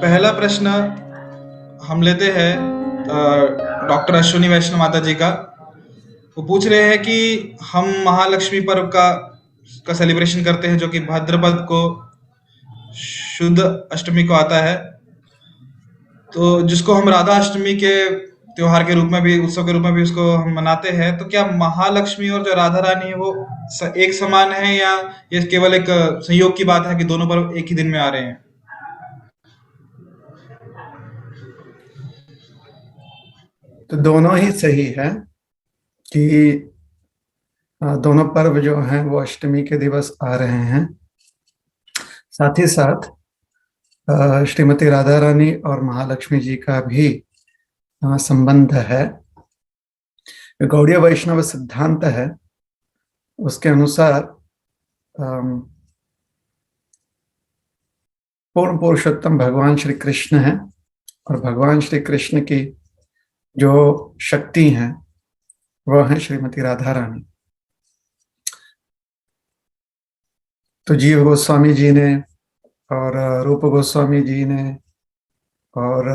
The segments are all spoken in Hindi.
पहला प्रश्न हम लेते हैं डॉक्टर अश्विनी वैष्णव माता जी का। वो पूछ रहे हैं कि हम महालक्ष्मी पर्व का सेलिब्रेशन करते हैं जो कि भाद्रपद को शुद्ध अष्टमी को आता है, तो जिसको हम राधा अष्टमी के त्योहार के रूप में भी, उत्सव के रूप में भी उसको हम मनाते हैं। तो क्या महालक्ष्मी और जो राधा रानी है वो एक समान है, या ये केवल एक संयोग की बात है कि दोनों पर्व एक ही दिन में आ रहे हैं? तो दोनों ही सही है कि दोनों पर्व जो हैं वो अष्टमी के दिवस आ रहे हैं। साथ ही साथ श्रीमती राधा रानी और महालक्ष्मी जी का भी संबंध है। गौड़ीय वैष्णव सिद्धांत है, उसके अनुसार पूर्ण पुरुषोत्तम भगवान श्री कृष्ण है, और भगवान श्री कृष्ण की जो शक्ति हैं वह है श्रीमती राधा रानी। तो जीव गोस्वामी जी ने और रूप गोस्वामी जी ने और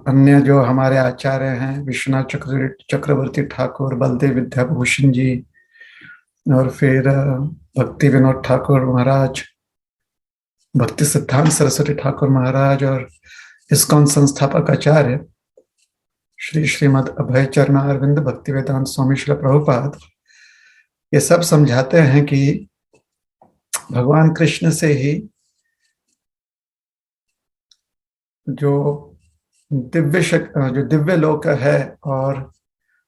अन्य जो हमारे आचार्य हैं, विश्वनाथ चक्रवर्ती ठाकुर, बलदेव विद्याभूषण जी, और फिर भक्ति विनोद ठाकुर महाराज, भक्ति सिद्धांत सरस्वती ठाकुर महाराज, और इस्कॉन संस्थापक आचार्य श्री श्रीमद अभय चरण अरविंद भक्ति वेदांत स्वामी श्री प्रभुपाद, ये सब समझाते हैं कि भगवान कृष्ण से ही जो दिव्य लोक है और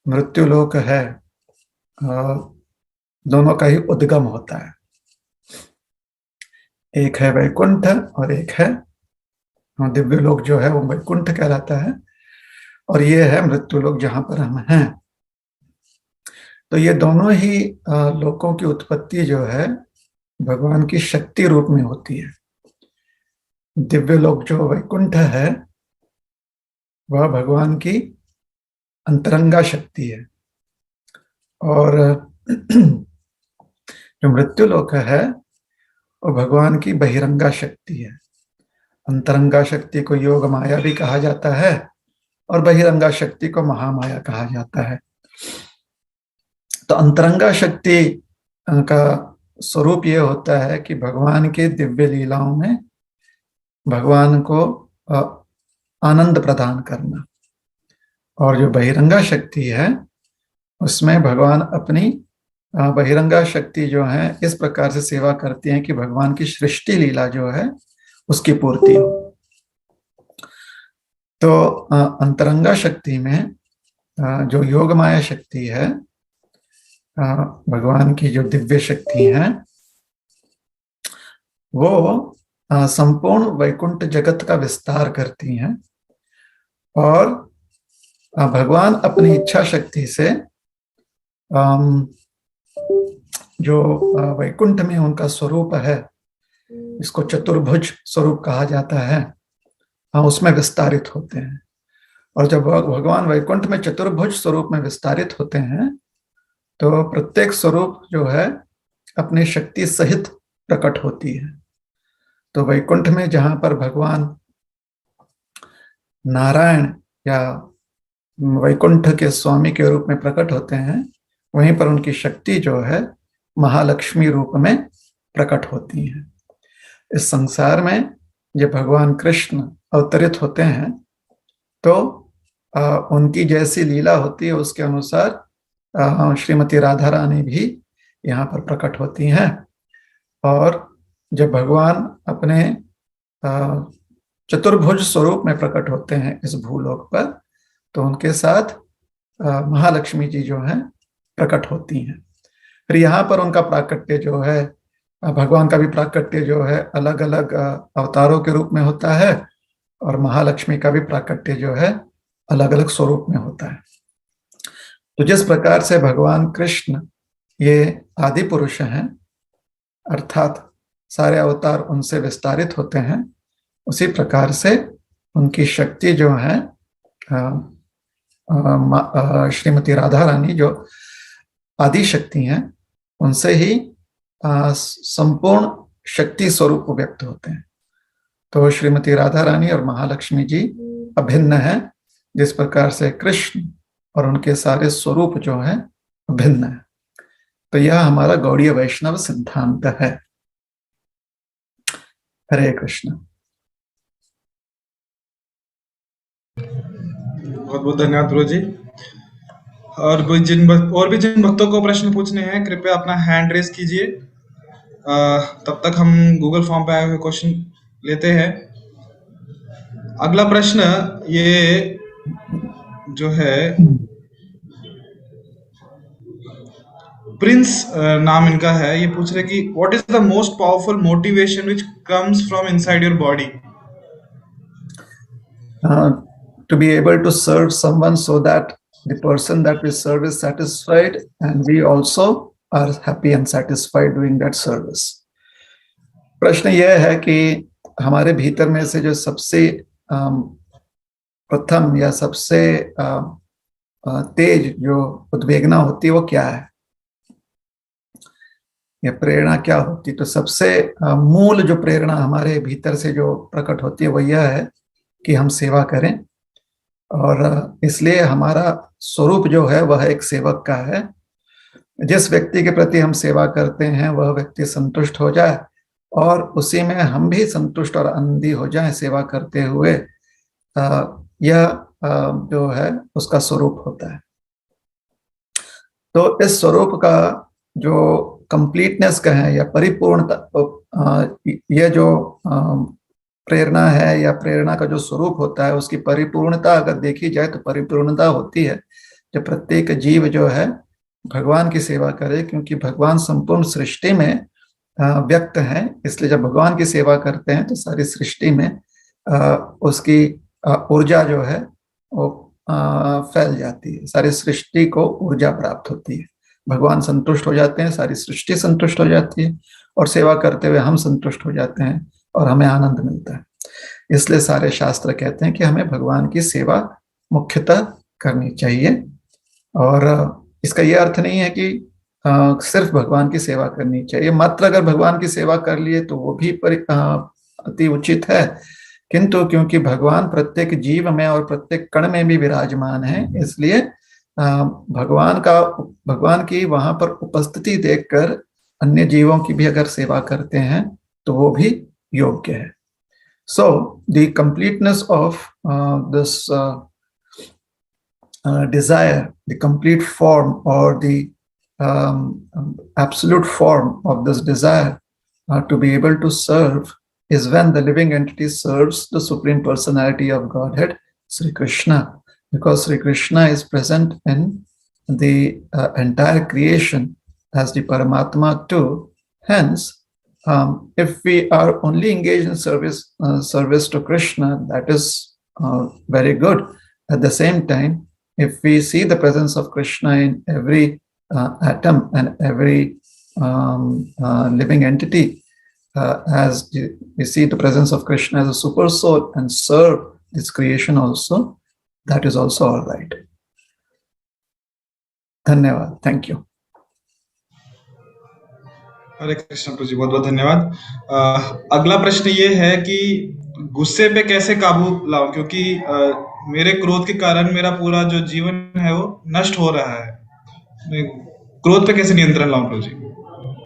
मृत्यु लोक है, दोनों का ही उद्गम होता है। एक है वैकुंठ और एक है दिव्य लोक, जो है वो वैकुंठ कहलाता है, और ये है मृत्यु लोक जहां पर हम हैं। तो ये दोनों ही लोकों की उत्पत्ति जो है भगवान की शक्ति रूप में होती है। दिव्य लोक जो वैकुंठ है वह भगवान की अंतरंगा शक्ति है, और जो मृत्यु लोक है वो भगवान की बहिरंगा शक्ति है। अंतरंगा शक्ति को योग माया भी कहा जाता है, और बहिरंगा शक्ति को महामाया कहा जाता है। तो अंतरंगा शक्ति का स्वरूप ये होता है कि भगवान के दिव्य लीलाओं में भगवान को आनंद प्रदान करना, और जो बहिरंगा शक्ति है उसमें भगवान अपनी बहिरंगा शक्ति जो है इस प्रकार से सेवा करती है कि भगवान की सृष्टि लीला जो है उसकी पूर्ति हो। तो अंतरंगा शक्ति में जो योग माया शक्ति है, भगवान की जो दिव्य शक्ति है, वो संपूर्ण वैकुंठ जगत का विस्तार करती हैं, और भगवान अपनी इच्छा शक्ति से जो वैकुंठ में उनका स्वरूप है, इसको चतुर्भुज स्वरूप कहा जाता है, उसमें विस्तारित होते हैं। और जब भगवान वैकुंठ में चतुर्भुज स्वरूप में विस्तारित होते हैं तो प्रत्येक स्वरूप जो है अपनी शक्ति सहित प्रकट होती है। तो वैकुंठ में जहां पर भगवान नारायण या वैकुंठ के स्वामी के रूप में प्रकट होते हैं, वहीं पर उनकी शक्ति जो है महालक्ष्मी रूप में प्रकट होती है। इस संसार में जब भगवान कृष्ण अवतरित होते हैं तो उनकी जैसी लीला होती है उसके अनुसार श्रीमती राधा रानी भी यहाँ पर प्रकट होती हैं। और जब भगवान अपने चतुर्भुज स्वरूप में प्रकट होते हैं इस भूलोक पर, तो उनके साथ महालक्ष्मी जी जो है प्रकट होती हैं। फिर यहाँ पर उनका प्राकट्य जो है, भगवान का भी प्राकट्य जो है अलग अलग अवतारों के रूप में होता है, और महालक्ष्मी का भी प्राकट्य जो है अलग अलग स्वरूप में होता है। तो जिस प्रकार से भगवान कृष्ण ये आदि पुरुष हैं, अर्थात सारे अवतार उनसे विस्तारित होते हैं, उसी प्रकार से उनकी शक्ति जो है श्रीमती राधा रानी जो आदि शक्ति हैं, उनसे ही संपूर्ण शक्ति स्वरूप व्यक्त होते हैं। तो श्रीमती राधा रानी और महालक्ष्मी जी अभिन्न है, जिस प्रकार से कृष्ण और उनके सारे स्वरूप जो है भिन्न है। तो यह हमारा गौड़ीय वैष्णव सिद्धांत है। हरे कृष्ण। बहुत बहुत धन्यवाद गुरु जी। और भी जिन भक्तों को प्रश्न पूछने हैं, कृपया अपना हैंड रेस कीजिए। तब तक हम गूगल फॉर्म पे आए हुए क्वेश्चन लेते हैं। अगला प्रश्न ये जो है, प्रिंस नाम इनका है, ये पूछ रहे कि what is the most powerful motivation which comes from inside your body? To be able to serve someone so that the person that we serve is satisfied and we also are happy and satisfied doing that service. प्रश्न यह है कि हमारे भीतर में से जो सबसे प्रथम या सबसे तेज जो उद्वेगना होती है वो क्या है, या प्रेरणा क्या होती? तो सबसे मूल जो प्रेरणा हमारे भीतर से जो प्रकट होती है वो यह है कि हम सेवा करें, और इसलिए हमारा स्वरूप जो है वह एक सेवक का है। जिस व्यक्ति के प्रति हम सेवा करते हैं वह व्यक्ति संतुष्ट हो जाए और उसी में हम भी संतुष्ट और आनंदी हो जाएं सेवा करते हुए, यह जो है उसका स्वरूप होता है। तो इस स्वरूप का जो कंप्लीटनेस कहें या परिपूर्णता, यह जो प्रेरणा है या प्रेरणा का जो स्वरूप होता है उसकी परिपूर्णता अगर देखी जाए तो परिपूर्णता होती है जब प्रत्येक जीव जो है भगवान की सेवा करे, क्योंकि भगवान संपूर्ण सृष्टि में व्यक्त हैं। इसलिए जब भगवान की सेवा करते हैं तो सारी सृष्टि में उसकी ऊर्जा जो है वो फैल जाती है, सारी सृष्टि को ऊर्जा प्राप्त होती है। भगवान संतुष्ट हो जाते हैं, सारी सृष्टि संतुष्ट हो जाती है, और सेवा करते हुए हम संतुष्ट हो जाते हैं और हमें आनंद मिलता है। इसलिए सारे शास्त्र कहते हैं कि हमें भगवान की सेवा मुख्यतः करनी चाहिए। और इसका यह अर्थ नहीं है कि सिर्फ भगवान की सेवा करनी चाहिए, मात्र अगर भगवान की सेवा कर लिए तो वो भी अति उचित है, किंतु क्योंकि भगवान प्रत्येक जीव में और प्रत्येक कण में भी विराजमान है, इसलिए भगवान की वहां पर उपस्थिति देखकर अन्य जीवों की भी अगर सेवा करते हैं तो वो भी योग्य है। So the completeness of this desire, the complete form or the absolute form of this desire to be able to serve is when the living entity serves the Supreme Personality of Godhead, Sri Krishna, because Sri Krishna is present in the entire creation as the Paramatma too. Hence, if we are only engaged in service to Krishna, that is very good. At the same time, if we see the presence of Krishna in every atom and every living entity, as we see the presence of Krishna as a super soul and serve this creation also, that is also all right. धन्यवाद, thank you. हरे कृष्ण प्रभु जी, बहुत बहुत धन्यवाद। अगला प्रश्न ये है कि गुस्से पे कैसे काबू लाऊं, क्योंकि मेरे क्रोध के कारण मेरा पूरा जो जीवन है वो नष्ट हो रहा है। मैं क्रोध पे कैसे नियंत्रण लाऊं प्रभु जी?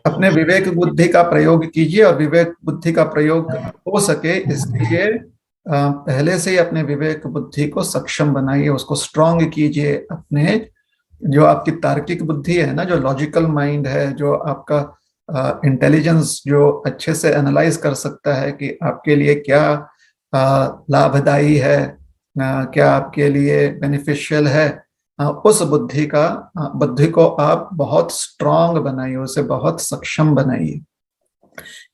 अपने विवेक बुद्धि का प्रयोग कीजिए, और विवेक बुद्धि का प्रयोग हो सके इसलिए पहले से ही अपने विवेक बुद्धि को सक्षम बनाइए, उसको स्ट्रॉन्ग कीजिए। अपने जो आपकी तार्किक बुद्धि है ना, जो लॉजिकल माइंड है, जो आपका इंटेलिजेंस जो अच्छे से एनालाइज कर सकता है कि आपके लिए क्या लाभदायी है, क्या आपके लिए बेनिफिशियल है, उस बुद्धि को आप बहुत स्ट्रांग बनाइए, उसे बहुत सक्षम बनाइए।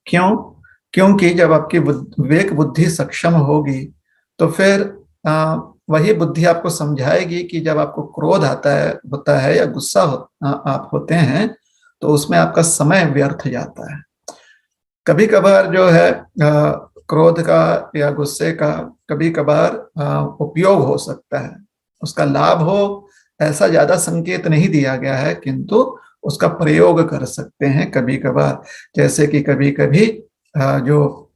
क्योंकि जब आपकी विवेक बुद्धि सक्षम होगी तो फिर वही बुद्धि आपको समझाएगी कि जब आपको क्रोध होता है या गुस्सा आप होते हैं तो उसमें आपका समय व्यर्थ जाता है। कभी कभार जो है क्रोध का या गुस्से का कभी कभार उपयोग हो सकता है, उसका लाभ हो ऐसा ज्यादा संकेत नहीं दिया गया है, किंतु उसका प्रयोग कर सकते हैं कभी कभार। जैसे कि कभी कभी जो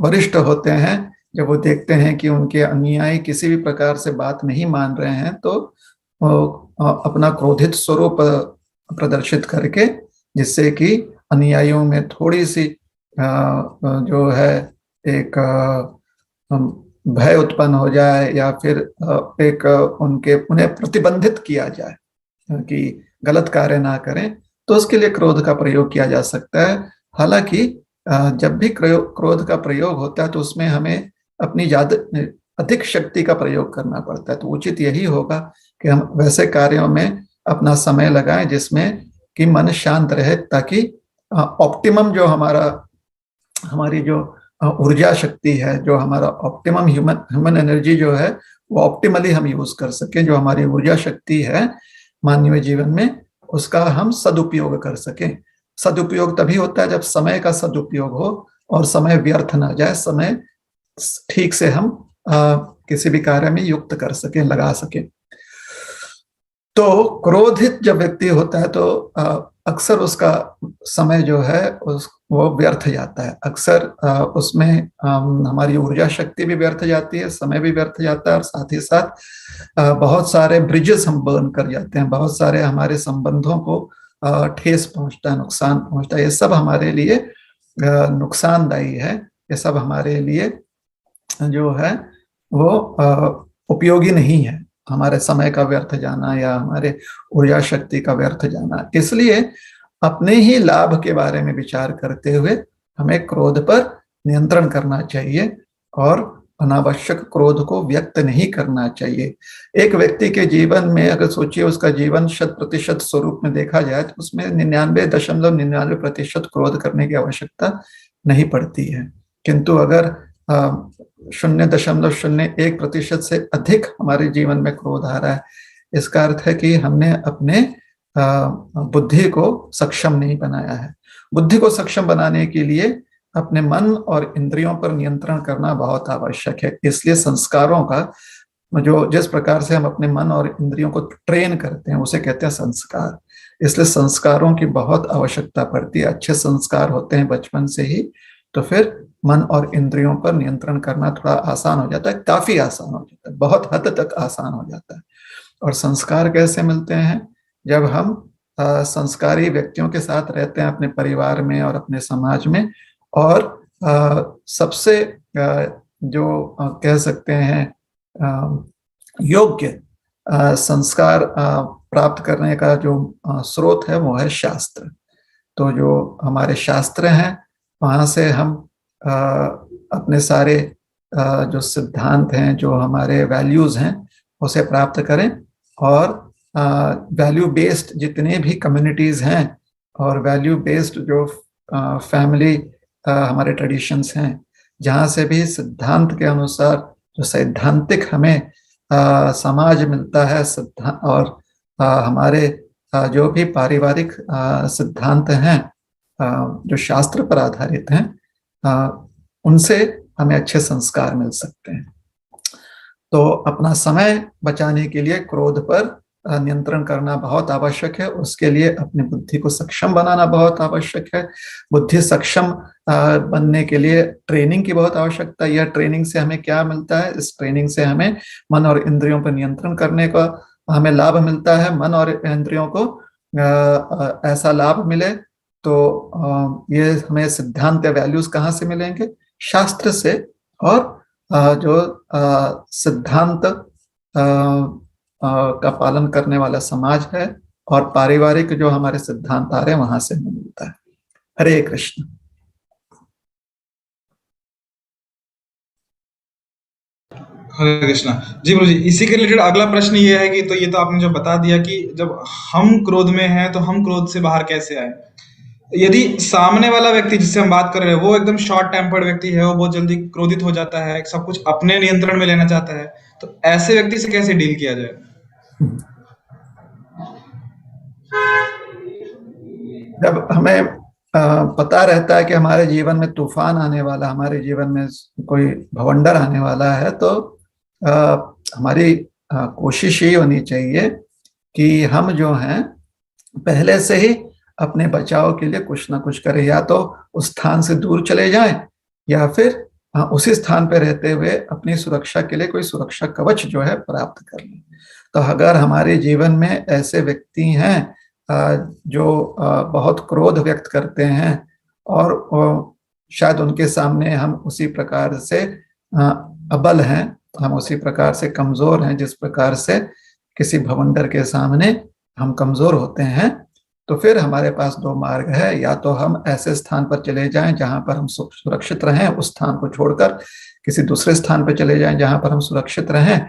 वरिष्ठ होते हैं, जब वो देखते हैं कि उनके अनुयायी किसी भी प्रकार से बात नहीं मान रहे हैं, तो अपना क्रोधित स्वरूप प्रदर्शित करके, जिससे कि अनुयायियों में थोड़ी सी जो है एक भय उत्पन्न हो जाए, या फिर एक उन्हें प्रतिबंधित किया जाए कि गलत कार्य ना करें, तो उसके लिए क्रोध का प्रयोग किया जा सकता है। हालांकि जब भी क्रोध का प्रयोग होता है तो उसमें हमें अपनी ज्यादा अधिक शक्ति का प्रयोग करना पड़ता है। तो उचित यही होगा कि हम वैसे कार्यों में अपना समय लगाएं जिसमें कि मन शांत रहे, ताकि ऑप्टिमम जो हमारी जो ऊर्जा शक्ति है, जो हमारा ऑप्टिमम ह्यूमन एनर्जी जो है, वो ऑप्टिमली हम यूज कर सकें। जो हमारी ऊर्जा शक्ति है मानवीय जीवन में, उसका हम सदुपयोग कर सकें। सदुपयोग तभी होता है जब समय का सदुपयोग हो और समय व्यर्थ ना जाए, समय ठीक से हम किसी भी कार्य में युक्त कर सकें, लगा सकें। तो क्रोधित जब व्यक्ति होता है तो अक्सर उसका समय जो है वो व्यर्थ जाता है। अक्सर उसमें हमारी ऊर्जा शक्ति भी व्यर्थ जाती है, समय भी व्यर्थ जाता है, और साथ ही साथ बहुत सारे ब्रिजेस हम बर्न कर जाते हैं, बहुत सारे हमारे संबंधों को ठेस पहुंचता है, नुकसान पहुंचता है। ये सब हमारे लिए नुकसानदायी है। ये सब हमारे लिए जो है वो उपयोगी नहीं है, हमारे समय का व्यर्थ जाना या हमारे ऊर्जा शक्ति का व्यर्थ जाना। इसलिए अपने ही लाभ के बारे में विचार करते हुए हमें क्रोध पर नियंत्रण करना चाहिए और अनावश्यक क्रोध को व्यक्त नहीं करना चाहिए। एक व्यक्ति के जीवन में अगर सोचिए, उसका जीवन 100% स्वरूप में देखा जाए तो उसमें 99.99% क्रोध करने की आवश्यकता नहीं पड़ती है। किंतु अगर 0.01% से अधिक हमारे जीवन में क्रोध आ रहा है, इसका अर्थ है कि हमने अपने बुद्धि को सक्षम नहीं बनाया है। बुद्धि को सक्षम बनाने के लिए अपने मन और इंद्रियों पर नियंत्रण करना बहुत आवश्यक है। इसलिए संस्कारों का जो जिस प्रकार से हम अपने मन और इंद्रियों को ट्रेन करते हैं उसे कहते हैं संस्कार। इसलिए संस्कारों की बहुत आवश्यकता पड़ती है। अच्छे संस्कार होते हैं बचपन से ही, तो फिर मन और इंद्रियों पर नियंत्रण करना थोड़ा आसान हो जाता है, काफी आसान हो जाता है, बहुत हद तक आसान हो जाता है। और संस्कार कैसे मिलते हैं? जब हम संस्कारी व्यक्तियों के साथ रहते हैं अपने परिवार में और अपने समाज में, और सबसे जो कह सकते हैं योग्य संस्कार प्राप्त करने का जो स्रोत है वो है शास्त्र। तो जो हमारे शास्त्र हैं वहाँ से हम अपने सारे जो सिद्धांत हैं, जो हमारे वैल्यूज हैं, उसे प्राप्त करें। और वैल्यू बेस्ड जितने भी कम्युनिटीज हैं और वैल्यू बेस्ड जो फैमिली हमारे ट्रेडिशंस हैं, जहाँ से भी सिद्धांत के अनुसार जो सैद्धांतिक हमें समाज मिलता है, और हमारे जो भी पारिवारिक सिद्धांत हैं जो शास्त्र पर आधारित हैं, उनसे हमें अच्छे संस्कार मिल सकते हैं। तो अपना समय बचाने के लिए क्रोध पर नियंत्रण करना बहुत आवश्यक है। उसके लिए अपनी बुद्धि को सक्षम बनाना बहुत आवश्यक है। बुद्धि सक्षम बनने के लिए ट्रेनिंग की बहुत आवश्यकता है। यह ट्रेनिंग से हमें क्या मिलता है? इस ट्रेनिंग से हमें मन और इंद्रियों पर नियंत्रण करने का हमें लाभ मिलता है। मन और इंद्रियों को ऐसा लाभ मिले तो ये हमें सिद्धांत या वैल्यूज कहाँ से मिलेंगे? शास्त्र से। और जो सिद्धांत का पालन करने वाला समाज है और पारिवारिक जो हमारे सिद्धांत आ रहे हैं वहां से मिलता है। हरे कृष्ण। हरे कृष्णा। जी गुरु जी, इसी के रिलेटेड अगला प्रश्न ये है कि तो ये तो आपने जो बता दिया कि जब हम क्रोध में हैं तो हम क्रोध से बाहर कैसे आए। यदि सामने वाला व्यक्ति जिससे हम बात कर रहे हैं वो एकदम शॉर्ट टेम्पर्ड व्यक्ति है, वो बहुत जल्दी क्रोधित हो जाता है, सब कुछ अपने नियंत्रण में लेना चाहता है, तो ऐसे व्यक्ति से कैसे डील किया जाए? जब हमें पता रहता है कि हमारे जीवन में तूफान आने वाला, हमारे जीवन में कोई भवंडर आने वाला है, तो हमारी कोशिश ये होनी चाहिए कि हम जो हैं पहले से ही अपने बचाव के लिए कुछ ना कुछ करें। या तो उस स्थान से दूर चले जाएं या फिर उसी स्थान पर रहते हुए अपनी सुरक्षा के लिए कोई सुरक्षा कवच जो है प्राप्त कर लें। तो अगर हमारे जीवन में ऐसे व्यक्ति हैं जो बहुत क्रोध व्यक्त करते हैं और शायद उनके सामने हम उसी प्रकार से अबल हैं, हम उसी प्रकार से कमजोर हैं जिस प्रकार से किसी भवंडर के सामने हम कमजोर होते हैं, तो फिर हमारे पास दो मार्ग है। या तो हम ऐसे स्थान पर चले जाएं जहां पर हम सुरक्षित रहें, उस स्थान को छोड़कर किसी दूसरे स्थान पर चले जाएं जहां पर हम सुरक्षित रहें,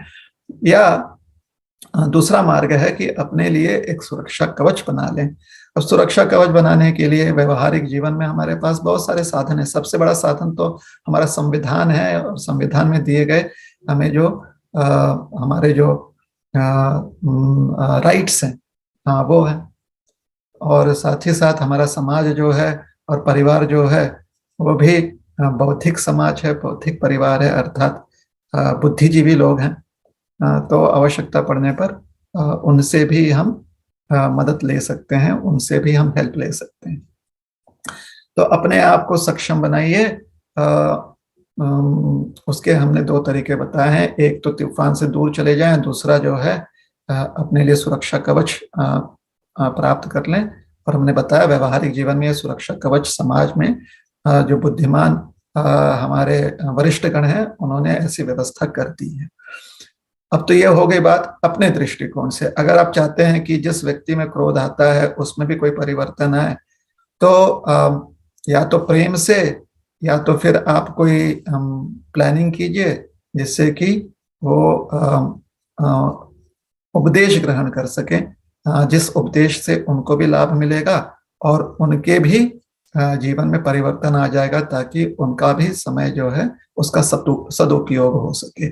या दूसरा मार्ग है कि अपने लिए एक सुरक्षा कवच बना लें। अब सुरक्षा कवच बनाने के लिए व्यवहारिक जीवन में हमारे पास बहुत सारे साधन है। सबसे बड़ा साधन तो हमारा संविधान है, और संविधान में दिए गए हमें जो हमारे जो राइट्स हैं वो है, और साथ ही साथ हमारा समाज जो है और परिवार जो है वो भी बौद्धिक समाज है, बौद्धिक परिवार है, अर्थात बुद्धिजीवी लोग हैं। तो आवश्यकता पड़ने पर उनसे भी हम मदद ले सकते हैं, उनसे भी हम हेल्प ले सकते हैं। तो अपने आप को सक्षम बनाइए। उसके हमने दो तरीके बताए हैं, एक तो तूफान से दूर चले जाएं, दूसरा जो है अपने लिए सुरक्षा कवच प्राप्त कर लें। और हमने बताया व्यवहारिक जीवन में सुरक्षा कवच समाज में जो बुद्धिमान हमारे वरिष्ठ गण हैं उन्होंने ऐसी व्यवस्था कर दी है। अब तो यह हो गई बात अपने दृष्टिकोण से। अगर आप चाहते हैं कि जिस व्यक्ति में क्रोध आता है उसमें भी कोई परिवर्तन आए, तो या तो प्रेम से, या तो फिर आप कोई प्लानिंग कीजिए जिससे कि वो उपदेश ग्रहण कर सकें, जिस उपदेश से उनको भी लाभ मिलेगा और उनके भी जीवन में परिवर्तन आ जाएगा, ताकि उनका भी समय जो है उसका सदुपयोग हो सके।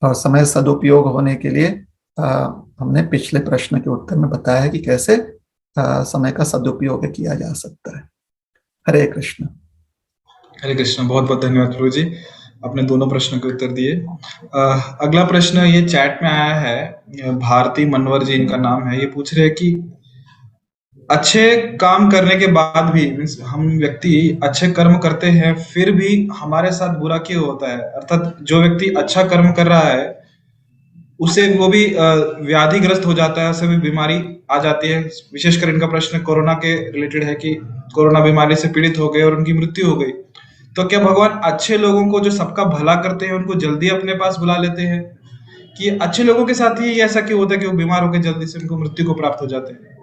और समय सदुपयोग होने के लिए हमने पिछले प्रश्न के उत्तर में बताया है कि कैसे समय का सदुपयोग किया जा सकता है। हरे कृष्ण। हरे कृष्ण। बहुत बहुत धन्यवाद प्रभु जी, आपने दोनों प्रश्नों के उत्तर दिए। अगला प्रश्न ये चैट में आया है, भारती मनवर जी इनका नाम है। ये पूछ रहे हैं कि अच्छे काम करने के बाद भी, मीन्स हम व्यक्ति अच्छे कर्म करते हैं फिर भी हमारे साथ बुरा क्यों होता है? अर्थात जो व्यक्ति अच्छा कर्म कर रहा है उसे वो भी व्याधिग्रस्त हो जाता है, उसे भी बीमारी आ जाती है। विशेषकर इनका प्रश्न कोरोना के रिलेटेड है कि कोरोना बीमारी से पीड़ित हो गए और उनकी मृत्यु हो गई। तो क्या भगवान अच्छे लोगों को जो सबका भला करते हैं उनको जल्दी अपने पास बुला लेते हैं, कि अच्छे लोगों के साथ ही ऐसा क्यों होता है कि वो बीमार होकर जल्दी से उनको मृत्यु को प्राप्त हो जाते हैं?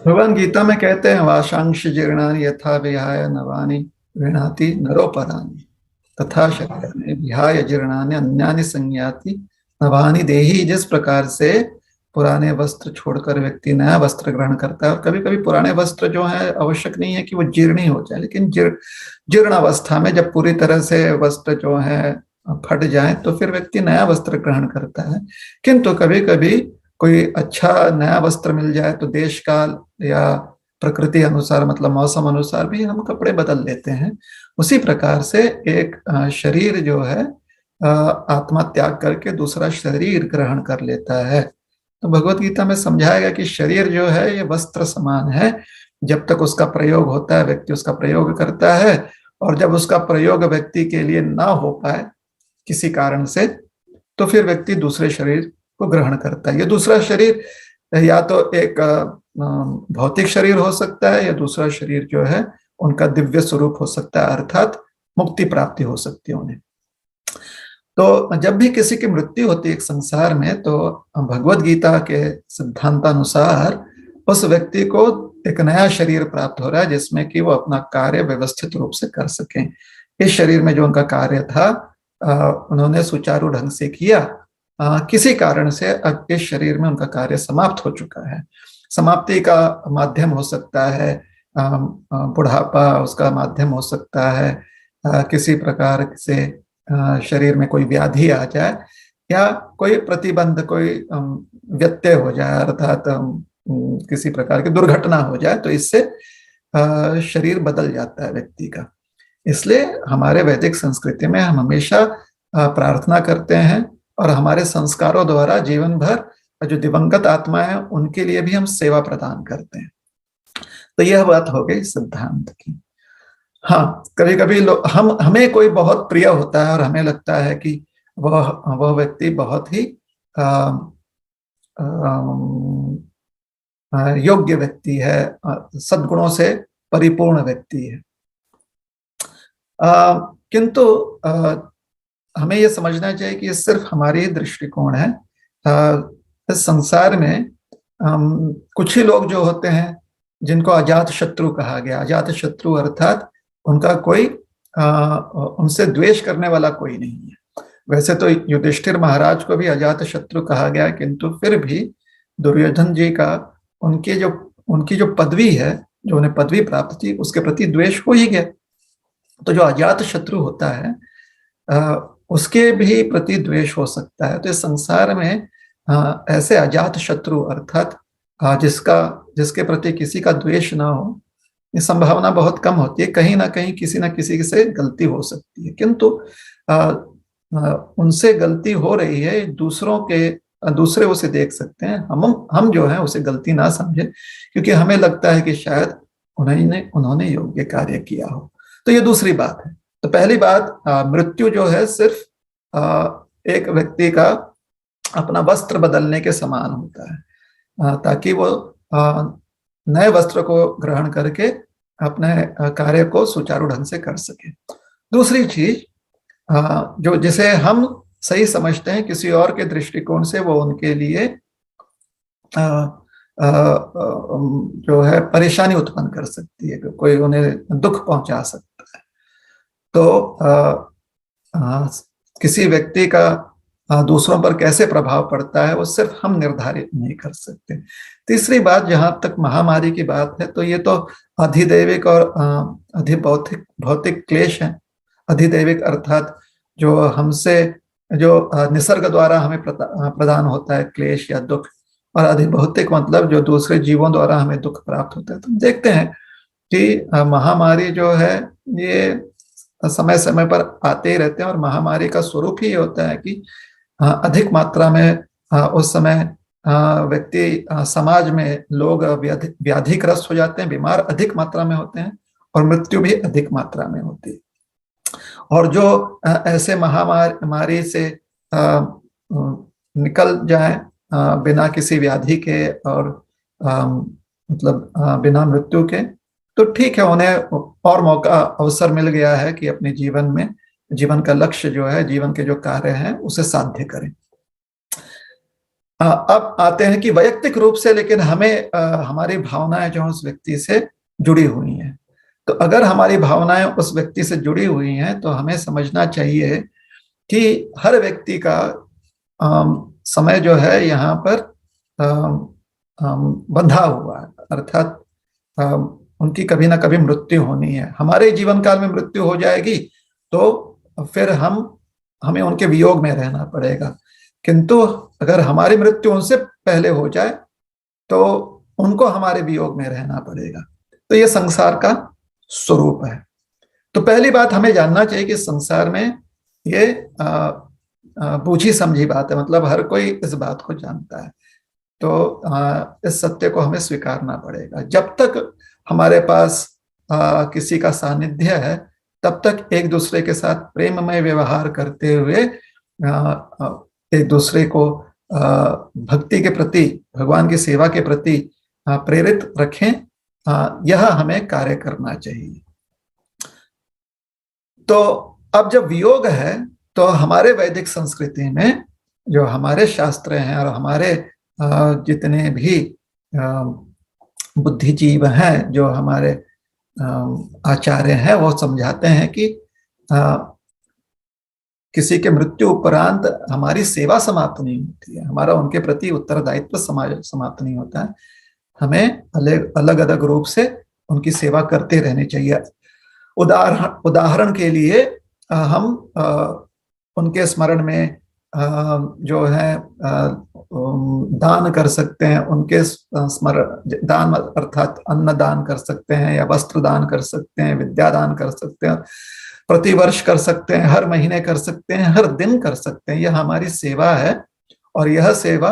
भगवान गीता में कहते हैं, वाशांश जीर्णानि यथा विहाय नवानि गृह्णाति नरोपराणि तथा शक्यानि विहाय जीर्णानि अन्यानि संयाति नवानि देहि। जिस प्रकार से पुराने वस्त्र छोड़कर व्यक्ति नया वस्त्र ग्रहण करता है, और कभी कभी पुराने वस्त्र जो है आवश्यक नहीं है कि वो जीर्ण ही हो जाए, लेकिन जीर्ण अवस्था में जब पूरी तरह से वस्त्र जो है फट जाए तो फिर व्यक्ति नया वस्त्र ग्रहण करता है। किंतु कभी कभी कोई अच्छा नया वस्त्र मिल जाए तो देश काल या प्रकृति अनुसार, मतलब मौसम अनुसार भी हम कपड़े बदल लेते हैं। उसी प्रकार से एक शरीर जो है आत्मा त्याग करके दूसरा शरीर ग्रहण कर लेता है। तो भगवत गीता में समझाया गया कि शरीर जो है ये वस्त्र समान है। जब तक उसका प्रयोग होता है व्यक्ति उसका प्रयोग करता है, और जब उसका प्रयोग व्यक्ति के लिए ना हो पाए किसी कारण से, तो फिर व्यक्ति दूसरे शरीर को ग्रहण करता है। ये दूसरा शरीर या तो एक भौतिक शरीर हो सकता है, या दूसरा शरीर जो है उनका दिव्य स्वरूप हो सकता है, अर्थात मुक्ति प्राप्ति हो सकती है उन्हें। तो जब भी किसी की मृत्यु होती है एक संसार में, तो भगवत गीता के सिद्धांतानुसार उस व्यक्ति को एक नया शरीर प्राप्त हो रहा है जिसमें कि वो अपना कार्य व्यवस्थित रूप से कर सकें। इस शरीर में जो उनका कार्य था उन्होंने सुचारू ढंग से किया, किसी कारण से अब इस शरीर में उनका कार्य समाप्त हो चुका है। समाप्ति का माध्यम हो सकता है बुढ़ापा, उसका माध्यम हो सकता है किसी प्रकार से शरीर में कोई व्याधि आ जाए, या कोई प्रतिबंध, कोई व्यत्यय हो जाए, अर्थात किसी प्रकार की दुर्घटना हो जाए, तो इससे शरीर बदल जाता है व्यक्ति का। इसलिए हमारे वैदिक संस्कृति में हम हमेशा प्रार्थना करते हैं और हमारे संस्कारों द्वारा जीवन भर जो दिवंगत आत्मा है उनके लिए भी हम सेवा प्रदान करते हैं। तो यह बात हो गई सिद्धांत की। हाँ, कभी कभी हम हमें कोई बहुत प्रिय होता है और हमें लगता है कि वह व्यक्ति बहुत ही अ, योग्य व्यक्ति है, सद्गुणों से परिपूर्ण व्यक्ति है। किंतु हमें यह समझना चाहिए कि ये सिर्फ हमारी दृष्टिकोण है। इस संसार में कुछ ही लोग जो होते हैं जिनको अजात शत्रु कहा गया। अजात शत्रु अर्थात उनका कोई उनसे द्वेष करने वाला कोई नहीं है। वैसे तो युधिष्ठिर महाराज को भी अजात शत्रु कहा गया, किंतु फिर भी दुर्योधन जी का उनकी जो पदवी है, जो उन्हें पदवी प्राप्त थी, उसके प्रति द्वेष हो ही गया। तो जो अजात शत्रु होता है उसके भी प्रति द्वेष हो सकता है। तो इस संसार में ऐसे अजात शत्रु अर्थात जिसके प्रति किसी का द्वेष ना हो, ये संभावना बहुत कम होती है। कहीं ना कहीं किसी ना किसी से गलती हो सकती है, किंतु उनसे गलती हो रही है, दूसरे उसे देख सकते हैं। हम जो है उसे गलती ना समझे, क्योंकि हमें लगता है कि शायद उन्होंने योग्य कार्य किया हो। तो ये दूसरी बात है। तो पहली बात, मृत्यु जो है सिर्फ एक व्यक्ति का अपना वस्त्र बदलने के समान होता है, ताकि वो नए वस्त्र को ग्रहण करके अपने कार्य को सुचारू ढंग से कर सके। दूसरी चीज, जो जिसे हम सही समझते हैं, किसी और के दृष्टिकोण से वो उनके लिए जो है परेशानी उत्पन्न कर सकती है, कोई उन्हें दुख पहुंचा सकता है। तो किसी व्यक्ति का दूसरों पर कैसे प्रभाव पड़ता है वो सिर्फ हम निर्धारित नहीं कर सकते। तीसरी बात, जहां तक महामारी की बात है, तो ये तो अधिदैविक और अधिभौतिक क्लेश है। अधिदैविक अर्थात जो निसर्ग द्वारा हमें प्रदान होता है क्लेश या दुख, और अधिभौतिक मतलब जो दूसरे जीवों द्वारा हमें दुख प्राप्त होता है। तो देखते हैं कि महामारी जो है ये समय समय पर आते ही रहते हैं, और महामारी का स्वरूप ही होता है कि अधिक मात्रा में उस समय व्यक्ति समाज में लोग व्याधिग्रस्त हो जाते हैं, बीमार अधिक मात्रा में होते हैं, और मृत्यु भी अधिक मात्रा में होती है। और जो ऐसे महामारी से निकल जाए बिना किसी व्याधि के और मतलब बिना मृत्यु के, तो ठीक है, उन्हें और मौका अवसर मिल गया है कि अपने जीवन का लक्ष्य जो है, जीवन के जो कार्य हैं, उसे साध्य करें। अब आते हैं कि वैयक्तिक रूप से, लेकिन हमें हमारी भावनाएं जो उस व्यक्ति से जुड़ी हुई हैं। तो अगर हमारी भावनाएं उस व्यक्ति से जुड़ी हुई हैं, तो हमें समझना चाहिए कि हर व्यक्ति का समय जो है यहाँ पर बंधा हुआ है, अर्थात उनकी कभी ना कभी मृत्यु होनी है। हमारे जीवन काल में मृत्यु हो जाएगी तो फिर हमें उनके वियोग में रहना पड़ेगा, किंतु अगर हमारी मृत्यु उनसे पहले हो जाए तो उनको हमारे वियोग में रहना पड़ेगा। तो ये संसार का स्वरूप है। तो पहली बात हमें जानना चाहिए कि संसार में ये बूझी समझी बात है, मतलब हर कोई इस बात को जानता है। तो इस सत्य को हमें स्वीकारना पड़ेगा। जब तक हमारे पास किसी का सानिध्य है, तब तक एक दूसरे के साथ प्रेममय व्यवहार करते हुए एक दूसरे को भक्ति के प्रति, भगवान की सेवा के प्रति प्रेरित रखें। यह हमें कार्य करना चाहिए। तो अब जब वियोग है, तो हमारे वैदिक संस्कृति में जो हमारे शास्त्र हैं और हमारे जितने भी बुद्धिजीव हैं, जो हमारे आचार्य हैं, वो समझाते हैं कि किसी के मृत्यु उपरांत हमारी सेवा समाप्त नहीं होती है, हमारा उनके प्रति उत्तरदायित्व समाप्त नहीं होता है। हमें अलग अलग रूप से उनकी सेवा करते रहनी चाहिए। उदाहरण के लिए हम उनके स्मरण में जो है दान कर सकते हैं। उनके स्मरण दान अर्थात अन्न दान कर सकते हैं, या वस्त्र दान कर सकते हैं, विद्या दान कर सकते हैं, प्रतिवर्ष कर सकते हैं, हर महीने कर सकते हैं, हर दिन कर सकते हैं। यह हमारी सेवा है, और यह सेवा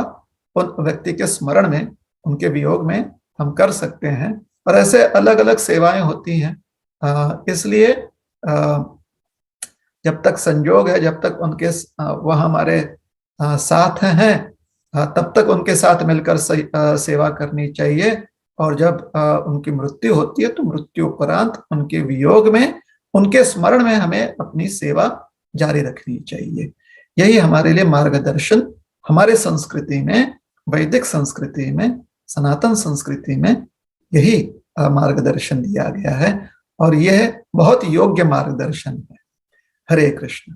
उन व्यक्ति के स्मरण में, उनके वियोग में हम कर सकते हैं। और ऐसे अलग अलग सेवाएं होती हैं। इसलिए जब तक संयोग है, जब तक वह हमारे साथ हैं, तब तक उनके साथ मिलकर सेवा करनी चाहिए। और जब उनकी मृत्यु होती है तो मृत्यु उपरांत उनके वियोग में, उनके स्मरण में हमें अपनी सेवा जारी रखनी चाहिए। यही हमारे लिए मार्गदर्शन हमारे संस्कृति में, वैदिक संस्कृति में, सनातन संस्कृति में यही मार्गदर्शन दिया गया है, और यह बहुत योग्य मार्गदर्शन है। हरे कृष्ण।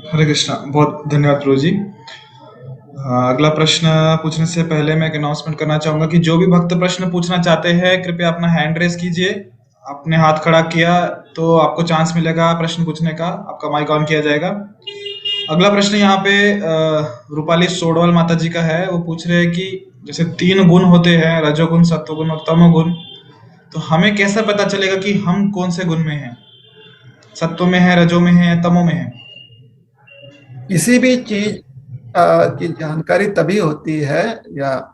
हरे कृष्णा, बहुत धन्यवाद प्रभु जी। अगला प्रश्न पूछने से पहले मैं एक अनाउंसमेंट करना चाहूंगा कि जो भी भक्त प्रश्न पूछना चाहते हैं कृपया अपना हैंड रेस कीजिए। आपने हाथ खड़ा किया तो आपको चांस मिलेगा प्रश्न पूछने का, आपका माइक ऑन किया जाएगा। अगला प्रश्न यहाँ पे रूपाली सोडवाल माता जी का है। वो पूछ रहे हैं कि जैसे 3 गुण होते हैं, रजोगुण, सत्वगुण और तमोगुण, तो हमें कैसा पता चलेगा कि हम कौन से गुण में हैं? सत्व में है, रजो में है, तमो में है? किसी भी चीज की जानकारी तभी होती है, या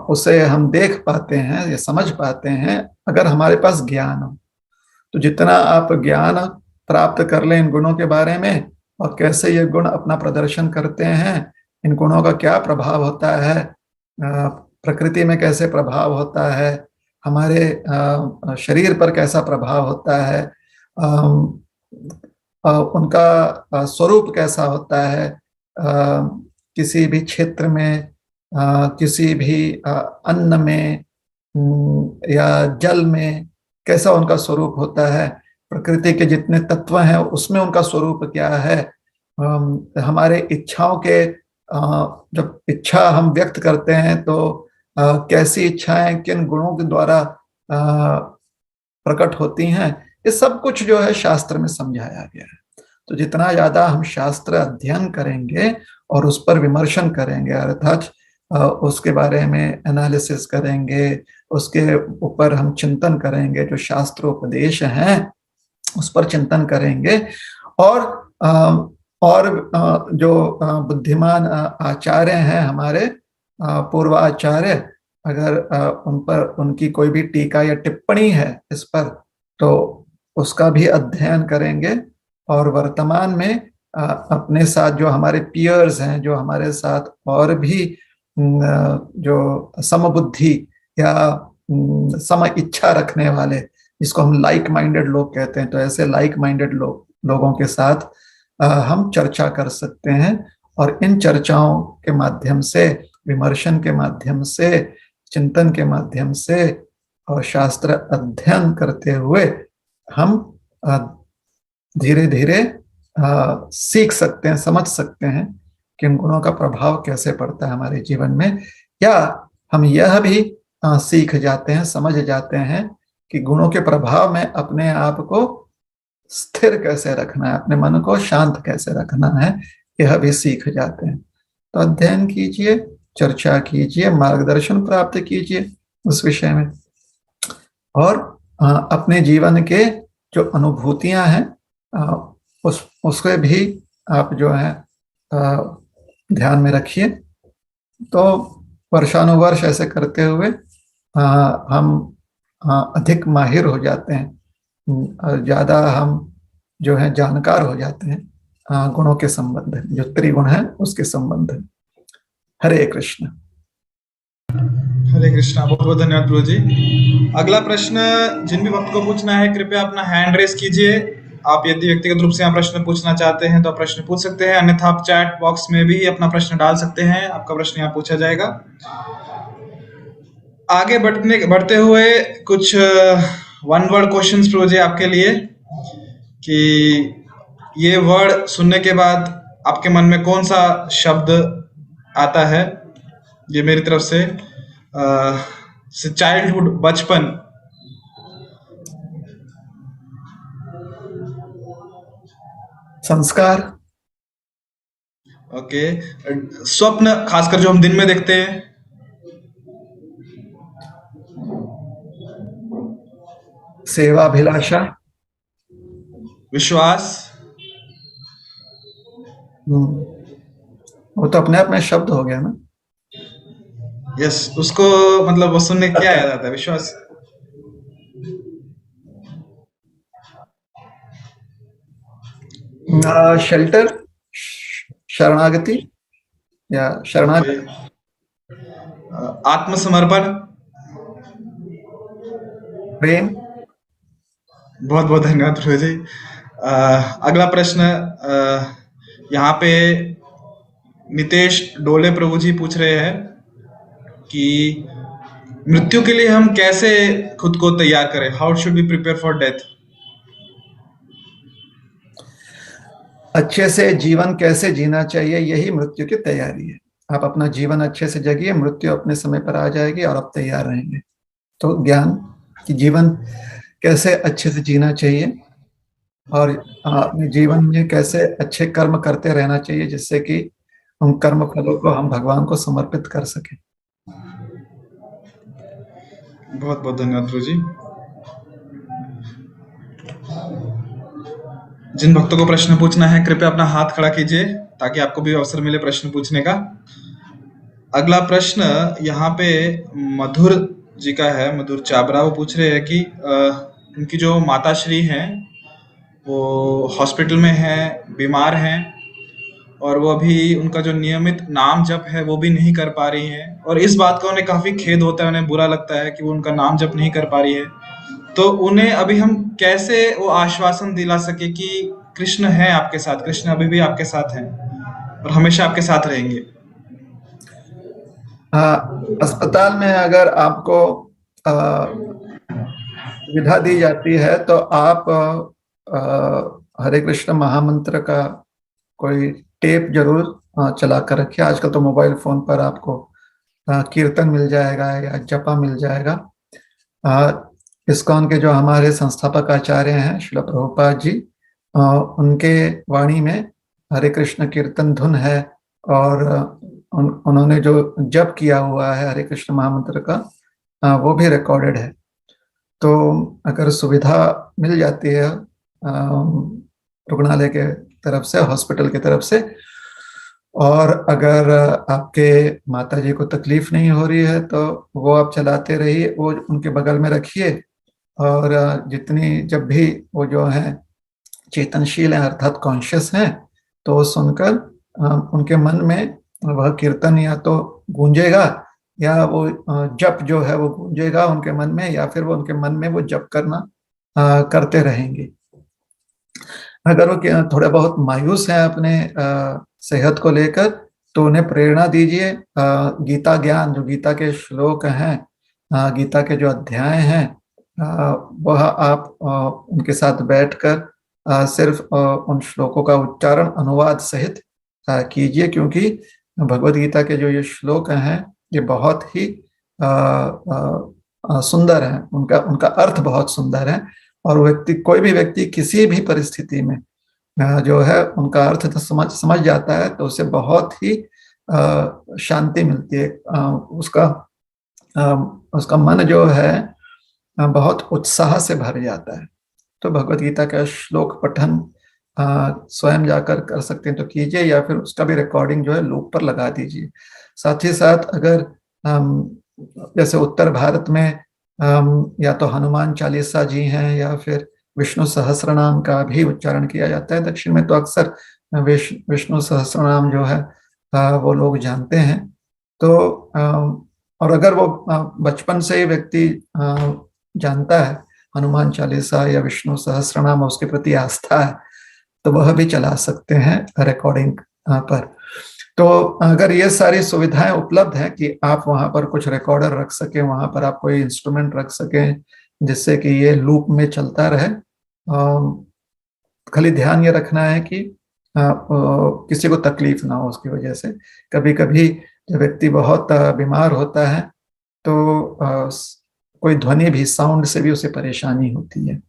उसे हम देख पाते हैं या समझ पाते हैं, अगर हमारे पास ज्ञान हो। तो जितना आप ज्ञान प्राप्त कर लें इन गुणों के बारे में, और कैसे ये गुण अपना प्रदर्शन करते हैं, इन गुणों का क्या प्रभाव होता है, प्रकृति में कैसे प्रभाव होता है, हमारे शरीर पर कैसा प्रभाव होता है, उनका स्वरूप कैसा होता है, किसी भी क्षेत्र में, किसी भी अन्न में या जल में कैसा उनका स्वरूप होता है, प्रकृति के जितने तत्व हैं उसमें उनका स्वरूप क्या है, हमारे इच्छाओं के, जब इच्छा हम व्यक्त करते हैं तो कैसी इच्छाएं किन गुणों के द्वारा प्रकट होती हैं, ये सब कुछ जो है शास्त्र में समझाया गया है। तो जितना ज्यादा हम शास्त्र अध्ययन करेंगे और उस पर विमर्शन करेंगे, अर्थात उसके बारे में एनालिसिस करेंगे, उसके ऊपर हम चिंतन करेंगे, जो शास्त्रोपदेश हैं उस पर चिंतन करेंगे, और जो बुद्धिमान आचार्य हैं हमारे पूर्वाचार्य, अगर उन पर उनकी कोई भी टीका या टिप्पणी है इस पर, तो उसका भी अध्ययन करेंगे। और वर्तमान में अपने साथ जो हमारे पियर्स हैं, जो हमारे साथ और भी जो समबुद्धि या सम इच्छा रखने वाले, जिसको हम लाइक माइंडेड लोग कहते हैं, तो ऐसे लाइक माइंडेड लोगों के साथ हम चर्चा कर सकते हैं। और इन चर्चाओं के माध्यम से, विमर्शन के माध्यम से, चिंतन के माध्यम से और शास्त्र अध्ययन करते हुए हम धीरे धीरे सीख सकते हैं, समझ सकते हैं कि इन गुणों का प्रभाव कैसे पड़ता है हमारे जीवन में। या हम यह भी सीख जाते हैं, समझ जाते हैं कि गुणों के प्रभाव में अपने आप को स्थिर कैसे रखना है, अपने मन को शांत कैसे रखना है, यह भी सीख जाते हैं। तो अध्ययन कीजिए, चर्चा कीजिए, मार्गदर्शन प्राप्त कीजिए उस विषय में, और अपने जीवन के जो अनुभूतियां हैं उसके भी आप जो है ध्यान में रखिए। तो वर्षानुवर्ष ऐसे करते हुए हम अधिक माहिर हो जाते हैं, ज्यादा हम जो है जानकार हो जाते हैं गुणों के संबंध में, जो त्रिगुण है उसके संबंध में। हरे कृष्ण। हरे कृष्णा, बहुत बहुत धन्यवाद प्रभु जी। अगला प्रश्न जिन भी भक्त को पूछना है कृपया अपना हैंड रेस कीजिए। आप यदि व्यक्तिगत रूप से यहाँ प्रश्न पूछना चाहते हैं तो आप प्रश्न पूछ सकते हैं, अन्यथा आप चैट बॉक्स में भी अपना प्रश्न डाल सकते हैं, आपका प्रश्न यहाँ पूछा जाएगा। आगे बढ़ते हुए कुछ वन वर्ड क्वेश्चंस प्रभु जी आपके लिए, कि ये वर्ड सुनने के बाद आपके मन में कौन सा शब्द आता है। ये मेरी तरफ से चाइल्डहुड, बचपन, संस्कार, ओके, स्वप्न, खासकर जो हम दिन में देखते हैं, सेवाभिलाषा, विश्वास, वो तो अपने आप में शब्द हो गया ना। यस, उसको मतलब वो सुनने क्या याद आता है? विश्वास। शेल्टर, शरणागति या शरणागति, आत्मसमर्पण। प्रेम। बहुत बहुत धन्यवाद प्रभु जी। अगला प्रश्न यहाँ पे नितेश डोले प्रभु जी पूछ रहे हैं कि मृत्यु के लिए हम कैसे खुद को तैयार करें, how should be prepare for death. अच्छे से जीवन कैसे जीना चाहिए, यही मृत्यु की तैयारी है। आप अपना जीवन अच्छे से जगिए, मृत्यु अपने समय पर आ जाएगी और आप तैयार रहेंगे। तो ज्ञान कि जीवन कैसे अच्छे से जीना चाहिए और अपने जीवन में कैसे अच्छे कर्म करते रहना चाहिए, जिससे कि उन कर्म फलों को हम भगवान को समर्पित कर सकें। बहुत बहुत धन्यवाद प्रभु जी। जिन भक्तों को प्रश्न पूछना है कृपया अपना हाथ खड़ा कीजिए ताकि आपको भी अवसर मिले प्रश्न पूछने का। अगला प्रश्न यहाँ पे मधुर जी का है, मधुर चाबरा। वो पूछ रहे हैं कि उनकी जो माता श्री हैं वो हॉस्पिटल में हैं, बीमार हैं और वो अभी उनका जो नियमित नाम जप है वो भी नहीं कर पा रही हैं और इस बात का उन्हें काफी खेद होता है, उन्हें बुरा लगता है कि वो उनका नाम जप नहीं कर पा रही है। तो उन्हें अभी हम कैसे वो आश्वासन दिला सके कि कृष्ण है आपके साथ, कृष्ण अभी भी आपके साथ हैं और हमेशा आपके साथ रहेंगे। अस्पताल में अगर आपको सुविधा दी जाती है तो आप हरे कृष्ण महामंत्र का कोई टेप जरूर चला कर रखिए। आजकल तो मोबाइल फोन पर आपको कीर्तन मिल जाएगा या जपा मिल जाएगा। इस्कॉन के जो हमारे संस्थापक आचार्य हैं श्रील प्रभुपाद जी, उनके वाणी में हरे कृष्ण कीर्तन धुन है और उन्होंने जो जप किया हुआ है हरे कृष्ण महामंत्र का वो भी रिकॉर्डेड है। तो अगर सुविधा मिल जाती है रुग्णालय के तरफ से, हॉस्पिटल की तरफ से, और अगर आपके माता जी को तकलीफ नहीं हो रही है तो वो आप चलाते रहिए, वो उनके बगल में रखिए और जितनी जब भी वो जो है चेतनशील है अर्थात कॉन्शियस हैं तो सुनकर उनके मन में वह कीर्तन या तो गूंजेगा या वो जप जो है वो गूंजेगा उनके मन में, या फिर वो उनके मन में वो जप करना करते रहेंगे। अगर वो थोड़े बहुत मायूस हैं अपने सेहत को लेकर तो उन्हें प्रेरणा दीजिए। गीता ज्ञान, जो गीता के श्लोक हैं, गीता के जो अध्याय हैं, वह आप उनके साथ बैठकर सिर्फ उन श्लोकों का उच्चारण अनुवाद सहित कीजिए, क्योंकि भगवत गीता के जो ये श्लोक हैं ये बहुत ही सुंदर हैं, उनका अर्थ बहुत सुंदर है और कोई भी व्यक्ति किसी भी परिस्थिति में जो है उनका अर्थ तो समझ जाता है तो उसे बहुत ही शांति मिलती है। उसका मन जो है बहुत उत्साह से भर जाता है। तो भगवत गीता का श्लोक पठन स्वयं जाकर कर सकते हैं तो कीजिए, या फिर उसका भी रिकॉर्डिंग जो है लूप पर लगा दीजिए। साथ ही साथ अगर जैसे उत्तर भारत में या तो हनुमान चालीसा जी हैं या फिर विष्णु सहस्त्रनाम का भी उच्चारण किया जाता है। दक्षिण में तो अक्सर विष्णु सहस्त्रनाम जो है वो लोग जानते हैं। तो और अगर वो बचपन से ही व्यक्ति जानता है हनुमान चालीसा या विष्णु सहस्त्रनाम, उसके प्रति आस्था है, तो वह भी चला सकते हैं रिकॉर्डिंग पर। तो अगर ये सारी सुविधाएं उपलब्ध हैं कि आप वहां पर कुछ रिकॉर्डर रख सकें, वहां पर आप कोई इंस्ट्रूमेंट रख सकें जिससे कि ये लूप में चलता रहे, खाली ध्यान ये रखना है कि किसी को तकलीफ ना हो उसकी वजह से। कभी कभी जब व्यक्ति बहुत बीमार होता है तो कोई ध्वनि भी, साउंड से भी उसे परेशानी होती है।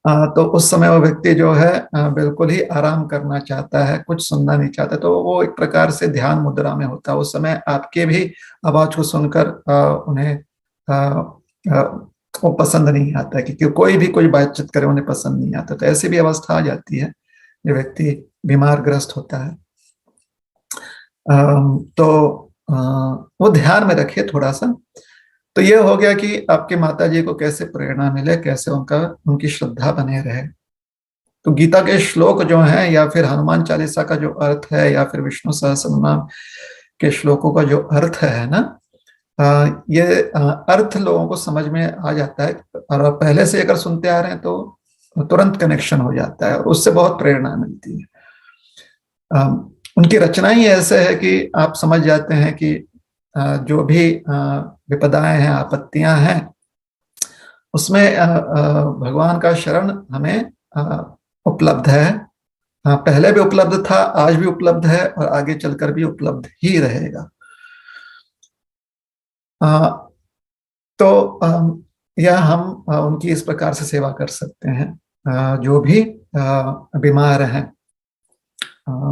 तो उस समय वो व्यक्ति जो है बिल्कुल ही आराम करना चाहता है, कुछ सुनना नहीं चाहता, तो वो एक प्रकार से ध्यान मुद्रा में होता है। उस समय आपके भी आवाज को सुनकर उन्हें वो पसंद नहीं आता है, क्योंकि कोई भी कोई बातचीत करे उन्हें पसंद नहीं आता। तो ऐसी भी अवस्था आ जाती है जो व्यक्ति बीमार ग्रस्त होता है। तो वो ध्यान में रखिए थोड़ा सा। तो ये हो गया कि आपके माता जी को कैसे प्रेरणा मिले, कैसे उनकी श्रद्धा बने रहे। तो गीता के श्लोक जो हैं या फिर हनुमान चालीसा का जो अर्थ है या फिर विष्णु सहस्त्रनाम के श्लोकों का जो अर्थ है ना, ये अर्थ लोगों को समझ में आ जाता है, और पहले से अगर सुनते आ रहे हैं तो तुरंत कनेक्शन हो जाता है और उससे बहुत प्रेरणा मिलती है। उनकी रचना ही ऐसे है कि आप समझ जाते हैं कि जो भी विपदाएं हैं, आपत्तियां हैं, उसमें भगवान का शरण हमें उपलब्ध है। पहले भी उपलब्ध था, आज भी उपलब्ध है और आगे चलकर भी उपलब्ध ही रहेगा। तो यह हम उनकी इस प्रकार से सेवा कर सकते हैं। जो भी बीमार हैं,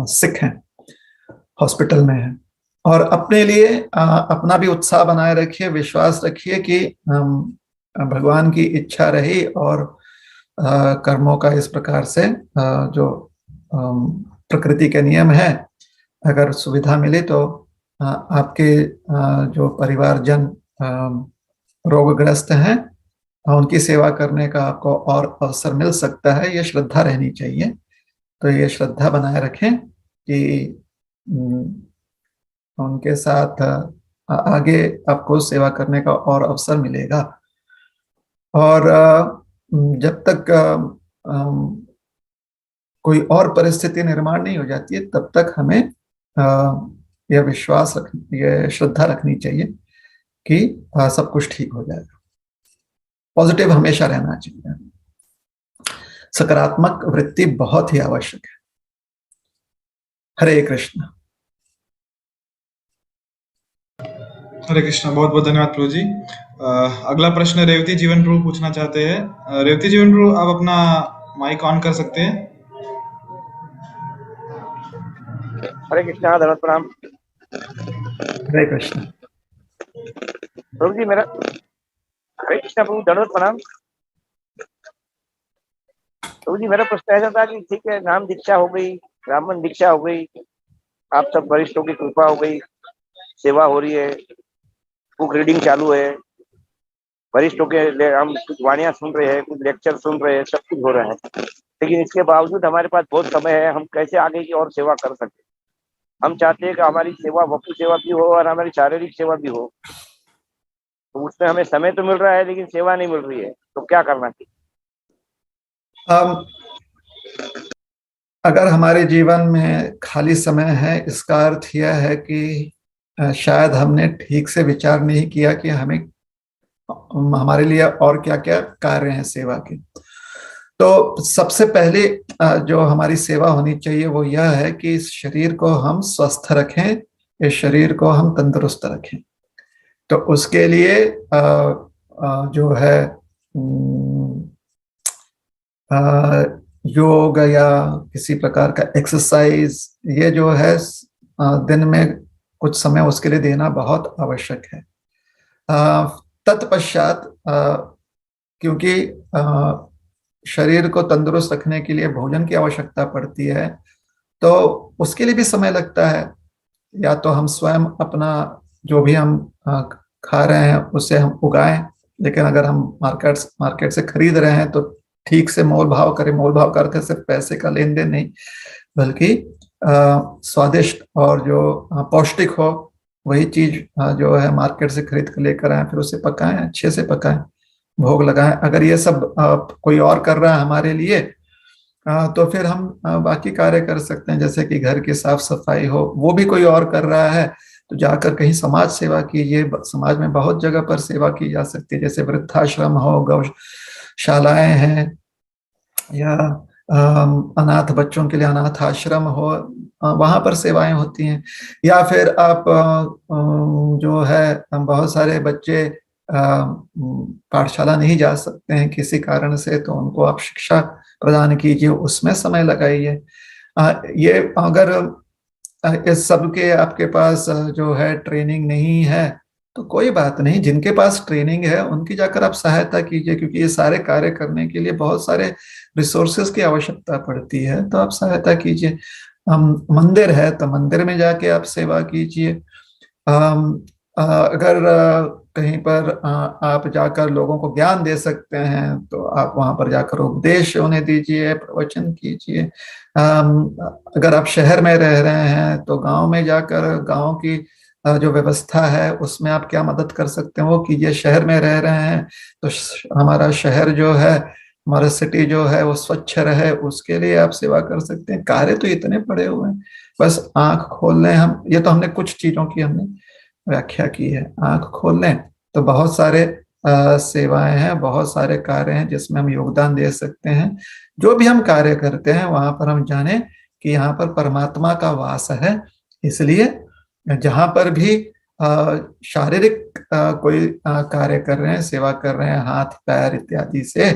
सिक हैं, हॉस्पिटल में हैं, और अपने लिए अपना भी उत्साह बनाए रखिए, विश्वास रखिए कि भगवान की इच्छा रही और कर्मों का इस प्रकार से जो प्रकृति के नियम है, अगर सुविधा मिले तो आपके जो परिवारजन रोगग्रस्त हैं, उनकी सेवा करने का आपको और अवसर मिल सकता है। ये श्रद्धा रहनी चाहिए। तो ये श्रद्धा बनाए रखें कि उनके साथ आगे आपको सेवा करने का और अवसर मिलेगा। और जब तक कोई और परिस्थिति निर्माण नहीं हो जाती है, तब तक हमें यह विश्वास ये श्रद्धा रखनी चाहिए कि सब कुछ ठीक हो जाएगा। पॉजिटिव हमेशा रहना चाहिए। सकारात्मक वृत्ति बहुत ही आवश्यक है। हरे कृष्ण। हरे कृष्णा। बहुत बहुत धन्यवाद प्रभु जी। अगला प्रश्न रेवती जीवन प्रभु पूछना चाहते हैं। रेवती जीवन प्रभु, आप अपना माइक ऑन कर सकते हैं। हरे कृष्णा, धन्यवाद, प्रणाम। हरे कृष्ण प्रभु जी, मेरा हरे कृष्णा प्रभु, धन्यवाद, प्रणाम। प्रभु जी, मेरा प्रश्न ऐसा था कि ठीक है, नाम दीक्षा हो गई, ब्राह्मण दीक्षा हो गई, आप सब वरिष्ठों की कृपा हो गई, सेवा हो रही है, बुक रीडिंग चालू है, वरिष्ठों के हम कुछ वाणियां सुन रहे हैं, कुछ लेक्चर सुन रहे हैं, सब कुछ हो रहा है। लेकिन इसके बावजूद हमारे पास बहुत समय है, हम कैसे आगे की और सेवा कर सकते। हम चाहते हैं कि हमारी सेवा वस्तु सेवा भी हो और हमारी शारीरिक सेवा भी हो, तो उसमें हमें समय तो मिल रहा है लेकिन सेवा नहीं मिल रही है, तो क्या करना चाहिए? अगर हमारे जीवन में खाली समय है, इसका अर्थ यह है कि शायद हमने ठीक से विचार नहीं किया कि हमारे लिए और क्या क्या कार्य हैं सेवा के। तो सबसे पहले जो हमारी सेवा होनी चाहिए वो यह है कि इस शरीर को हम स्वस्थ रखें, इस शरीर को हम तंदुरुस्त रखें। तो उसके लिए जो है योग या किसी प्रकार का एक्सरसाइज, ये जो है दिन में कुछ समय उसके लिए देना बहुत आवश्यक है। तत्पश्चात क्योंकि शरीर को तंदुरुस्त रखने के लिए भोजन की आवश्यकता पड़ती है, तो उसके लिए भी समय लगता है। या तो हम स्वयं अपना जो भी हम खा रहे हैं उसे हम उगाएं, लेकिन अगर हम मार्केट से खरीद रहे हैं तो ठीक से मोल भाव करें। मोल भाव का अर्थ सिर्फ पैसे का लेन देन नहीं, बल्कि स्वादिष्ट और जो पौष्टिक हो वही चीज जो है मार्केट से खरीद कर लेकर आए, फिर उसे पकाएं, अच्छे से पकाएं, भोग लगाएं। अगर ये सब कोई और कर रहा है हमारे लिए, तो फिर हम बाकी कार्य कर सकते हैं, जैसे कि घर की साफ सफाई हो, वो भी कोई और कर रहा है तो जाकर कहीं समाज सेवा कीजिए। समाज में बहुत जगह पर सेवा की जा सकती है, जैसे वृद्धाश्रम हो, गौशालाएं हैं, या अनाथ बच्चों के लिए अनाथ आश्रम हो, वहां पर सेवाएं होती हैं। या फिर आप जो है बहुत सारे बच्चे पाठशाला नहीं जा सकते हैं किसी कारण से, तो उनको आप शिक्षा प्रदान कीजिए, उसमें समय लगाइए। ये अगर इस सब के आपके पास जो है ट्रेनिंग नहीं है तो कोई बात नहीं, जिनके पास ट्रेनिंग है उनकी जाकर आप सहायता कीजिए, क्योंकि ये सारे कार्य करने के लिए बहुत सारे रिसोर्सेज की आवश्यकता पड़ती है, तो आप सहायता कीजिए। मंदिर है तो मंदिर में जाके आप सेवा कीजिए। अगर कहीं पर आप जाकर लोगों को ज्ञान दे सकते हैं तो आप वहां पर जाकर उपदेश होने दीजिए, प्रवचन कीजिए। अगर आप शहर में रह रहे हैं तो गांव में जाकर गांव की जो व्यवस्था है उसमें आप क्या मदद कर सकते हैं वो कीजिए। शहर में रह रहे हैं तो हमारा शहर जो है, हमारा सिटी जो है वो स्वच्छ रहे, उसके लिए आप सेवा कर सकते हैं। कार्य तो इतने पड़े हुए हैं, बस आंख खोल लें हम। ये तो हमने कुछ चीजों की हमने व्याख्या की है। आंख खोल लें तो बहुत सारे सेवाएं हैं, बहुत सारे कार्य हैं जिसमें हम योगदान दे सकते हैं। जो भी हम कार्य करते हैं वहां पर हम जाने कि यहाँ पर परमात्मा का वास है। इसलिए जहां पर भी शारीरिक कोई कार्य कर रहे हैं, सेवा कर रहे हैं हाथ पैर इत्यादि से,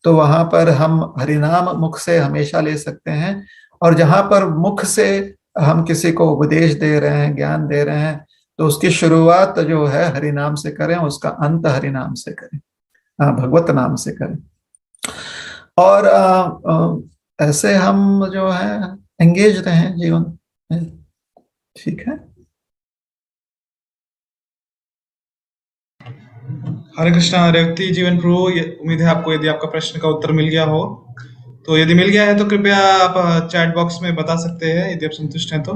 तो वहां पर हम हरिनाम मुख से हमेशा ले सकते हैं। और जहां पर मुख से हम किसी को उपदेश दे रहे हैं, ज्ञान दे रहे हैं, तो उसकी शुरुआत जो है हरिनाम से करें, उसका अंत हरिनाम से करें, भगवत नाम से करें। और ऐसे हम जो है एंगेज रहें जीवन में। ठीक है। हरे कृष्णा रेवती जीवन प्रभु, उम्मीद है आपको यदि आपका प्रश्न का उत्तर मिल गया हो, तो यदि मिल गया है तो कृपया आप चैट बॉक्स में बता सकते हैं यदि आप संतुष्ट हैं तो।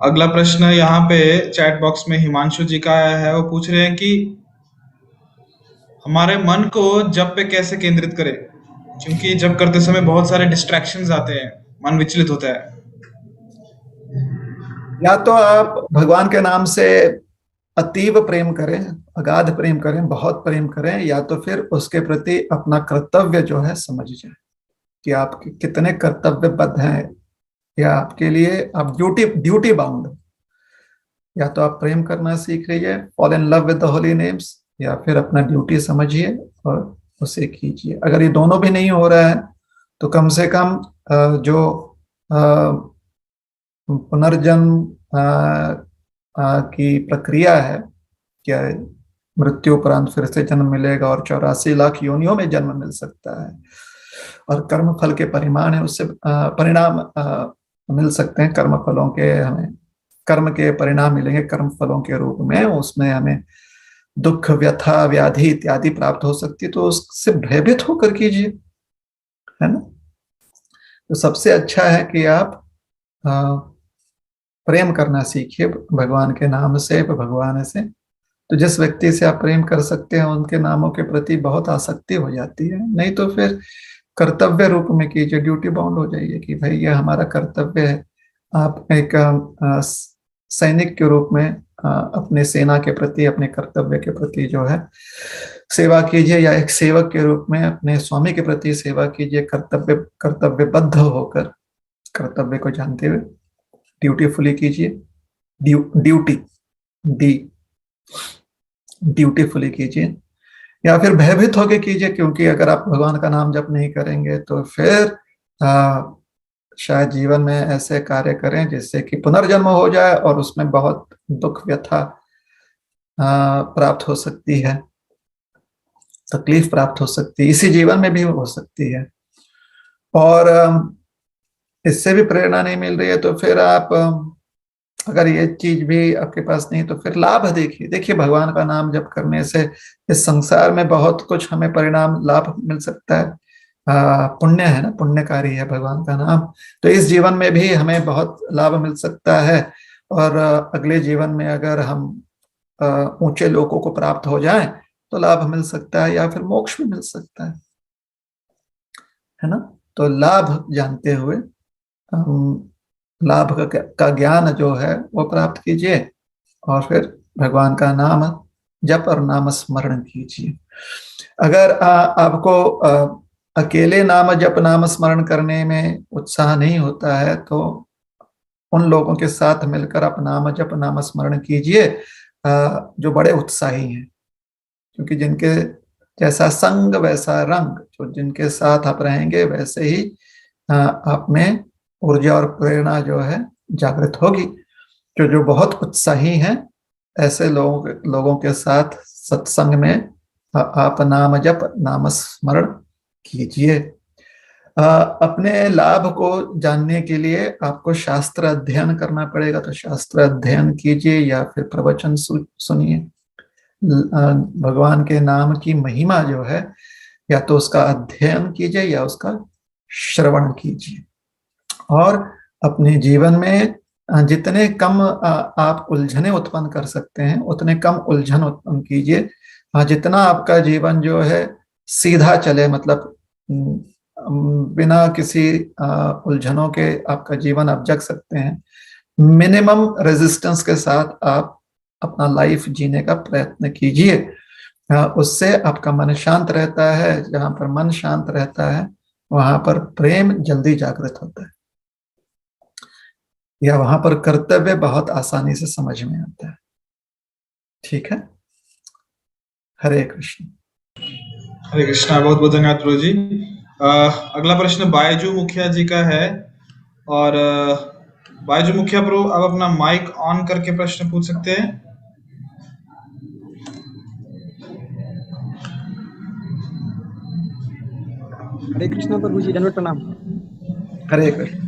अगला प्रश्न यहाँ पे चैट बॉक्स में हिमांशु जी का आया है। वो पूछ रहे हैं कि हमारे मन को जप पे कैसे केंद्रित करें, क्योंकि जप करते समय बहुत सारे डिस्ट्रैक्शंस आते हैं, मन विचलित होता है। या तो आप भगवान के नाम से अतीव प्रेम करें, अगाध प्रेम करें, बहुत प्रेम करें, या तो फिर उसके प्रति अपना कर्तव्य जो है समझ जाए कि आप कितने कर्तव्यबद्ध हैं, या आपके लिए आप ड्यूटी बाउंड। या तो आप प्रेम करना सीख लीजिए, fall in love with the Holi names, या फिर अपना ड्यूटी समझिए और उसे कीजिए। अगर ये दोनों भी नहीं हो रहा है तो कम से कम जो पुनर्जन्म की प्रक्रिया है, क्या मृत्यु उपरांत फिर से जन्म मिलेगा और 84 लाख योनियों में जन्म मिल सकता है, और कर्म फल के परिमाण है, उससे परिणाम मिल सकते हैं। कर्म फलों के हमें कर्म के परिणाम मिलेंगे कर्म फलों के रूप में, उसमें हमें दुख व्यथा व्याधि इत्यादि प्राप्त हो सकती है, तो उससे भयभीत होकर कीजिए, है ना। तो सबसे अच्छा है कि आप प्रेम करना सीखिए भगवान के नाम से, भगवान से। तो जिस व्यक्ति से आप प्रेम कर सकते हैं उनके नामों के प्रति बहुत आसक्ति हो जाती है। नहीं तो फिर कर्तव्य रूप में कीजिए, ड्यूटी बाउंड हो जाइए कि भाई ये हमारा कर्तव्य है। आप एक सैनिक के रूप में अपने सेना के प्रति, अपने कर्तव्य के प्रति जो है सेवा कीजिए, या एक सेवक के रूप में अपने स्वामी के प्रति सेवा कीजिए, कर्तव्यबद्ध होकर, कर्तव्य को जानते हुए ड्यूटीफुली कीजिए। ड्यूटीफुली कीजिए, या फिर भयभीत होकर कीजिए, क्योंकि अगर आप भगवान का नाम जप नहीं करेंगे तो फिर शायद जीवन में ऐसे कार्य करें जिससे कि पुनर्जन्म हो जाए और उसमें बहुत दुख व्यथा प्राप्त हो सकती है, तकलीफ प्राप्त हो सकती है, इसी जीवन में भी हो सकती है। और इससे भी प्रेरणा नहीं मिल रही है तो फिर आप, अगर ये चीज भी आपके पास नहीं, तो फिर लाभ देखिए भगवान का नाम जप करने से इस संसार में बहुत कुछ हमें परिणाम लाभ मिल सकता है। पुण्य है ना, पुण्यकारी है भगवान का नाम, तो इस जीवन में भी हमें बहुत लाभ मिल सकता है। और अगले जीवन में अगर हम ऊंचे लोकों को प्राप्त हो जाएं तो लाभ मिल सकता है, या फिर मोक्ष भी मिल सकता है ना। तो लाभ जानते हुए लाभ का ज्ञान जो है वो प्राप्त कीजिए, और फिर भगवान का नाम जप और नाम स्मरण कीजिए। अगर आपको अकेले नाम जप नाम स्मरण करने में उत्साह नहीं होता है तो उन लोगों के साथ मिलकर आप नाम जप नाम स्मरण कीजिए जो बड़े उत्साही हैं, क्योंकि जिनके जैसा संग वैसा रंग, जो जिनके साथ आप रहेंगे वैसे ही आप में ऊर्जा और प्रेरणा जो है जागृत होगी। जो बहुत उत्साही हैं ऐसे लोगों के साथ सत्संग में आप नाम जप नाम स्मरण कीजिए। अपने लाभ को जानने के लिए आपको शास्त्र अध्ययन करना पड़ेगा, तो शास्त्र अध्ययन कीजिए या फिर प्रवचन सुनिए। भगवान के नाम की महिमा जो है, या तो उसका अध्ययन कीजिए या उसका श्रवण कीजिए। और अपने जीवन में जितने कम आप उलझने उत्पन्न कर सकते हैं उतने कम उलझन उत्पन्न कीजिए। जितना आपका जीवन जो है सीधा चले, मतलब बिना किसी उलझनों के आपका जीवन आप जग सकते हैं, मिनिमम रेजिस्टेंस के साथ आप अपना लाइफ जीने का प्रयत्न कीजिए। उससे आपका मन शांत रहता है। जहां पर मन शांत रहता है वहां पर प्रेम जल्दी जागृत होता है, या वहां पर कर्तव्य बहुत आसानी से समझ में आता है। ठीक है, हरे कृष्ण। हरे कृष्णा, बहुत बहुत धन्यवाद प्रभु जी। अगला प्रश्न बायजू मुखिया जी का है। और बायजू मुखिया प्रभु, आप अपना माइक ऑन करके प्रश्न पूछ सकते हैं। हरे कृष्णा प्रभु जी, दंडवत प्रणाम। हरे कृष्ण।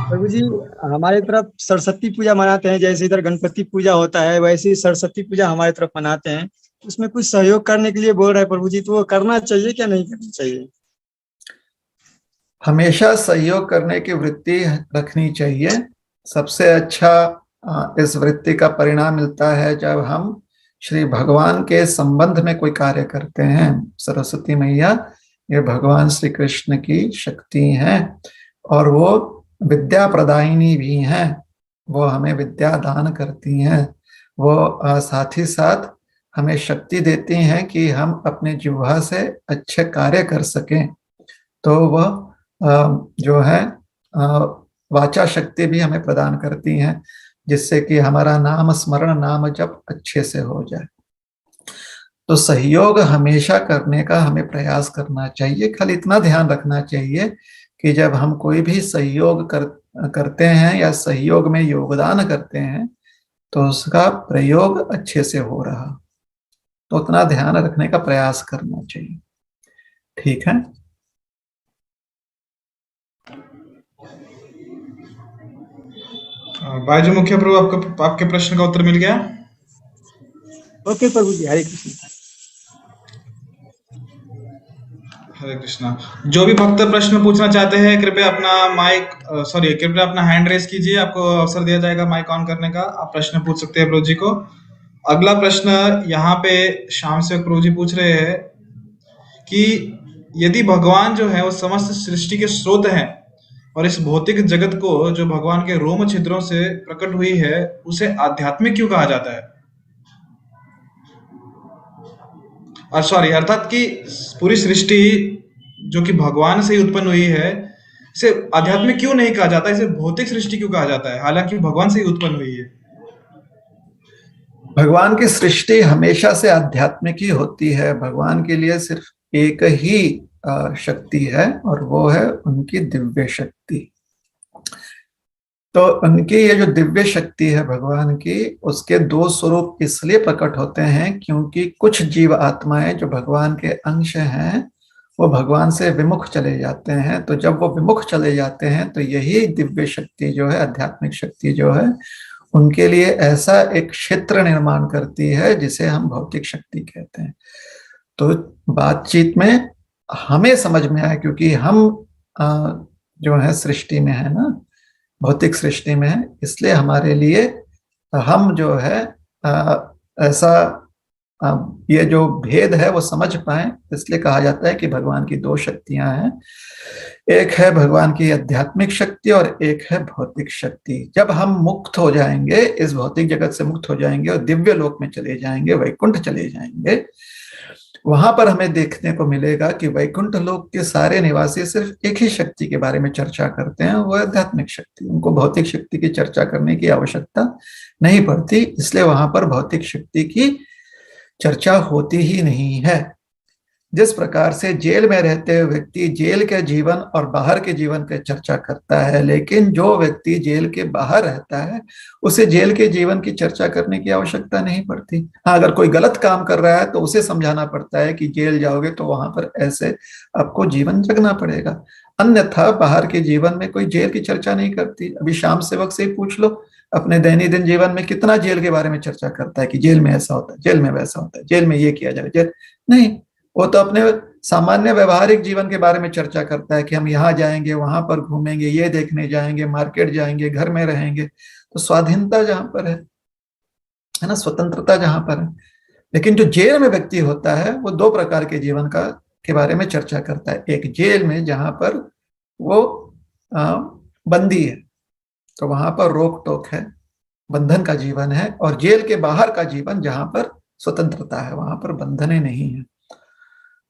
प्रभु जी, हमारे तरफ सरस्वती पूजा मनाते हैं, जैसे इधर गणपति पूजा होता है वैसे ही सरस्वती पूजा हमारे तरफ मनाते हैं। उसमें कुछ सहयोग करने के लिए बोल रहे हैं प्रभु जी, तो वो करना चाहिए क्या नहीं करना चाहिए? हमेशा सहयोग करने की वृत्ति रखनी चाहिए। सबसे अच्छा इस वृत्ति का परिणाम मिलता है जब हम श्री भगवान के संबंध में कोई कार्य करते हैं। सरस्वती मैया ये भगवान श्री कृष्ण की शक्ति हैं और वो विद्या प्रदायिनी भी हैं। वो हमें विद्या दान करती हैं। वो साथ ही साथ हमें शक्ति देती हैं कि हम अपने जिह्वा से अच्छे कार्य कर सकें। तो वह जो है वाचा शक्ति भी हमें प्रदान करती हैं, जिससे कि हमारा नाम स्मरण, नाम जप अच्छे से हो जाए। तो सहयोग हमेशा करने का हमें प्रयास करना चाहिए। खाली इतना ध्यान रखना चाहिए कि जब हम कोई भी सहयोग करते हैं या सहयोग में योगदान करते हैं तो उसका प्रयोग अच्छे से हो रहा, तो उतना ध्यान रखने का प्रयास करना चाहिए। ठीक है, बायजू मुखिया प्रभु, आपके प्रश्न का उत्तर मिल गया। ओके प्रभु जी, हरे कृष्ण। हरे कृष्णा। जो भी भक्त प्रश्न पूछना चाहते हैं कृपया अपना हैंड रेस कीजिए, आपको अवसर दिया जाएगा माइक ऑन करने का। आप प्रश्न पूछ सकते हैं प्रभु जी को। अगला प्रश्न यहाँ पे श्याम सेवक प्रभु जी पूछ रहे हैं कि यदि भगवान जो है वो समस्त सृष्टि के स्रोत हैं और इस भौतिक जगत को जो भगवान के रोम छिद्रों से प्रकट हुई है उसे आध्यात्मिक क्यों कहा जाता है? अर्थात कि पूरी सृष्टि जो कि भगवान से ही उत्पन्न हुई है, इसे आध्यात्मिक क्यों नहीं कहा जाता, इसे भौतिक सृष्टि क्यों कहा जाता है, हालांकि भगवान से ही उत्पन्न हुई है? भगवान की सृष्टि हमेशा से आध्यात्मिक ही होती है। भगवान के लिए सिर्फ एक ही शक्ति है और वो है उनकी दिव्य शक्ति। तो उनकी ये जो दिव्य शक्ति है भगवान की, उसके दो स्वरूप इसलिए प्रकट होते हैं क्योंकि कुछ जीव आत्माएं जो भगवान के अंश हैं वो भगवान से विमुख चले जाते हैं। तो जब वो विमुख चले जाते हैं तो यही दिव्य शक्ति जो है, आध्यात्मिक शक्ति जो है, उनके लिए ऐसा एक क्षेत्र निर्माण करती है जिसे हम भौतिक शक्ति कहते हैं। तो बातचीत में हमें समझ में आया क्योंकि हम जो है सृष्टि में है ना, भौतिक सृष्टि में है, इसलिए हमारे लिए हम जो है ऐसा ये जो भेद है वो समझ पाए। इसलिए कहा जाता है कि भगवान की दो शक्तियां हैं, एक है भगवान की आध्यात्मिक शक्ति और एक है भौतिक शक्ति। जब हम मुक्त हो जाएंगे, इस भौतिक जगत से मुक्त हो जाएंगे और दिव्य लोक में चले जाएंगे, वैकुंठ चले जाएंगे, वहां पर हमें देखने को मिलेगा कि वैकुंठ लोक के सारे निवासी सिर्फ एक ही शक्ति के बारे में चर्चा करते हैं, वो आध्यात्मिक शक्ति। उनको भौतिक शक्ति की चर्चा करने की आवश्यकता नहीं पड़ती, इसलिए वहां पर भौतिक शक्ति की चर्चा होती ही नहीं है। जिस प्रकार से जेल में रहते हुए व्यक्ति जेल के जीवन और बाहर के जीवन की चर्चा करता है, लेकिन जो व्यक्ति जेल के बाहर रहता है उसे जेल के जीवन की चर्चा करने की आवश्यकता नहीं पड़ती। हाँ, अगर कोई गलत काम कर रहा है तो उसे समझाना पड़ता है कि जेल जाओगे तो वहां पर ऐसे आपको जीवन जगना पड़ेगा, अन्यथा बाहर के जीवन में कोई जेल की चर्चा नहीं करती। अभी श्याम सेवक से ही पूछ लो, अपने दैनिक जीवन में कितना जेल के बारे में चर्चा करता है कि जेल में ऐसा होता है, जेल में वैसा होता है, जेल में ये किया जाए, जेल नहीं। वो तो अपने सामान्य व्यवहारिक जीवन के बारे में चर्चा करता है कि हम यहाँ जाएंगे, वहां पर घूमेंगे, ये देखने जाएंगे, मार्केट जाएंगे, घर में रहेंगे। तो स्वाधीनता जहां पर है ना, स्वतंत्रता जहां पर है। लेकिन जो जेल में व्यक्ति होता है वो दो प्रकार के जीवन का के बारे में चर्चा करता है। एक जेल में जहां पर वो बंदी है, तो वहां पर रोक टोक है, बंधन का जीवन है, और जेल के बाहर का जीवन जहां पर स्वतंत्रता है, वहां पर बंधने नहीं है।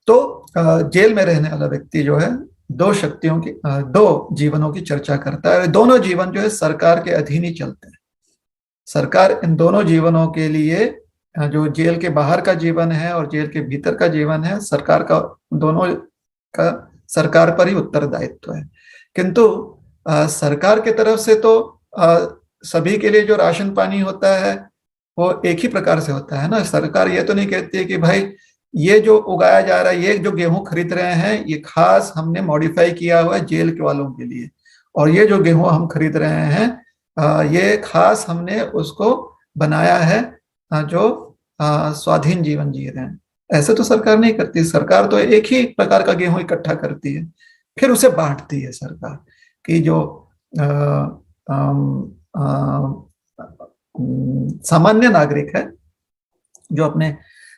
तो जेल में रहने वाला व्यक्ति जो है दो शक्तियों की, दो जीवनों की चर्चा करता है। दोनों जीवन जो है सरकार के अधीन ही चलते हैं। सरकार इन दोनों जीवनों के लिए, जो जेल के बाहर का जीवन है और जेल के भीतर का जीवन है, सरकार का, दोनों का सरकार पर ही उत्तरदायित्व है। किंतु सरकार की तरफ से तो सभी के लिए जो राशन पानी होता है वो एक ही प्रकार से होता है ना। सरकार ये तो नहीं कहती है कि भाई ये जो उगाया जा रहा है, ये जो गेहूं खरीद रहे हैं, ये खास हमने मॉडिफाई किया हुआ है जेल के वालों के लिए, और ये जो गेहूं हम खरीद रहे हैं ये खास हमने उसको बनाया है जो स्वाधीन जीवन जी रहे हैं। ऐसे तो सरकार नहीं करती। सरकार तो एक ही प्रकार का गेहूं इकट्ठा करती है, फिर उसे बांटती है सरकार कि जो सामान्य नागरिक है, जो अपने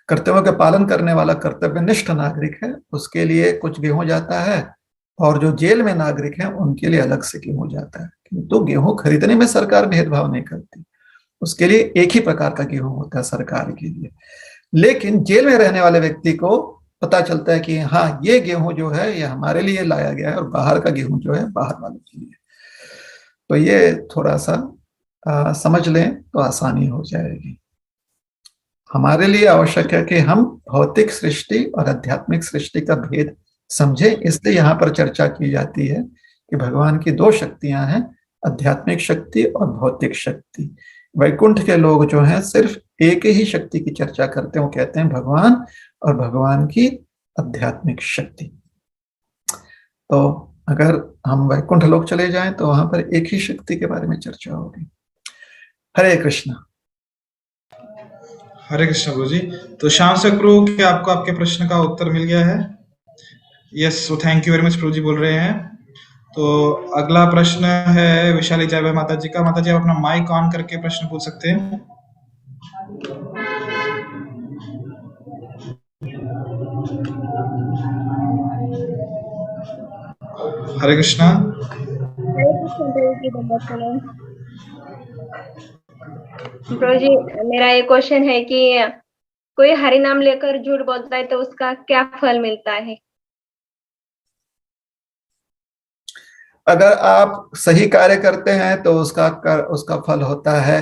कर्तव्यों के पालन करने वाला कर्तव्यनिष्ठ नागरिक है, उसके लिए कुछ गेहूं जाता है, और जो जेल में नागरिक हैं उनके लिए अलग से गेहूं जाता है। किंतु गेहूं खरीदने में सरकार भेदभाव नहीं करती, उसके लिए एक ही प्रकार का गेहूं होता है सरकार के लिए। लेकिन जेल में रहने वाले व्यक्ति को पता चलता है कि हाँ, ये गेहूं जो है ये हमारे लिए लाया गया है, और बाहर का गेहूं जो है बाहर वालों के लिए। तो ये थोड़ा सा समझ लें तो आसानी हो जाएगी। हमारे लिए आवश्यक है कि हम भौतिक सृष्टि और आध्यात्मिक सृष्टि का भेद समझें। इसलिए यहाँ पर चर्चा की जाती है कि भगवान की दो शक्तियां हैं, आध्यात्मिक शक्ति और भौतिक शक्ति। वैकुंठ के लोग जो हैं सिर्फ एक ही शक्ति की चर्चा करते हैं, वो कहते हैं भगवान और भगवान की आध्यात्मिक शक्ति। तो अगर हम वैकुंठ लोग चले जाएं तो वहां पर एक ही शक्ति के बारे में चर्चा होगी। हरे कृष्णा। हरे कृष्ण गुरु जी। तो श्याम से प्रभु, क्या आपको आपके प्रश्न का उत्तर मिल गया है? Yes, so thank you very much प्रभु जी बोल रहे हैं। तो अगला प्रश्न है विशाली जय माता जी का। माता जी, आप अपना माइक ऑन करके प्रश्न पूछ सकते हैं। हरे कृष्णा। प्रभु जी, मेरा एक क्वेश्चन है कि कोई हरि नाम लेकर झूठ बोलता है तो उसका क्या फल मिलता है? अगर आप सही कार्य करते हैं तो उसका फल होता है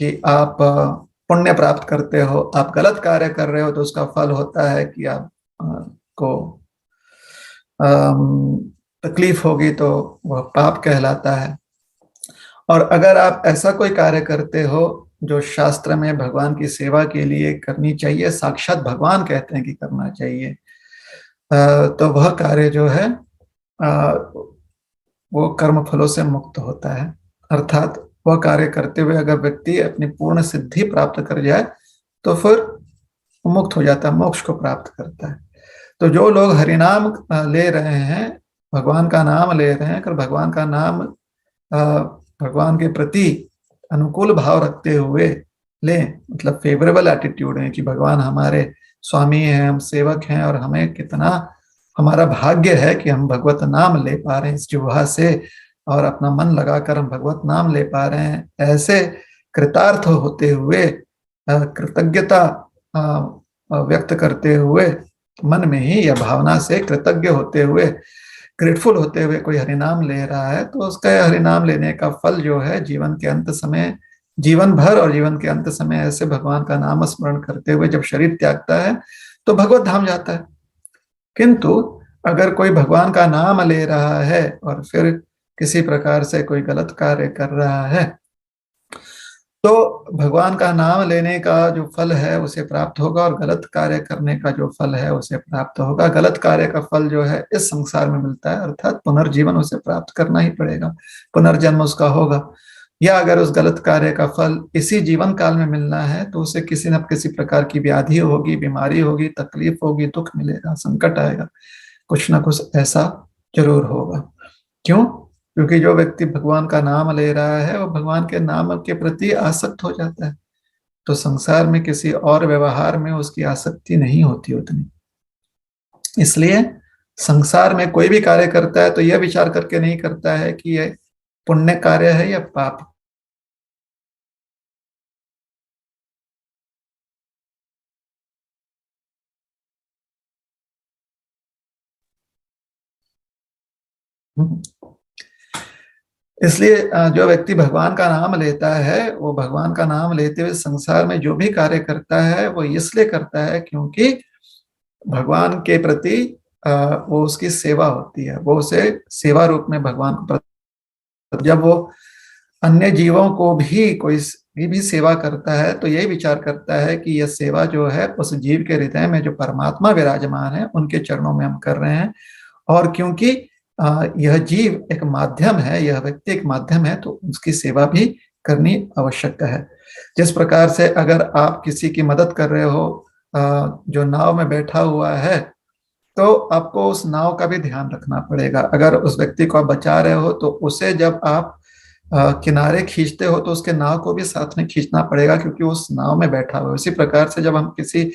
कि आप पुण्य प्राप्त करते हो। आप गलत कार्य कर रहे हो तो उसका फल होता है कि आप को तकलीफ होगी, तो वह पाप कहलाता है। और अगर आप ऐसा कोई कार्य करते हो जो शास्त्र में भगवान की सेवा के लिए करनी चाहिए, साक्षात भगवान कहते हैं कि करना चाहिए, तो वह कार्य जो है वो कर्म फलों से मुक्त होता है। अर्थात वह कार्य करते हुए अगर व्यक्ति अपनी पूर्ण सिद्धि प्राप्त कर जाए तो फिर मुक्त हो जाता है, मोक्ष को प्राप्त करता है। तो जो लोग हरिनाम ले रहे हैं, भगवान का नाम ले रहे हैं, अगर भगवान का नाम भगवान के प्रति अनुकूल भाव रखते हुए लें, मतलब फेवरेबल एटीट्यूड है कि भगवान हमारे स्वामी हैं, हम सेवक हैं, और हमें कितना हमारा भाग्य है कि हम भगवत नाम ले पा रहे हैं इस जिह्वा से, और अपना मन लगाकर हम भगवत नाम ले पा रहे हैं, ऐसे कृतार्थ होते हुए, कृतज्ञता व्यक्त करते हुए, मन में ही या भावना से कृतज्ञ होते हुए, ग्रेटफुल होते हुए कोई हरिनाम ले रहा है, तो उसका हरिनाम लेने का फल जो है जीवन के अंत समय, जीवन भर और जीवन के अंत समय ऐसे भगवान का नाम स्मरण करते हुए जब शरीर त्यागता है तो भगवत धाम जाता है। किंतु अगर कोई भगवान का नाम ले रहा है और फिर किसी प्रकार से कोई गलत कार्य कर रहा है, तो भगवान का नाम लेने का जो फल है उसे प्राप्त होगा और गलत कार्य करने का जो फल है उसे प्राप्त होगा। गलत कार्य का फल जो है इस संसार में मिलता है, अर्थात पुनर्जीवन उसे प्राप्त करना ही पड़ेगा, पुनर्जन्म उसका होगा। या अगर उस गलत कार्य का फल इसी जीवन काल में मिलना है तो उसे किसी न किसी प्रकार की व्याधि होगी, बीमारी होगी, तकलीफ होगी, दुख मिलेगा, संकट आएगा, कुछ ना कुछ ऐसा जरूर होगा। क्यों? क्योंकि जो व्यक्ति भगवान का नाम ले रहा है वो भगवान के नाम के प्रति आसक्त हो जाता है, तो संसार में किसी और व्यवहार में उसकी आसक्ति नहीं होती उतनी। इसलिए संसार में कोई भी कार्य करता है तो यह विचार करके नहीं करता है कि यह पुण्य कार्य है या पाप। इसलिए जो व्यक्ति भगवान का नाम लेता है वो भगवान का नाम लेते हुए संसार में जो भी कार्य करता है वो इसलिए करता है क्योंकि भगवान के प्रति वो उसकी सेवा होती है, वो उसे सेवा रूप में भगवान को, जब वो अन्य जीवों को भी कोई भी सेवा करता है तो यही विचार करता है कि यह सेवा जो है उस जीव के हृदय में जो परमात्मा विराजमान है उनके चरणों में हम कर रहे हैं। और क्योंकि यह जीव एक माध्यम है, यह व्यक्ति एक माध्यम है, तो उसकी सेवा भी करनी आवश्यक है। जिस प्रकार से अगर आप किसी की मदद कर रहे हो जो नाव में बैठा हुआ है, तो आपको उस नाव का भी ध्यान रखना पड़ेगा। अगर उस व्यक्ति को आप बचा रहे हो तो उसे जब आप किनारे खींचते हो तो उसके नाव को भी साथ में खींचना पड़ेगा, क्योंकि उस नाव में बैठा हुआ है। उसी प्रकार से जब हम किसी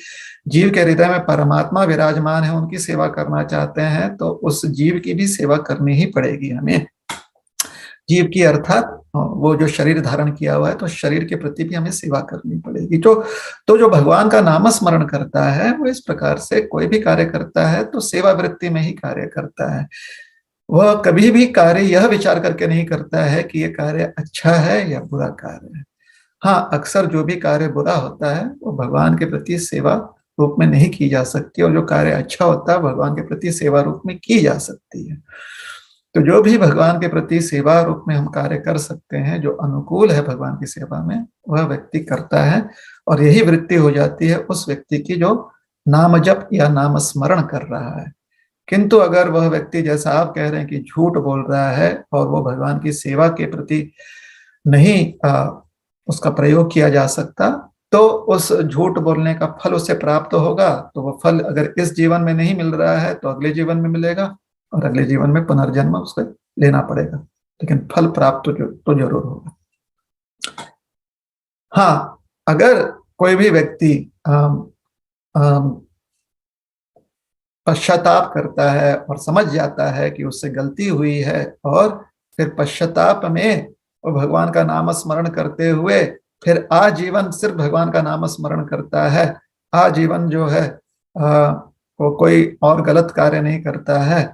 जीव के हृदय में परमात्मा विराजमान है उनकी सेवा करना चाहते हैं तो उस जीव की भी सेवा करनी ही पड़ेगी हमें। जीव की अर्थात वो जो शरीर धारण किया हुआ है तो शरीर के प्रति भी हमें सेवा करनी पड़ेगी। तो जो भगवान का नाम स्मरण करता है वो इस प्रकार से कोई भी कार्य करता है तो सेवा वृत्ति में ही कार्य करता है। वह कभी भी कार्य यह विचार करके नहीं करता है कि यह कार्य अच्छा है या बुरा कार्य है। हाँ, अक्सर जो भी कार्य बुरा होता है वो भगवान के प्रति सेवा रूप में नहीं की जा सकती, और जो कार्य अच्छा होता है भगवान के प्रति सेवा रूप में की जा सकती है। तो जो भी भगवान के प्रति सेवा रूप में हम कार्य कर सकते हैं जो अनुकूल है भगवान की सेवा में, वह व्यक्ति करता है, और यही वृत्ति हो जाती है उस व्यक्ति की जो नाम जप या नाम स्मरण कर रहा है। किंतु अगर वह व्यक्ति, जैसा आप कह रहे हैं कि झूठ बोल रहा है और वो भगवान की सेवा के प्रति नहीं उसका प्रयोग किया जा सकता, तो उस झूठ बोलने का फल उसे प्राप्त होगा। तो वह फल अगर इस जीवन में नहीं मिल रहा है तो अगले जीवन में मिलेगा, और अगले जीवन में पुनर्जन्म उसको लेना पड़ेगा, लेकिन फल प्राप्त तो जरूर होगा। हाँ, अगर कोई भी व्यक्ति पश्चाताप करता है और समझ जाता है कि उससे गलती हुई है, और फिर पश्चाताप में वो भगवान का नाम स्मरण करते हुए फिर आजीवन सिर्फ भगवान का नाम स्मरण करता है, आजीवन जो है वो कोई और गलत कार्य नहीं करता है,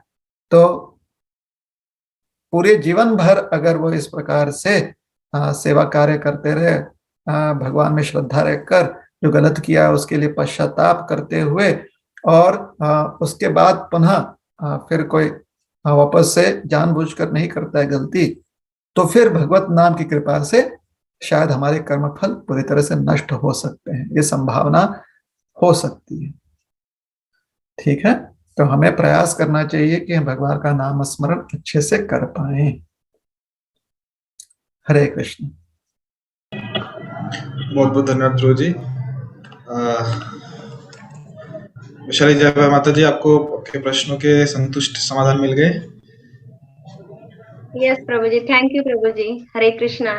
तो पूरे जीवन भर अगर वो इस प्रकार से सेवा कार्य करते रहे, भगवान में श्रद्धा रखकर, जो गलत किया उसके लिए पश्चाताप करते हुए, और उसके बाद पुनः फिर कोई वापस से जानबूझकर नहीं करता है गलती, तो फिर भगवत नाम की कृपा से शायद हमारे कर्मफल पूरी तरह से नष्ट हो सकते हैं, ये संभावना हो सकती है। ठीक है, तो हमें प्रयास करना चाहिए कि हम भगवान का नाम स्मरण अच्छे से कर पाए। हरे कृष्ण। बहुत बहुत धन्यवाद ध्रुव जी। विशाली जय माता जी, आपको आपके प्रश्नों के संतुष्ट समाधान मिल गए? यस प्रभु जी, थैंक यू प्रभु जी। हरे कृष्णा।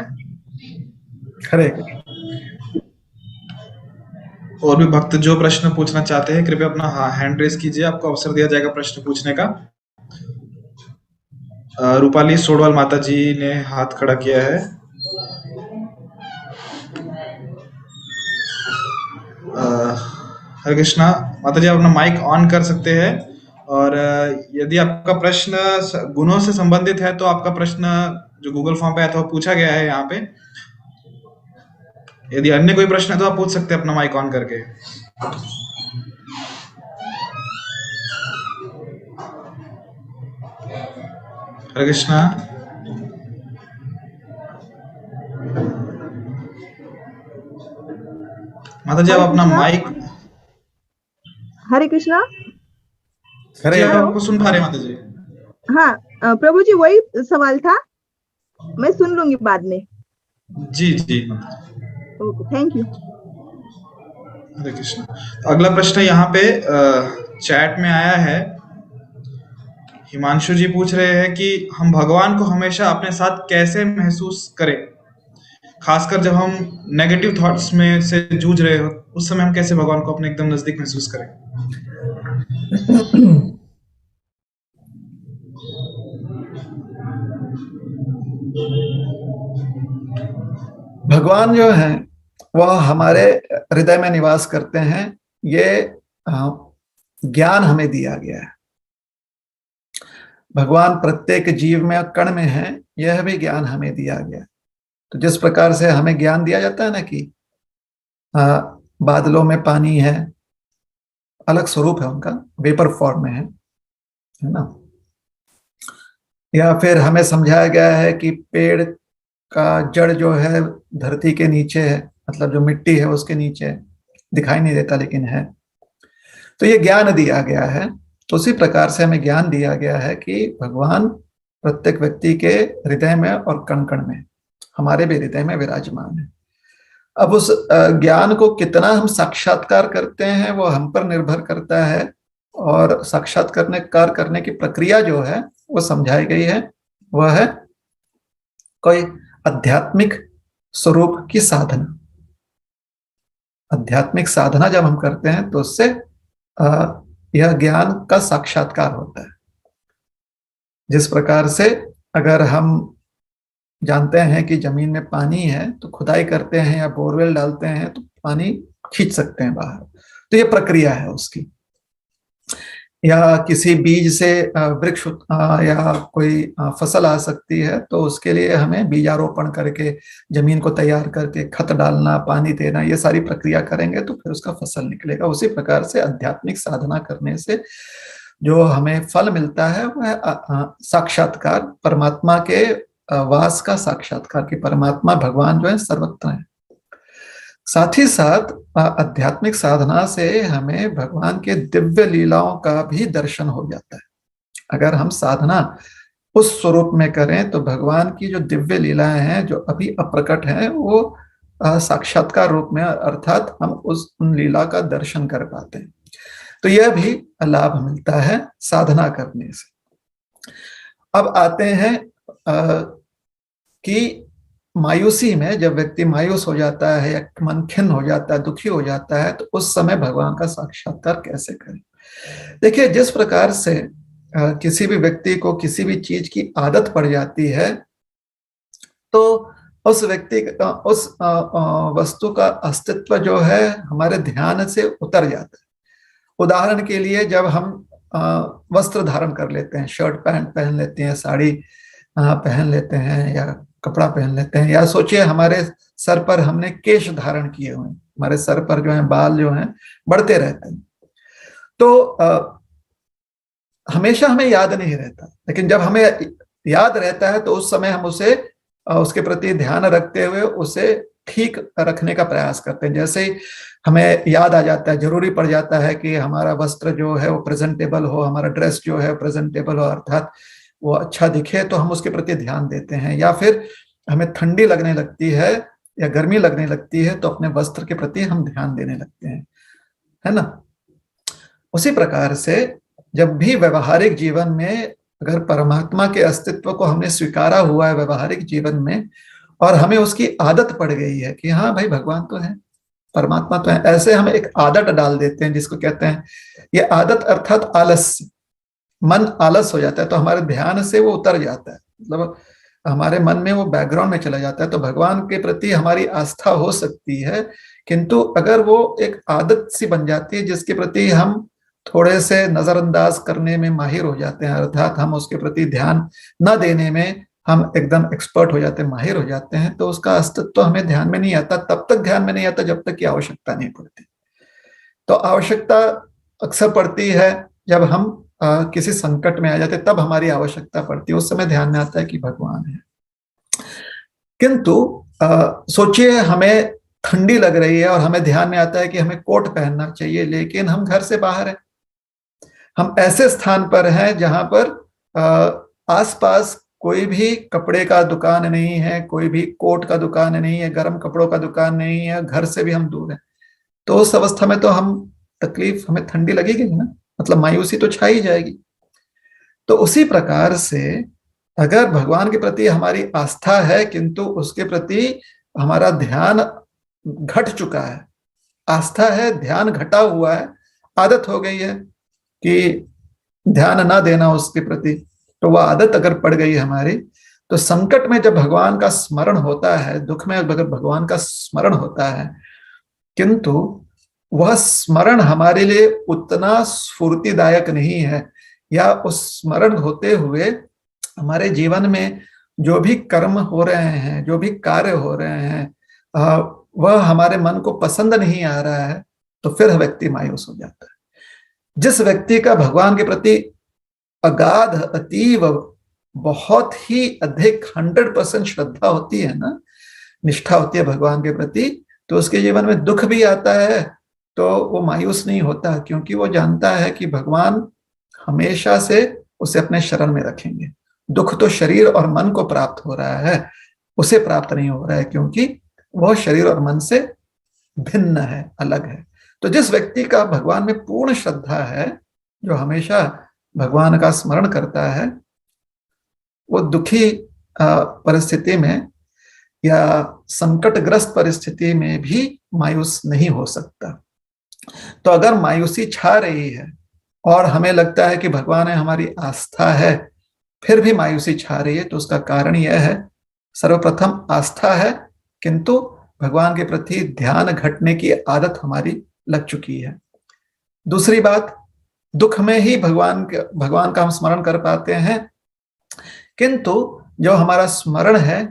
हरे कृष्ण। और भी भक्त जो प्रश्न पूछना चाहते हैं कृपया अपना हैंड रेज कीजिए, आपको अवसर दिया जाएगा प्रश्न पूछने का। रूपाली सोडवाल माता जी ने हाथ खड़ा किया है। हरे कृष्णा माता जी, आप अपना माइक ऑन कर सकते हैं, और यदि आपका प्रश्न गुणों से संबंधित है तो आपका प्रश्न जो गूगल फॉर्म पे आया था वो पूछा गया है यहाँ पे। यदि अन्य कोई प्रश्न है तो आप पूछ सकते हैं अपना माइक ऑन करके। हरे कृष्णा। माता जी, आप हरे अपना कृष्णा। माइक। हरे कृष्णा। हरे जी, हेलो। आपको सुन पा रहे हैं माता जी। हाँ, प्रभु जी वही सवाल था, मैं सुन लूंगी बाद में। जी जी माता जी। Okay, thank you. Hare Krishna. तो अगला प्रश्न यहाँ पे चैट में आया है। हिमांशु जी पूछ रहे हैं कि हम भगवान को हमेशा अपने साथ कैसे महसूस करें, खासकर जब हम नेगेटिव थॉट्स में से जूझ रहे हो, उस समय हम कैसे भगवान को अपने एकदम नजदीक महसूस करें। भगवान जो है वह हमारे हृदय में निवास करते हैं। ये ज्ञान हमें दिया गया है। भगवान प्रत्येक जीव में कण में है, यह भी ज्ञान हमें दिया गया है। तो जिस प्रकार से हमें ज्ञान दिया जाता है ना कि बादलों में पानी है, अलग स्वरूप है उनका, वेपर फॉर्म में है ना। या फिर हमें समझाया गया है कि पेड़ का जड़ जो है धरती के नीचे है, मतलब जो मिट्टी है उसके नीचे है, दिखाई नहीं देता लेकिन है। तो ये ज्ञान दिया गया है। तो उसी प्रकार से हमें ज्ञान दिया गया है कि भगवान प्रत्येक व्यक्ति के हृदय में और कण कण में, हमारे भी हृदय में विराजमान है। अब उस ज्ञान को कितना हम साक्षात्कार करते हैं वो हम पर निर्भर करता है। और साक्षात्कार करने की प्रक्रिया जो है वो समझाई गई है, वह है कोई आध्यात्मिक स्वरूप की साधना। आध्यात्मिक साधना जब हम करते हैं तो उससे यह ज्ञान का साक्षात्कार होता है। जिस प्रकार से अगर हम जानते हैं कि जमीन में पानी है तो खुदाई करते हैं या बोरवेल डालते हैं तो पानी खींच सकते हैं बाहर, तो ये प्रक्रिया है उसकी। या किसी बीज से वृक्ष या कोई फसल आ सकती है, तो उसके लिए हमें बीजारोपण करके जमीन को तैयार करके खत डालना, पानी देना, ये सारी प्रक्रिया करेंगे तो फिर उसका फसल निकलेगा। उसी प्रकार से आध्यात्मिक साधना करने से जो हमें फल मिलता है वह साक्षात्कार, परमात्मा के वास का साक्षात्कार, कि परमात्मा भगवान जो है सर्वत्र है। साथ ही साथ आध्यात्मिक साधना से हमें भगवान के दिव्य लीलाओं का भी दर्शन हो जाता है। अगर हम साधना उस स्वरूप में करें तो भगवान की जो दिव्य लीलाएं हैं जो अभी अप्रकट हैं वो साक्षात्कार रूप में, अर्थात हम उन लीला का दर्शन कर पाते हैं। तो यह भी लाभ मिलता है साधना करने से। अब आते हैं कि मायूसी में, जब व्यक्ति मायूस हो जाता है या मन खिन्न हो जाता है, दुखी हो जाता है, तो उस समय भगवान का साक्षात्कार कैसे करें। देखिए, जिस प्रकार से किसी भी व्यक्ति को किसी भी चीज की आदत पड़ जाती है तो उस व्यक्ति उस वस्तु का अस्तित्व जो है हमारे ध्यान से उतर जाता है। उदाहरण के लिए, जब हम वस्त्र धारण कर लेते हैं, शर्ट पैंट पहन लेते हैं, साड़ी पहन लेते हैं या कपड़ा पहन लेते हैं, या सोचिए हमारे सर पर हमने केश धारण किए हुए हैं, हमारे सर पर जो है बाल जो हैं बढ़ते रहते हैं, तो हमेशा हमें याद नहीं रहता। लेकिन जब हमें याद रहता है तो उस समय हम उसे उसके प्रति ध्यान रखते हुए उसे ठीक रखने का प्रयास करते हैं। जैसे ही हमें याद आ जाता है, जरूरी पड़ जाता है कि हमारा वस्त्र जो है वो प्रेजेंटेबल हो, हमारा ड्रेस जो है प्रेजेंटेबल हो, अर्थात वो अच्छा दिखे, तो हम उसके प्रति ध्यान देते हैं। या फिर हमें ठंडी लगने लगती है या गर्मी लगने लगती है तो अपने वस्त्र के प्रति हम ध्यान देने लगते हैं, है ना। उसी प्रकार से जब भी व्यवहारिक जीवन में अगर परमात्मा के अस्तित्व को हमने स्वीकारा हुआ है व्यवहारिक जीवन में, और हमें उसकी आदत पड़ गई है कि हाँ भाई भगवान तो है, परमात्मा तो है, ऐसे हम एक आदत डाल देते हैं जिसको कहते हैं, ये आदत अर्थात आलस्य, मन आलस हो जाता है तो हमारे ध्यान से वो उतर जाता है, मतलब हमारे मन में वो बैकग्राउंड में चला जाता है। तो भगवान के प्रति हमारी आस्था हो सकती है, किंतु अगर वो एक आदत सी बन जाती है जिसके प्रति हम थोड़े से नजरअंदाज करने में माहिर हो जाते हैं, अर्थात हम उसके प्रति ध्यान न देने में हम एकदम एक्सपर्ट हो जाते हैं, माहिर हो जाते हैं, तो उसका अस्तित्व हमें ध्यान में नहीं आता। तब तक ध्यान में नहीं आता जब तक की आवश्यकता नहीं पड़ती। तो आवश्यकता अक्सर पड़ती है जब हम किसी संकट में आ जाते तब हमारी आवश्यकता पड़ती है, उस समय ध्यान में आता है कि भगवान है। किंतु सोचिए हमें ठंडी लग रही है और हमें ध्यान में आता है कि हमें कोट पहनना चाहिए, लेकिन हम घर से बाहर हैं, हम ऐसे स्थान पर हैं जहां पर आसपास कोई भी कपड़े का दुकान नहीं है, कोई भी कोट का दुकान नहीं है, गर्म कपड़ों का दुकान नहीं है, घर से भी हम दूर हैं, तो उस अवस्था में तो हमें ठंडी लगेगी ना, मतलब मायूसी तो छाई जाएगी। तो उसी प्रकार से अगर भगवान के प्रति हमारी आस्था है किंतु उसके प्रति हमारा ध्यान घट चुका है, आस्था है ध्यान घटा हुआ है, आदत हो गई है कि ध्यान ना देना उसके प्रति, तो वह आदत अगर पड़ गई हमारी, तो संकट में जब भगवान का स्मरण होता है, दुख में अगर भगवान का स्मरण होता है, किंतु वह स्मरण हमारे लिए उतना स्फूर्तिदायक नहीं है, या उस स्मरण होते हुए हमारे जीवन में जो भी कर्म हो रहे हैं, जो भी कार्य हो रहे हैं, वह हमारे मन को पसंद नहीं आ रहा है, तो फिर व्यक्ति मायूस हो जाता है। जिस व्यक्ति का भगवान के प्रति अगाध अतीव बहुत ही अधिक 100% श्रद्धा होती है ना, निष्ठा होती है भगवान के प्रति, तो उसके जीवन में दुख भी आता है तो वो मायूस नहीं होता, क्योंकि वो जानता है कि भगवान हमेशा से उसे अपने शरण में रखेंगे। दुख तो शरीर और मन को प्राप्त हो रहा है, उसे प्राप्त नहीं हो रहा है, क्योंकि वह शरीर और मन से भिन्न है, अलग है। तो जिस व्यक्ति का भगवान में पूर्ण श्रद्धा है, जो हमेशा भगवान का स्मरण करता है, वो दुखी परिस्थिति में या संकटग्रस्त परिस्थिति में भी मायूस नहीं हो सकता। तो अगर मायूसी छा रही है और हमें लगता है कि भगवान है, हमारी आस्था है, फिर भी मायूसी छा रही है, तो उसका कारण यह है, सर्वप्रथम आस्था है किंतु भगवान के प्रति ध्यान घटने की आदत हमारी लग चुकी है। दूसरी बात, दुख में ही भगवान का हम स्मरण कर पाते हैं, किंतु जो हमारा स्मरण है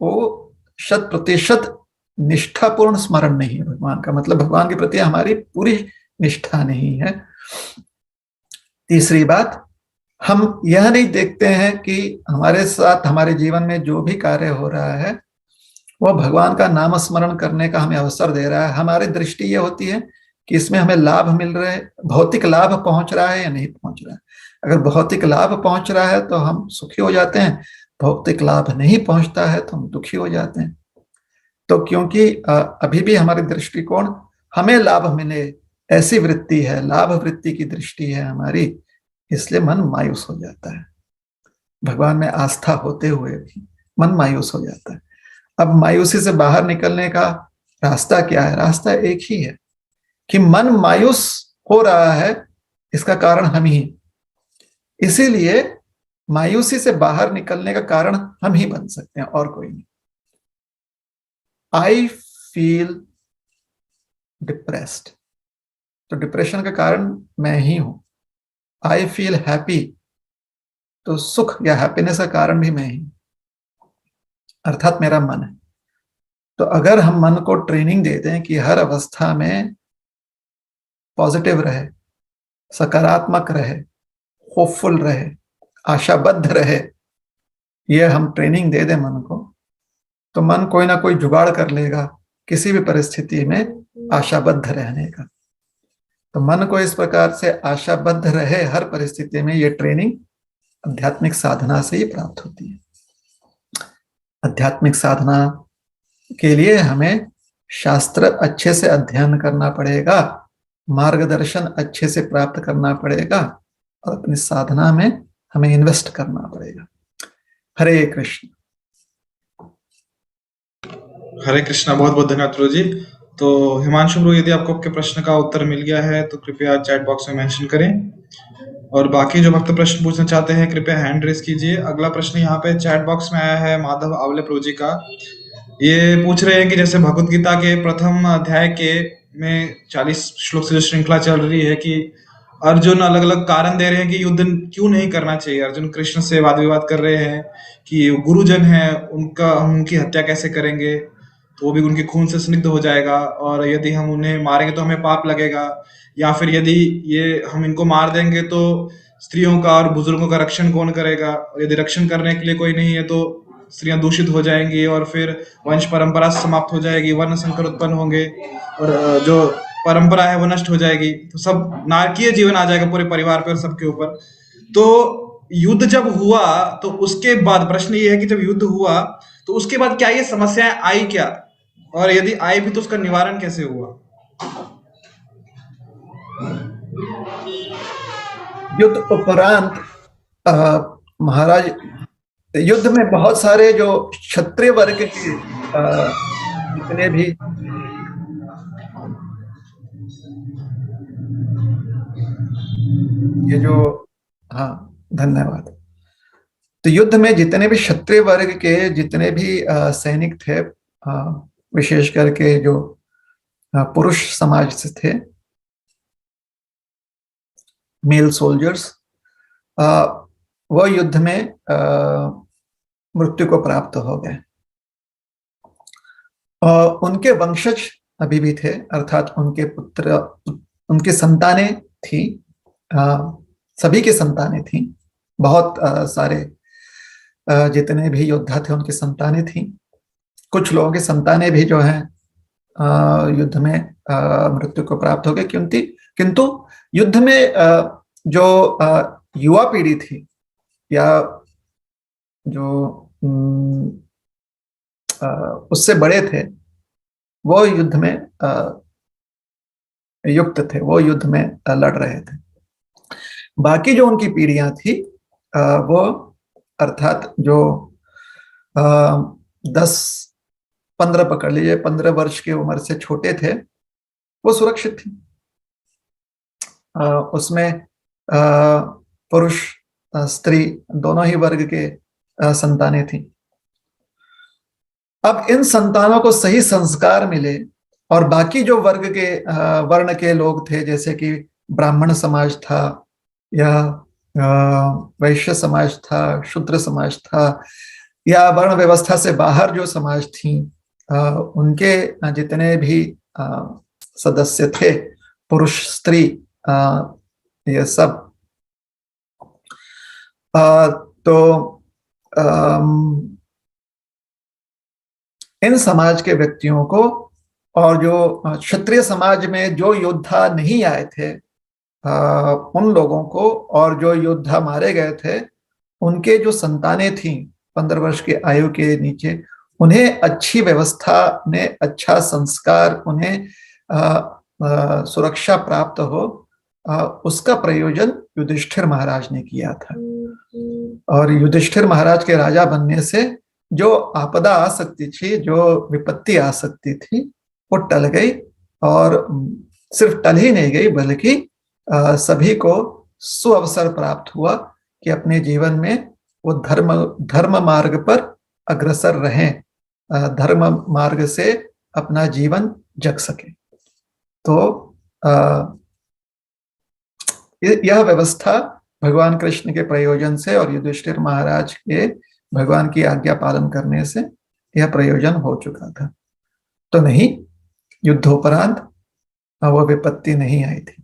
वो 100% निष्ठापूर्ण स्मरण नहीं है भगवान का, मतलब भगवान के प्रति हमारी पूरी निष्ठा नहीं है। तीसरी बात, हम यह नहीं देखते हैं कि हमारे साथ हमारे जीवन में जो भी कार्य हो रहा है वो भगवान का नाम स्मरण करने का हमें अवसर दे रहा है। हमारी दृष्टि ये होती है कि इसमें हमें लाभ मिल रहा है, भौतिक लाभ पहुंच रहा है या नहीं पहुंच रहा है। अगर भौतिक लाभ पहुंच रहा है तो हम सुखी हो जाते हैं, भौतिक लाभ नहीं पहुंचता है तो हम दुखी हो जाते हैं। तो क्योंकि अभी भी हमारी दृष्टिकोण हमें लाभ मिले ऐसी वृत्ति है, लाभ वृत्ति की दृष्टि है हमारी, इसलिए मन मायूस हो जाता है। भगवान में आस्था होते हुए भी मन मायूस हो जाता है। अब मायूसी से बाहर निकलने का रास्ता क्या है? रास्ता एक ही है कि मन मायूस हो रहा है, इसका कारण हम ही, इसीलिए मायूसी से बाहर निकलने का कारण हम ही बन सकते हैं और कोई नहीं। आई फील डिप्रेस्ड, तो डिप्रेशन का कारण मैं ही हूं। आई फील हैप्पी, तो सुख या हैप्पीनेस का कारण भी मैं ही, अर्थात मेरा मन है। तो अगर हम मन को ट्रेनिंग देते हैं कि हर अवस्था में पॉजिटिव रहे, सकारात्मक रहे, होपफुल रहे, आशाबद्ध रहे, ये हम ट्रेनिंग दे दें मन को, तो मन कोई ना कोई जुगाड़ कर लेगा किसी भी परिस्थिति में आशाबद्ध रहने का। तो मन को इस प्रकार से आशाबद्ध रहे हर परिस्थिति में, ये ट्रेनिंग आध्यात्मिक साधना से ही प्राप्त होती है। आध्यात्मिक साधना के लिए हमें शास्त्र अच्छे से अध्ययन करना पड़ेगा, मार्गदर्शन अच्छे से प्राप्त करना पड़ेगा और अपनी साधना में हमें इन्वेस्ट करना पड़ेगा। हरे कृष्ण। हरे कृष्णा। बहुत बहुत धन्यवाद गुरु जी। तो हिमांशु ब्रो, यदि आपको आपके प्रश्न का उत्तर मिल गया है तो कृपया चैट बॉक्स में मेंशन करें, और बाकी जो भक्त प्रश्न पूछना चाहते हैं कृपया हैंड रेस कीजिए। अगला प्रश्न यहाँ पे चैट बॉक्स में आया है माधव आवले प्रो जी का। ये पूछ रहे हैं कि जैसे भगवत गीता के प्रथम अध्याय के में 40 श्लोक से जो श्रृंखला चल रही है कि अर्जुन अलग अलग कारण दे रहे हैं कि युद्ध क्यों नहीं करना चाहिए। अर्जुन कृष्ण से वाद विवाद कर रहे हैं कि गुरुजन है हम उनकी हत्या कैसे करेंगे, तो वो भी उनके खून से स्निग्ध हो जाएगा, और यदि हम उन्हें मारेंगे तो हमें पाप लगेगा, या फिर यदि ये हम इनको मार देंगे तो स्त्रियों का और बुजुर्गों का रक्षण कौन करेगा, और यदि रक्षण करने के लिए कोई नहीं है तो स्त्रियां दूषित हो जाएंगी और फिर वंश परंपरा समाप्त हो जाएगी, वर्ण संकर उत्पन्न होंगे और जो परंपरा है वो नष्ट हो जाएगी, तो सब नारकीय जीवन आ जाएगा पूरे परिवार पे और सबके ऊपर। तो युद्ध जब हुआ तो उसके बाद प्रश्न ये है कि जब युद्ध हुआ तो उसके बाद क्या ये समस्याएं आई क्या, और यदि आई भी तो उसका निवारण कैसे हुआ? युद्ध उपरांत महाराज, युद्ध में बहुत सारे जो क्षत्रिय वर्ग के जितने भी ये जो, हाँ धन्यवाद। तो युद्ध में जितने भी क्षत्रिय वर्ग के जितने भी सैनिक थे, विशेष करके जो पुरुष समाज से थे, मेल सोल्जर्स, वह युद्ध में मृत्यु को प्राप्त हो गए। उनके वंशज अभी भी थे, अर्थात उनके पुत्र, उनकी संतानें थी, सभी की संतानें थी, बहुत सारे जितने भी योद्धा थे उनकी संतानें थी। कुछ लोगों की संतानें भी जो हैं युद्ध में मृत्यु को प्राप्त हो गए, किंतु युद्ध में जो युवा पीढ़ी थी या जो उससे बड़े थे, वो युद्ध में युक्त थे, वो युद्ध में लड़ रहे थे। बाकी जो उनकी पीढ़ियां थी वो अर्थात जो 10-15 पकड़ लीजिए, 15 वर्ष की उम्र से छोटे थे, वो सुरक्षित थी। उसमें पुरुष स्त्री दोनों ही वर्ग के संतानें थी। अब इन संतानों को सही संस्कार मिले और बाकी जो वर्ग के वर्ण के लोग थे, जैसे कि ब्राह्मण समाज था या वैश्य समाज था, शूद्र समाज था, या वर्ण व्यवस्था से बाहर जो समाज थी, उनके जितने भी सदस्य थे, पुरुष स्त्री, ये सब, तो इन समाज के व्यक्तियों को और जो क्षत्रिय समाज में जो योद्धा नहीं आए थे उन लोगों को, और जो योद्धा मारे गए थे उनके जो संतानें थीं 15 वर्ष की आयु के नीचे, उन्हें अच्छी व्यवस्था ने अच्छा संस्कार, उन्हें सुरक्षा प्राप्त हो, उसका प्रयोजन युधिष्ठिर महाराज ने किया था। और युधिष्ठिर महाराज के राजा बनने से जो आपदा आ सकती थी, जो विपत्ति आ सकती थी, वो टल गई, और सिर्फ टल ही नहीं गई बल्कि सभी को सुअवसर प्राप्त हुआ कि अपने जीवन में वो धर्म मार्ग पर अग्रसर रहें, धर्म मार्ग से अपना जीवन जग सके। तो यह व्यवस्था भगवान कृष्ण के प्रयोजन से और युधिष्ठिर महाराज के भगवान की आज्ञा पालन करने से यह प्रयोजन हो चुका था। तो नहीं, युद्धोपरांत वह विपत्ति नहीं आई थी।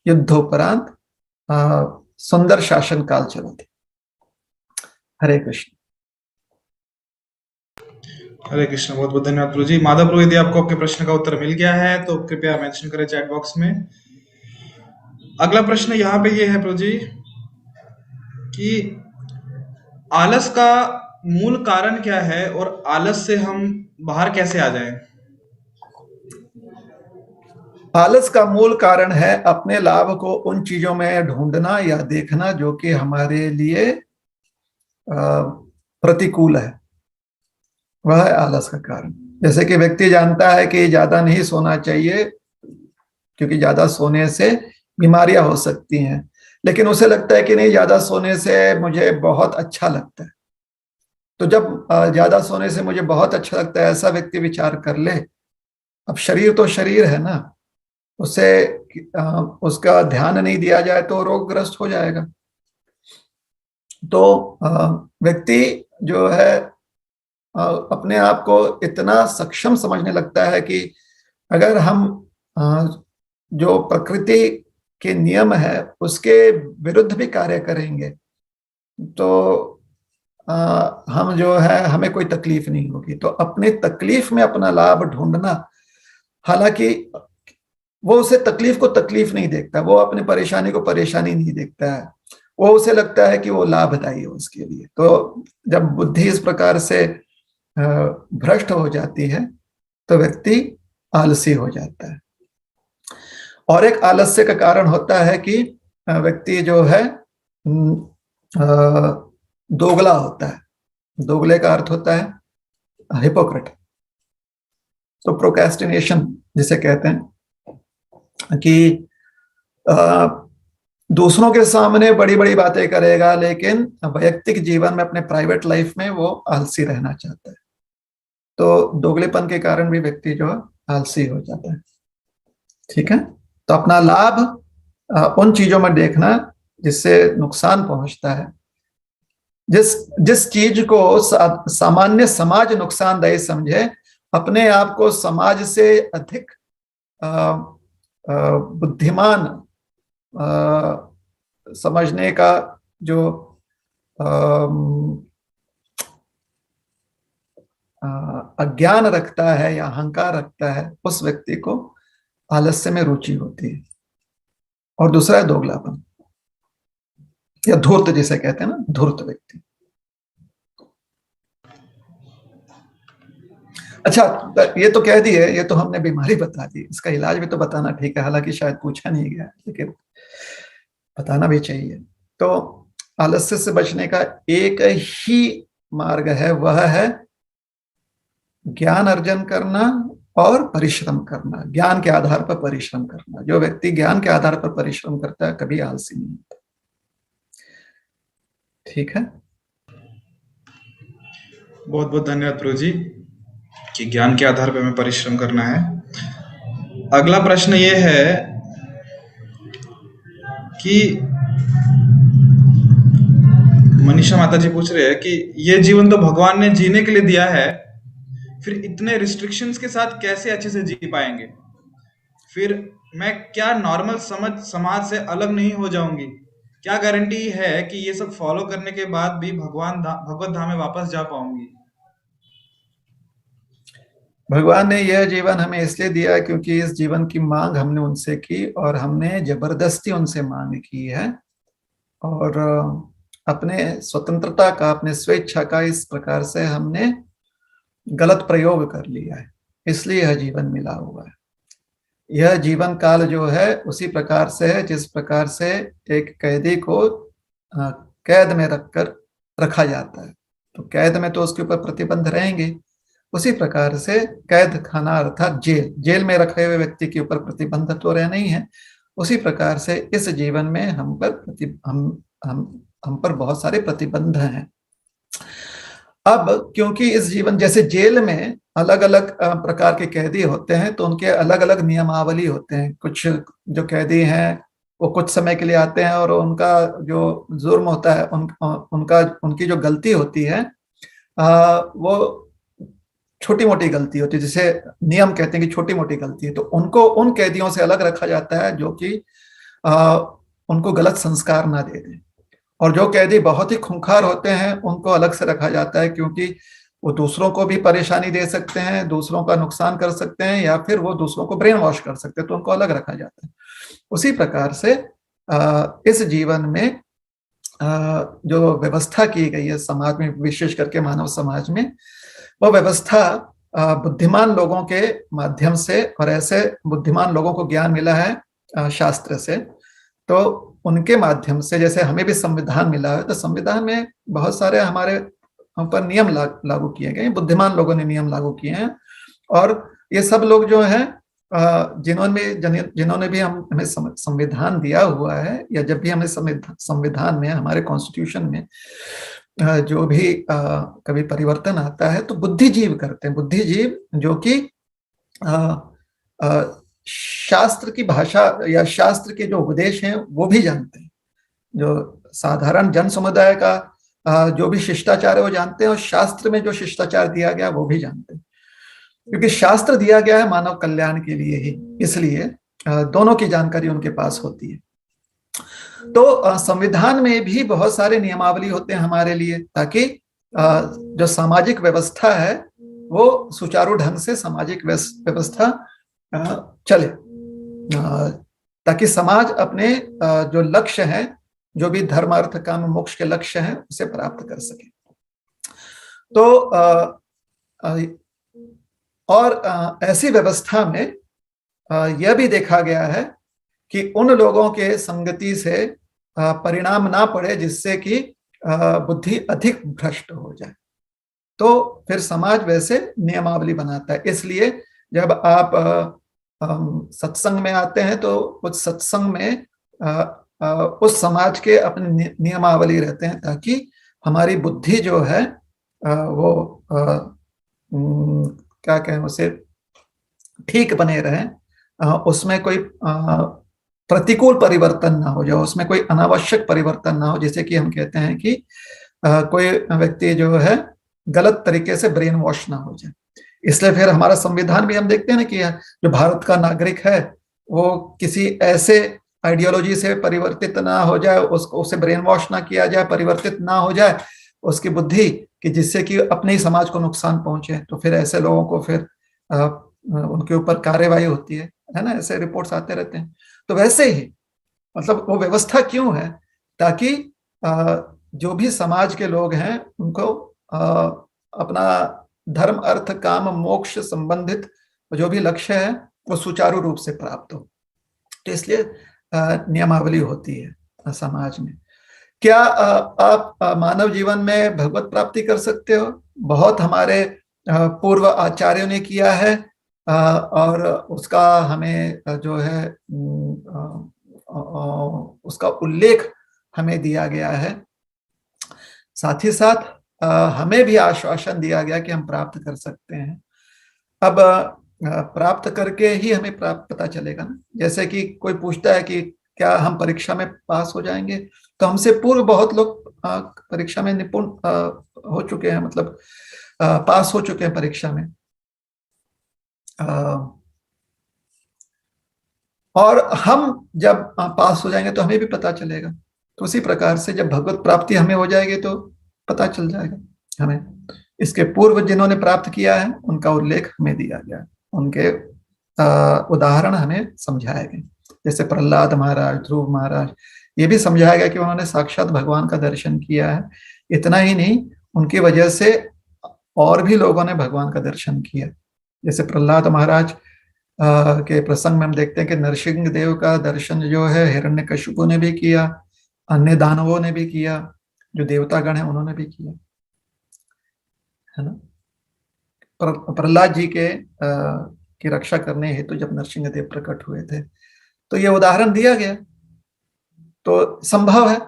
युद्धोपरांत सुंदर शासन काल चला था। हरे कृष्ण। हरे कृष्ण, बहुत बहुत धन्यवाद प्रभु जी। माधव प्रभु, यदि आपको आपके प्रश्न का उत्तर मिल गया है तो कृपया मेंशन करें चैट बॉक्स में। अगला प्रश्न यहाँ पे ये है प्रभु जी कि आलस का मूल कारण क्या है और आलस से हम बाहर कैसे आ जाएं? आलस का मूल कारण है अपने लाभ को उन चीजों में ढूंढना या देखना जो कि हमारे लिए प्रतिकूल है, वह है आलस का कारण। जैसे कि व्यक्ति जानता है कि ज्यादा नहीं सोना चाहिए क्योंकि ज्यादा सोने से बीमारियां हो सकती हैं, लेकिन उसे लगता है कि नहीं, ज्यादा सोने से मुझे बहुत अच्छा लगता है। तो जब ज्यादा सोने से मुझे बहुत अच्छा लगता है, ऐसा व्यक्ति विचार कर ले, अब शरीर तो शरीर है ना, उसे उसका ध्यान नहीं दिया जाए तो रोगग्रस्त हो जाएगा। तो व्यक्ति जो है अपने आप को इतना सक्षम समझने लगता है कि अगर हम जो प्रकृति के नियम है उसके विरुद्ध भी कार्य करेंगे तो हम जो है हमें कोई तकलीफ नहीं होगी। तो अपनी तकलीफ में अपना लाभ ढूंढना, हालांकि वो उसे तकलीफ को तकलीफ नहीं देखता, वो अपनी परेशानी को परेशानी नहीं देखता है, वो उसे लगता है कि वो लाभदायी हो उसके लिए। तो जब बुद्धि इस प्रकार से भ्रष्ट हो जाती है तो व्यक्ति आलसी हो जाता है। और एक आलस्य का कारण होता है कि व्यक्ति जो है दोगला होता है। दोगले का अर्थ होता है हिपोक्रेट। तो प्रोक्रेस्टिनेशन जिसे कहते हैं कि दूसरों के सामने बड़ी बड़ी बातें करेगा लेकिन वैयक्तिक जीवन में अपने प्राइवेट लाइफ में वो आलसी रहना चाहता है। तो दोगलेपन के कारण भी व्यक्ति जो आलसी हो जाता है। ठीक है, तो अपना लाभ उन चीजों में देखना जिससे नुकसान पहुंचता है। जिस चीज को सामान्य समाज नुकसानदायी समझे, अपने आप को समाज से अधिक बुद्धिमान समझने का जो अज्ञान रखता है या अहंकार रखता है, उस व्यक्ति को आलस्य में रुचि होती है। और दूसरा है दोगलापन या धूर्त जिसे कहते हैं ना, धूर्त व्यक्ति। अच्छा, ये तो कह दिए, ये तो हमने बीमारी बता दी, इसका इलाज भी तो बताना ठीक है, हालांकि शायद पूछा नहीं गया लेकिन बताना भी चाहिए। तो आलस्य से बचने का एक ही मार्ग है, वह है ज्ञान अर्जन करना और परिश्रम करना, ज्ञान के आधार पर परिश्रम करना। जो व्यक्ति ज्ञान के आधार पर परिश्रम करता है कभी आलसी नहीं होता। ठीक है, बहुत बहुत धन्यवाद प्रभु जी कि ज्ञान के आधार पर हमें परिश्रम करना है। अगला प्रश्न ये है कि मनीषा माता जी पूछ रहे हैं कि ये जीवन तो भगवान ने जीने के लिए दिया है, फिर इतने रिस्ट्रिक्शंस के साथ कैसे अच्छे से जी पाएंगे? फिर मैं क्या नॉर्मल समाज से अलग नहीं हो जाऊंगी? क्या गारंटी है कि ये सब फॉलो करने के बाद भी भगवत धाम में वापस जा पाऊंगी? भगवान ने यह जीवन हमें इसलिए दिया क्योंकि इस जीवन की मांग हमने उनसे की और हमने जबरदस्ती उनसे मांग की है और अपने स्वतंत्रता का, अपने स्वेच्छा का इस प्रकार से हमने गलत प्रयोग कर लिया है, इसलिए यह जीवन मिला हुआ है। यह जीवन काल जो है उसी प्रकार से है जिस प्रकार से एक कैदी को कैद में रखकर रखा जाता है। तो कैद में तो उसके ऊपर प्रतिबंध रहेंगे, उसी प्रकार से कैद खाना अर्थात जेल में रखे हुए व्यक्ति के ऊपर प्रतिबंध तो रहना ही है। उसी प्रकार से इस जीवन में हम पर बहुत सारे प्रतिबंध हैं। अब क्योंकि इस जीवन, जैसे जेल में अलग अलग प्रकार के कैदी होते हैं तो उनके अलग अलग नियमावली होते हैं। कुछ जो कैदी हैं वो कुछ समय के लिए आते हैं और उनका जो जुर्म होता है, उनकी जो गलती होती है वो छोटी मोटी गलती होती है, जिसे नियम कहते हैं कि छोटी मोटी गलती है। तो उनको उन कैदियों से अलग रखा जाता है जो कि उनको गलत संस्कार ना दे दें। और जो कैदी बहुत ही खूंखार होते हैं उनको अलग से रखा जाता है क्योंकि वो दूसरों को भी परेशानी दे सकते हैं, दूसरों का नुकसान कर सकते हैं या फिर वो दूसरों को ब्रेन वॉश कर सकते हैं, तो उनको अलग रखा जाता है। उसी प्रकार से इस जीवन में जो व्यवस्था की गई है समाज में, विशेष करके मानव समाज में, वह व्यवस्था बुद्धिमान लोगों के माध्यम से, और ऐसे बुद्धिमान लोगों को ज्ञान मिला है शास्त्र से, तो उनके माध्यम से, जैसे हमें भी संविधान मिला है तो संविधान में बहुत सारे हमारे हम पर नियम लागू किए गए, बुद्धिमान लोगों ने नियम लागू किए हैं। और ये सब लोग जो हैं जिन्होंने भी हमें संविधान दिया हुआ है, या जब भी हमें संविधान में, हमारे कॉन्स्टिट्यूशन में जो भी कभी परिवर्तन आता है तो बुद्धिजीव करते हैं। बुद्धिजीव जो कि शास्त्र की भाषा या शास्त्र के जो उपदेश हैं वो भी जानते हैं, जो साधारण जन समुदाय का जो भी शिष्टाचार है वो जानते हैं, और शास्त्र में जो शिष्टाचार दिया गया वो भी जानते हैं, क्योंकि शास्त्र दिया गया है मानव कल्याण के लिए ही, इसलिए दोनों की जानकारी उनके पास होती है। तो संविधान में भी बहुत सारे नियमावली होते हैं हमारे लिए, ताकि जो सामाजिक व्यवस्था है वो सुचारू ढंग से सामाजिक व्यवस्था चले, ताकि समाज अपने जो लक्ष्य हैं, जो भी धर्म अर्थ काम मोक्ष के लक्ष्य हैं, उसे प्राप्त कर सके। तो और ऐसी व्यवस्था में यह भी देखा गया है कि उन लोगों के संगति से परिणाम ना पड़े जिससे कि बुद्धि अधिक भ्रष्ट हो जाए, तो फिर समाज वैसे नियमावली बनाता है। इसलिए जब आप सत्संग में आते हैं तो उस सत्संग में उस समाज के अपने नियमावली रहते हैं, ताकि हमारी बुद्धि जो है वो क्या कहें उसे ठीक बने रहे, उसमें कोई प्रतिकूल परिवर्तन ना हो जाए, उसमें कोई अनावश्यक परिवर्तन ना हो। जैसे कि हम कहते हैं कि कोई व्यक्ति जो है गलत तरीके से ब्रेन वॉश ना हो जाए। इसलिए फिर हमारा संविधान भी हम देखते हैं ना कि जो भारत का नागरिक है वो किसी ऐसे आइडियोलॉजी से परिवर्तित ना हो जाए, उसको उसे ब्रेन वॉश ना किया जाए, परिवर्तित ना हो जाए उसकी बुद्धि, कि जिससे कि अपने ही समाज को नुकसान पहुंचे। तो फिर ऐसे लोगों को फिर उनके ऊपर कार्यवाही होती है ना, ऐसे रिपोर्ट्स आते रहते हैं। तो वैसे ही मतलब वो व्यवस्था क्यों है, ताकि जो भी समाज के लोग हैं उनको अपना धर्म अर्थ काम मोक्ष संबंधित जो भी लक्ष्य है वो सुचारू रूप से प्राप्त हो। तो इसलिए नियमावली होती है समाज में। क्या आप मानव जीवन में भगवत प्राप्ति कर सकते हो? बहुत हमारे पूर्व आचार्यों ने किया है, और उसका हमें जो है उसका उल्लेख हमें दिया गया है। साथ ही साथ हमें भी आश्वासन दिया गया कि हम प्राप्त कर सकते हैं। अब प्राप्त करके ही हमें पता चलेगा ना। जैसे कि कोई पूछता है कि क्या हम परीक्षा में पास हो जाएंगे, तो हमसे पूर्व बहुत लोग परीक्षा में निपुण हो चुके हैं, मतलब पास हो चुके हैं परीक्षा में। और हम जब पास हो जाएंगे तो हमें भी पता चलेगा। तो उसी प्रकार से जब भगवत प्राप्ति हमें हो जाएगी तो पता चल जाएगा हमें। इसके पूर्व जिन्होंने प्राप्त किया है उनका उल्लेख हमें दिया गया, उनके उदाहरण हमें समझाए गए। जैसे प्रहलाद महाराज, ध्रुव महाराज, ये भी समझाया गया कि उन्होंने साक्षात भगवान का दर्शन किया है। इतना ही नहीं, उनकी वजह से और भी लोगों ने भगवान का दर्शन किया। जैसे प्रहलाद महाराज के प्रसंग में हम देखते हैं कि नरसिंह देव का दर्शन जो है हिरण्यकशिपु ने भी किया, अन्य दानवों ने भी किया, जो देवतागण है उन्होंने भी किया, है ना। प्रहलाद जी के की रक्षा करने हेतु जब नरसिंह देव प्रकट हुए थे, तो ये उदाहरण दिया गया। तो संभव है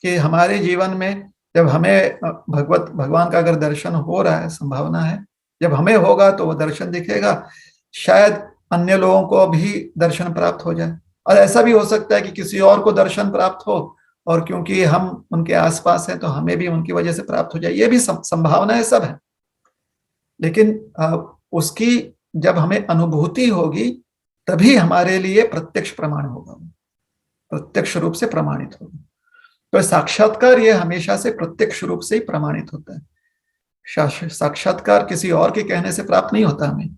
कि हमारे जीवन में जब हमें भगवान का अगर दर्शन हो रहा है, संभावना है जब हमें होगा तो वो दर्शन दिखेगा, शायद अन्य लोगों को भी दर्शन प्राप्त हो जाए। और ऐसा भी हो सकता है कि किसी और को दर्शन प्राप्त हो, और क्योंकि हम उनके आसपास हैं तो हमें भी उनकी वजह से प्राप्त हो जाए। ये भी संभावनाएं सब है। लेकिन उसकी जब हमें अनुभूति होगी तभी हमारे लिए प्रत्यक्ष प्रमाण होगा, प्रत्यक्ष रूप से प्रमाणित होगा। तो साक्षात्कार ये हमेशा से प्रत्यक्ष रूप से ही प्रमाणित होता है। साक्षात्कार किसी और के कहने से प्राप्त नहीं होता हमें,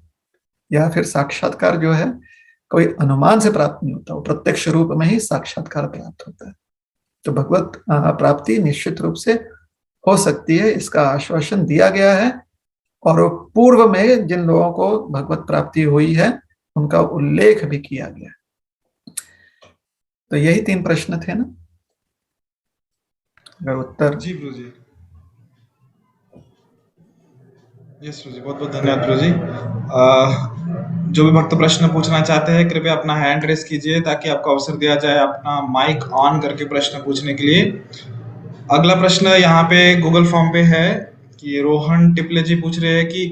या फिर साक्षात्कार जो है कोई अनुमान से प्राप्त नहीं होता, वो प्रत्यक्ष रूप में ही साक्षात्कार प्राप्त होता है। तो भगवत प्राप्ति निश्चित रूप से हो सकती है, इसका आश्वासन दिया गया है। और पूर्व में जिन लोगों को भगवत प्राप्ति हुई है उनका उल्लेख भी किया गया। तो यही 3 प्रश्न थे ना, अगर उत्तर। जी प्रभु जी, यस प्रभु जी, बहुत बहुत धन्यवाद प्रभु जी। जो भी भक्त प्रश्न पूछना चाहते हैं कृपया अपना हैंड रेस कीजिए ताकि आपको अवसर दिया जाए अपना माइक ऑन करके प्रश्न पूछने के लिए। अगला प्रश्न यहाँ पे गूगल फॉर्म पे है कि रोहन टिपले जी पूछ रहे हैं कि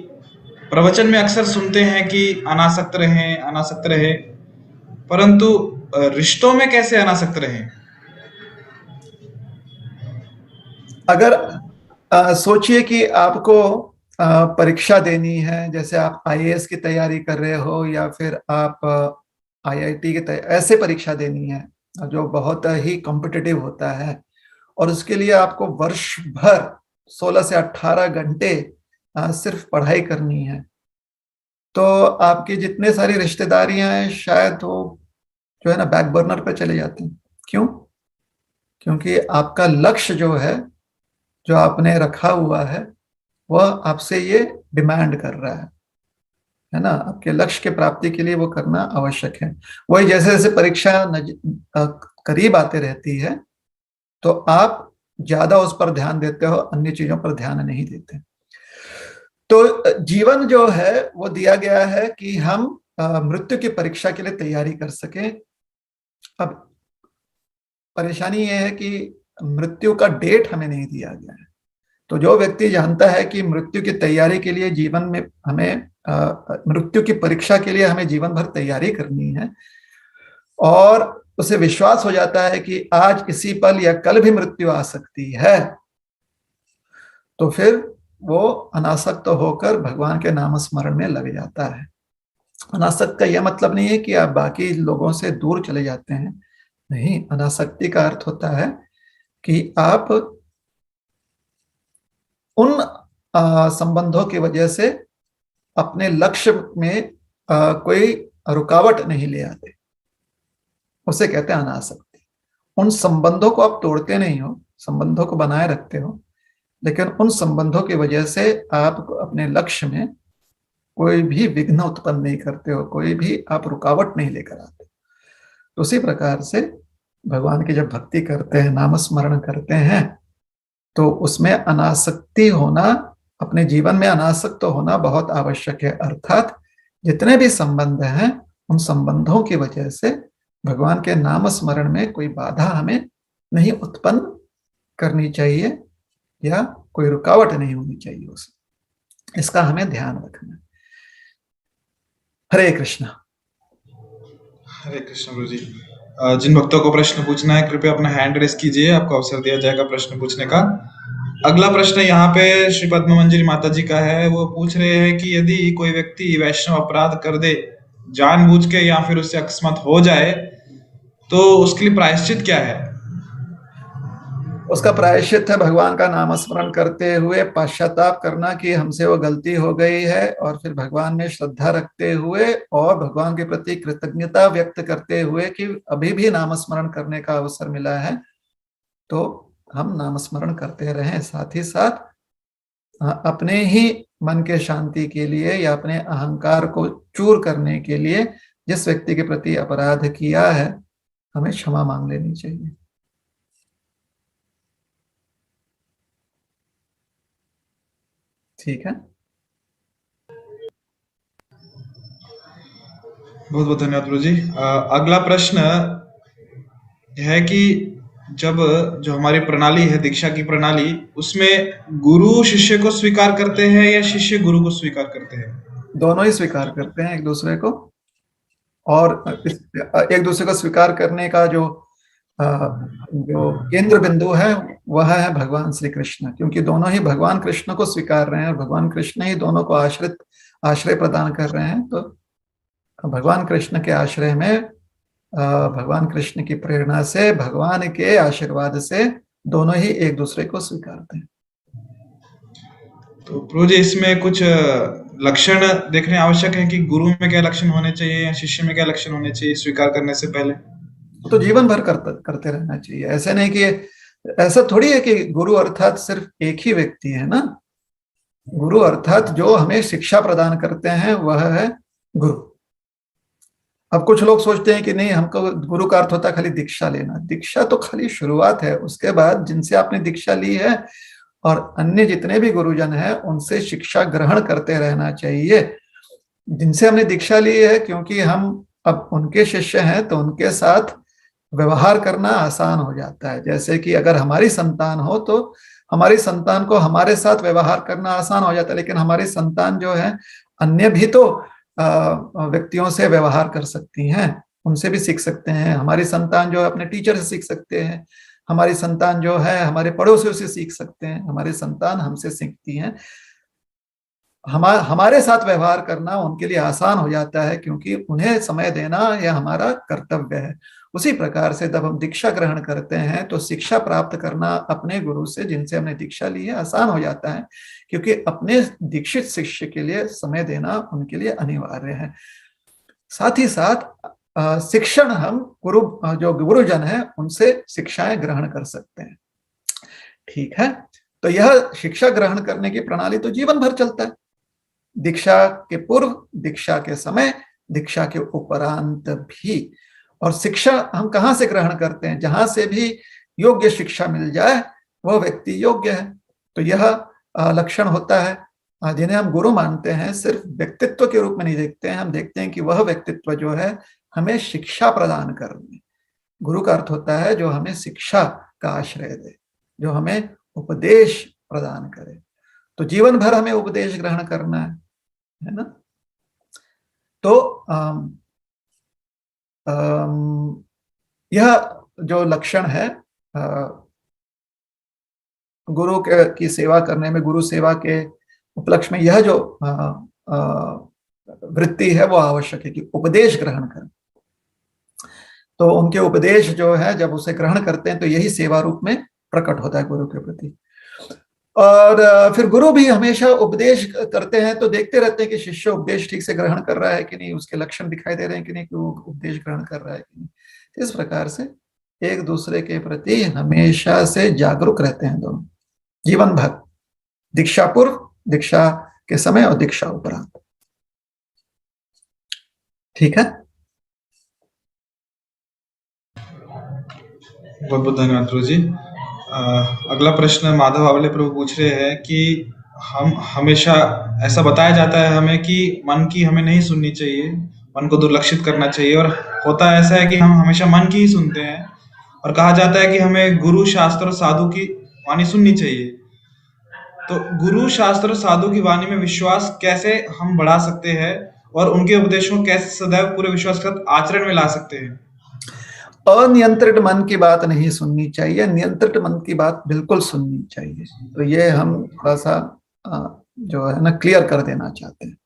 प्रवचन में अक्सर सुनते हैं कि अनासक्त रहे, परंतु रिश्तों में कैसे अनासक्त रहे? अगर सोचिए कि आपको परीक्षा देनी है, जैसे आप IAS की तैयारी कर रहे हो या फिर आप IIT की ऐसे परीक्षा देनी है, जो बहुत ही कॉम्पिटिटिव होता है, और उसके लिए आपको वर्ष भर 16 से 18 घंटे सिर्फ पढ़ाई करनी है, तो आपकी जितने सारी रिश्तेदारियां हैं शायद वो जो है ना बैक बर्नर पे चले जाते हैं। क्यों? क्योंकि आपका लक्ष्य जो है, जो आपने रखा हुआ है, वह आपसे ये डिमांड कर रहा है ना। आपके लक्ष्य के प्राप्ति के लिए वो करना आवश्यक है। वही जैसे जैसे परीक्षा करीब आते रहती है तो आप ज्यादा उस पर ध्यान देते हो, अन्य चीजों पर ध्यान नहीं देते। तो जीवन जो है वो दिया गया है कि हम मृत्यु की परीक्षा के लिए तैयारी कर सकें। अब परेशानी ये है कि मृत्यु का डेट हमें नहीं दिया गया है। तो जो व्यक्ति जानता है कि मृत्यु की तैयारी के लिए जीवन में हमें मृत्यु की परीक्षा के लिए हमें जीवन भर तैयारी करनी है, और उसे विश्वास हो जाता है कि आज इसी पल या कल भी मृत्यु आ सकती है, तो फिर वो अनासक्त होकर भगवान के नाम स्मरण में लग जाता है। अनासक्त का यह मतलब नहीं है कि आप बाकी लोगों से दूर चले जाते हैं, नहीं। अनासक्ति का अर्थ होता है कि आप उन संबंधों की वजह से अपने लक्ष्य में कोई रुकावट नहीं ले आते, उसे कहते हैं अनासक्ति। उन संबंधों को आप तोड़ते नहीं हो, संबंधों को बनाए रखते हो, लेकिन उन संबंधों की वजह से आप अपने लक्ष्य में कोई भी विघ्न उत्पन्न नहीं करते हो, कोई भी आप रुकावट नहीं लेकर आते। तो उसी प्रकार से भगवान की जब भक्ति करते हैं, नाम स्मरण करते हैं, तो उसमें अनासक्ति होना, अपने जीवन में अनासक्त होना बहुत आवश्यक है। अर्थात जितने भी संबंध हैं, उन संबंधों की वजह से भगवान के नाम स्मरण में कोई बाधा हमें नहीं उत्पन्न करनी चाहिए, या कोई रुकावट नहीं होनी चाहिए उसमें। इसका हमें ध्यान रखना है। हरे कृष्णा। हरे कृष्ण गुरु जी। जिन भक्तों को प्रश्न पूछना है कृपया अपना हैंड रेस कीजिए, आपको अवसर दिया जाएगा प्रश्न पूछने का। अगला प्रश्न यहाँ पे श्री पद्म मंजरी माता जी का है। वो पूछ रहे हैं कि यदि कोई व्यक्ति वैष्णव अपराध कर दे जानबूझ के या फिर उससे अकस्मात हो जाए, तो उसके लिए प्रायश्चित क्या है? उसका प्रायश्चित है भगवान का नाम स्मरण करते हुए पश्चाताप करना कि हमसे वो गलती हो गई है, और फिर भगवान में श्रद्धा रखते हुए और भगवान के प्रति कृतज्ञता व्यक्त करते हुए कि अभी भी नाम स्मरण करने का अवसर मिला है, तो हम नाम स्मरण करते रहें। साथ ही साथ अपने ही मन के शांति के लिए या अपने अहंकार को चूर करने के लिए जिस व्यक्ति के प्रति अपराध किया है, हमें क्षमा मांग लेनी चाहिए। ठीक है, बहुत बहुत धन्यवाद गुरु जी। अगला प्रश्न है कि जब जो हमारी प्रणाली है, दीक्षा की प्रणाली, उसमें गुरु शिष्य को स्वीकार करते हैं या शिष्य गुरु को स्वीकार करते हैं? दोनों ही स्वीकार करते हैं एक दूसरे को, और एक दूसरे को स्वीकार करने का जो केंद्र बिंदु है वह है भगवान श्री कृष्ण, क्योंकि दोनों ही भगवान कृष्ण को स्वीकार रहे हैं, भगवान कृष्ण ही दोनों को आश्रय प्रदान कर रहे हैं। तो भगवान कृष्ण के आश्रय में, भगवान कृष्ण की प्रेरणा से, भगवान के आशीर्वाद से दोनों ही एक दूसरे को स्वीकारते हैं। तो प्रभु जी, इसमें कुछ लक्षण देखने आवश्यक है कि गुरु में क्या लक्षण होने चाहिए या शिष्य में क्या लक्षण होने चाहिए स्वीकार करने से पहले? तो जीवन भर करते रहना चाहिए। ऐसे नहीं कि, ऐसा थोड़ी है कि गुरु अर्थात सिर्फ एक ही व्यक्ति है ना। गुरु अर्थात जो हमें शिक्षा प्रदान करते हैं वह है गुरु। अब कुछ लोग सोचते हैं कि नहीं, हमको गुरु का अर्थ होता है खाली दीक्षा लेना। दीक्षा तो खाली शुरुआत है, उसके बाद जिनसे आपने दीक्षा ली है और अन्य जितने भी गुरुजन हैं उनसे शिक्षा ग्रहण करते रहना चाहिए। जिनसे हमने दीक्षा ली है, क्योंकि हम अब उनके शिष्य हैं, तो उनके साथ व्यवहार करना आसान हो जाता है। जैसे कि अगर हमारी संतान हो तो हमारी संतान को हमारे साथ व्यवहार करना आसान हो जाता है, लेकिन हमारी संतान जो है अन्य भी तो व्यक्तियों से व्यवहार कर सकती हैं, उनसे भी सीख सकते हैं। हमारी संतान जो है अपने टीचर से सीख सकते हैं, हमारी संतान जो है हमारे पड़ोसियों से सीख सकते हैं, हमारी संतान हमसे सीखती हैं। हमारे साथ व्यवहार करना उनके लिए आसान हो जाता है, क्योंकि उन्हें समय देना यह हमारा कर्तव्य है। उसी प्रकार से जब हम दीक्षा ग्रहण करते हैं तो शिक्षा प्राप्त करना अपने गुरु से, जिनसे हमने दीक्षा ली है, आसान हो जाता है, क्योंकि अपने दीक्षित शिष्य के लिए समय देना उनके लिए अनिवार्य है। साथ ही साथ शिक्षण हम जो गुरुजन है उनसे शिक्षाएं ग्रहण कर सकते हैं। ठीक है, तो यह शिक्षा ग्रहण करने की प्रणाली तो जीवन भर चलता है, दीक्षा के पूर्व, दीक्षा के समय, दीक्षा के उपरांत भी। और शिक्षा हम कहाँ से ग्रहण करते हैं? जहां से भी योग्य शिक्षा मिल जाए वह व्यक्ति योग्य है। तो यह लक्षण होता है जिन्हें हम गुरु मानते हैं, सिर्फ व्यक्तित्व के रूप में नहीं देखते हैं, हम देखते हैं कि वह व्यक्तित्व जो है हमें शिक्षा प्रदान करे। गुरु का अर्थ होता है जो हमें शिक्षा का आश्रय दे, जो हमें उपदेश प्रदान करे। तो जीवन भर हमें उपदेश ग्रहण करना है ना। तो यह जो लक्षण है गुरु की सेवा करने में, गुरु सेवा के उपलक्ष्य में यह जो वृत्ति है वो आवश्यक है कि उपदेश ग्रहण करें। तो उनके उपदेश जो है जब उसे ग्रहण करते हैं तो यही सेवा रूप में प्रकट होता है गुरु के प्रति। और फिर गुरु भी हमेशा उपदेश करते हैं तो देखते रहते हैं कि शिष्य उपदेश ठीक से ग्रहण कर रहा है कि नहीं, उसके लक्षण दिखाई दे रहे हैं कि नहीं, कि वो उपदेश ग्रहण कर रहा है कि नहीं। इस प्रकार से एक दूसरे के प्रति हमेशा से जागरूक रहते हैं दोनों, जीवन भर, दीक्षा पूर्व, दीक्षा के समय और दीक्षा उपरांत। ठीक है, बहुत बहुत धन्यवाद प्रभु जी। अगला प्रश्न माधव आवले प्रभु पूछ रहे हैं कि हम हमेशा ऐसा बताया जाता है हमें कि मन की हमें नहीं सुननी चाहिए, मन को दुर्लक्षित करना चाहिए, और होता ऐसा है कि हम हमेशा मन की ही सुनते हैं, और कहा जाता है कि हमें गुरु शास्त्र और साधु की वाणी सुननी चाहिए। तो गुरु शास्त्र और साधु की वाणी में विश्वास कैसे हम बढ़ा सकते हैं और उनके उपदेशों को कैसे सदैव पूरे विश्वास के साथ आचरण में ला सकते हैं? अनियंत्रित मन की बात नहीं सुननी चाहिए, नियंत्रित मन की बात बिल्कुल सुननी चाहिए। तो ये हम थोड़ा सा जो है ना क्लियर कर देना चाहते हैं।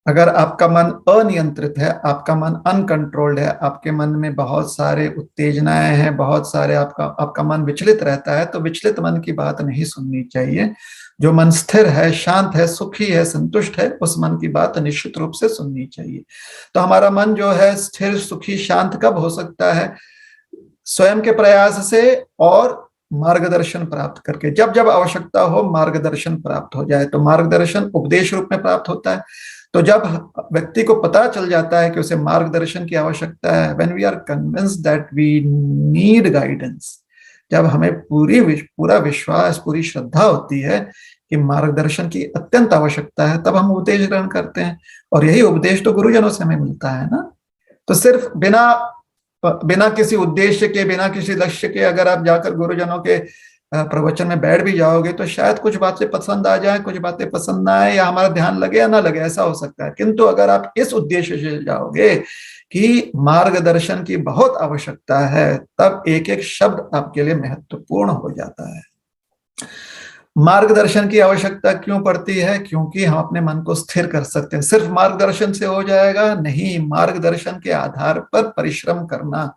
अगर आपका मन अनियंत्रित है, आपका मन अनकंट्रोल्ड है, आपके मन में बहुत सारे उत्तेजनाएं हैं, बहुत सारे आपका मन विचलित रहता है, तो विचलित मन की बात नहीं सुननी चाहिए। जो मन स्थिर है, शांत है, सुखी है, संतुष्ट है, उस मन की बात निश्चित रूप से सुननी चाहिए। तो हमारा मन जो है स्थिर, सुखी, शांत कब हो सकता है? स्वयं के प्रयास से और मार्गदर्शन प्राप्त करके। जब जब आवश्यकता हो मार्गदर्शन प्राप्त हो जाए, तो मार्गदर्शन उपदेश रूप में प्राप्त होता है। तो जब व्यक्ति को पता चल जाता है कि उसे मार्गदर्शन की आवश्यकता है, when we are convinced that we need guidance, जब हमें पूरा विश्वास, पूरी श्रद्धा होती है कि मार्गदर्शन की अत्यंत आवश्यकता है, तब हम उपदेश ग्रहण करते हैं। और यही उपदेश तो गुरुजनों से हमें मिलता है ना। तो सिर्फ बिना किसी उद्देश्य के, बिना किसी लक्ष्य के अगर आप जाकर गुरुजनों के प्रवचन में बैठ भी जाओगे तो शायद कुछ बातें पसंद आ जाए, कुछ बातें पसंद ना आए, या हमारा ध्यान लगे या ना लगे, ऐसा हो सकता है। किंतु अगर आप इस उद्देश्य से जाओगे कि मार्गदर्शन की बहुत आवश्यकता है, तब एक एक शब्द आपके लिए महत्वपूर्ण हो जाता है। मार्गदर्शन की आवश्यकता क्यों पड़ती है? क्योंकि हम अपने मन को स्थिर कर सकते हैं। सिर्फ मार्गदर्शन से हो जाएगा नहीं, मार्गदर्शन के आधार पर परिश्रम करना,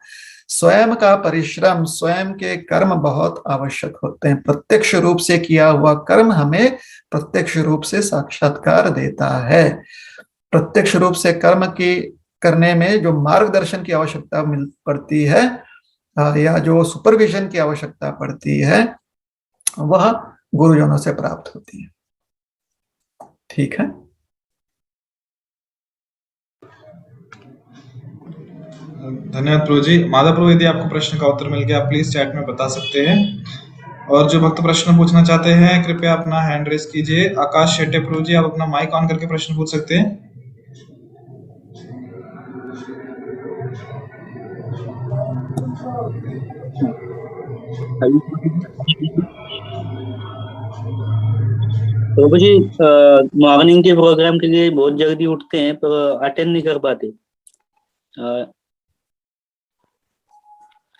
स्वयं का परिश्रम, स्वयं के कर्म बहुत आवश्यक होते हैं। प्रत्यक्ष रूप से किया हुआ कर्म हमें प्रत्यक्ष रूप से साक्षात्कार देता है। प्रत्यक्ष रूप से कर्म की करने में जो मार्गदर्शन की आवश्यकता पड़ती है या जो सुपरविजन की आवश्यकता पड़ती है, वह गुरुजनों से प्राप्त होती है। ठीक है, धन्यवाद प्रभु जी। माधव प्रभु, यदि आपको प्रश्न का उत्तर मिल गया आप प्लीज चैट में बता सकते हैं। और जो भक्त प्रश्न पूछना चाहते हैं कृपया अपना हैंड रेस कीजिए। आकाश शेट्टे प्रभु जी, आप अपना माइक ऑन करके प्रश्न पूछ सकते हैं। प्रभु जी, मॉर्निंग के प्रोग्राम के लिए बहुत जल्दी उठते हैं पर अटेंड नहीं कर पाते।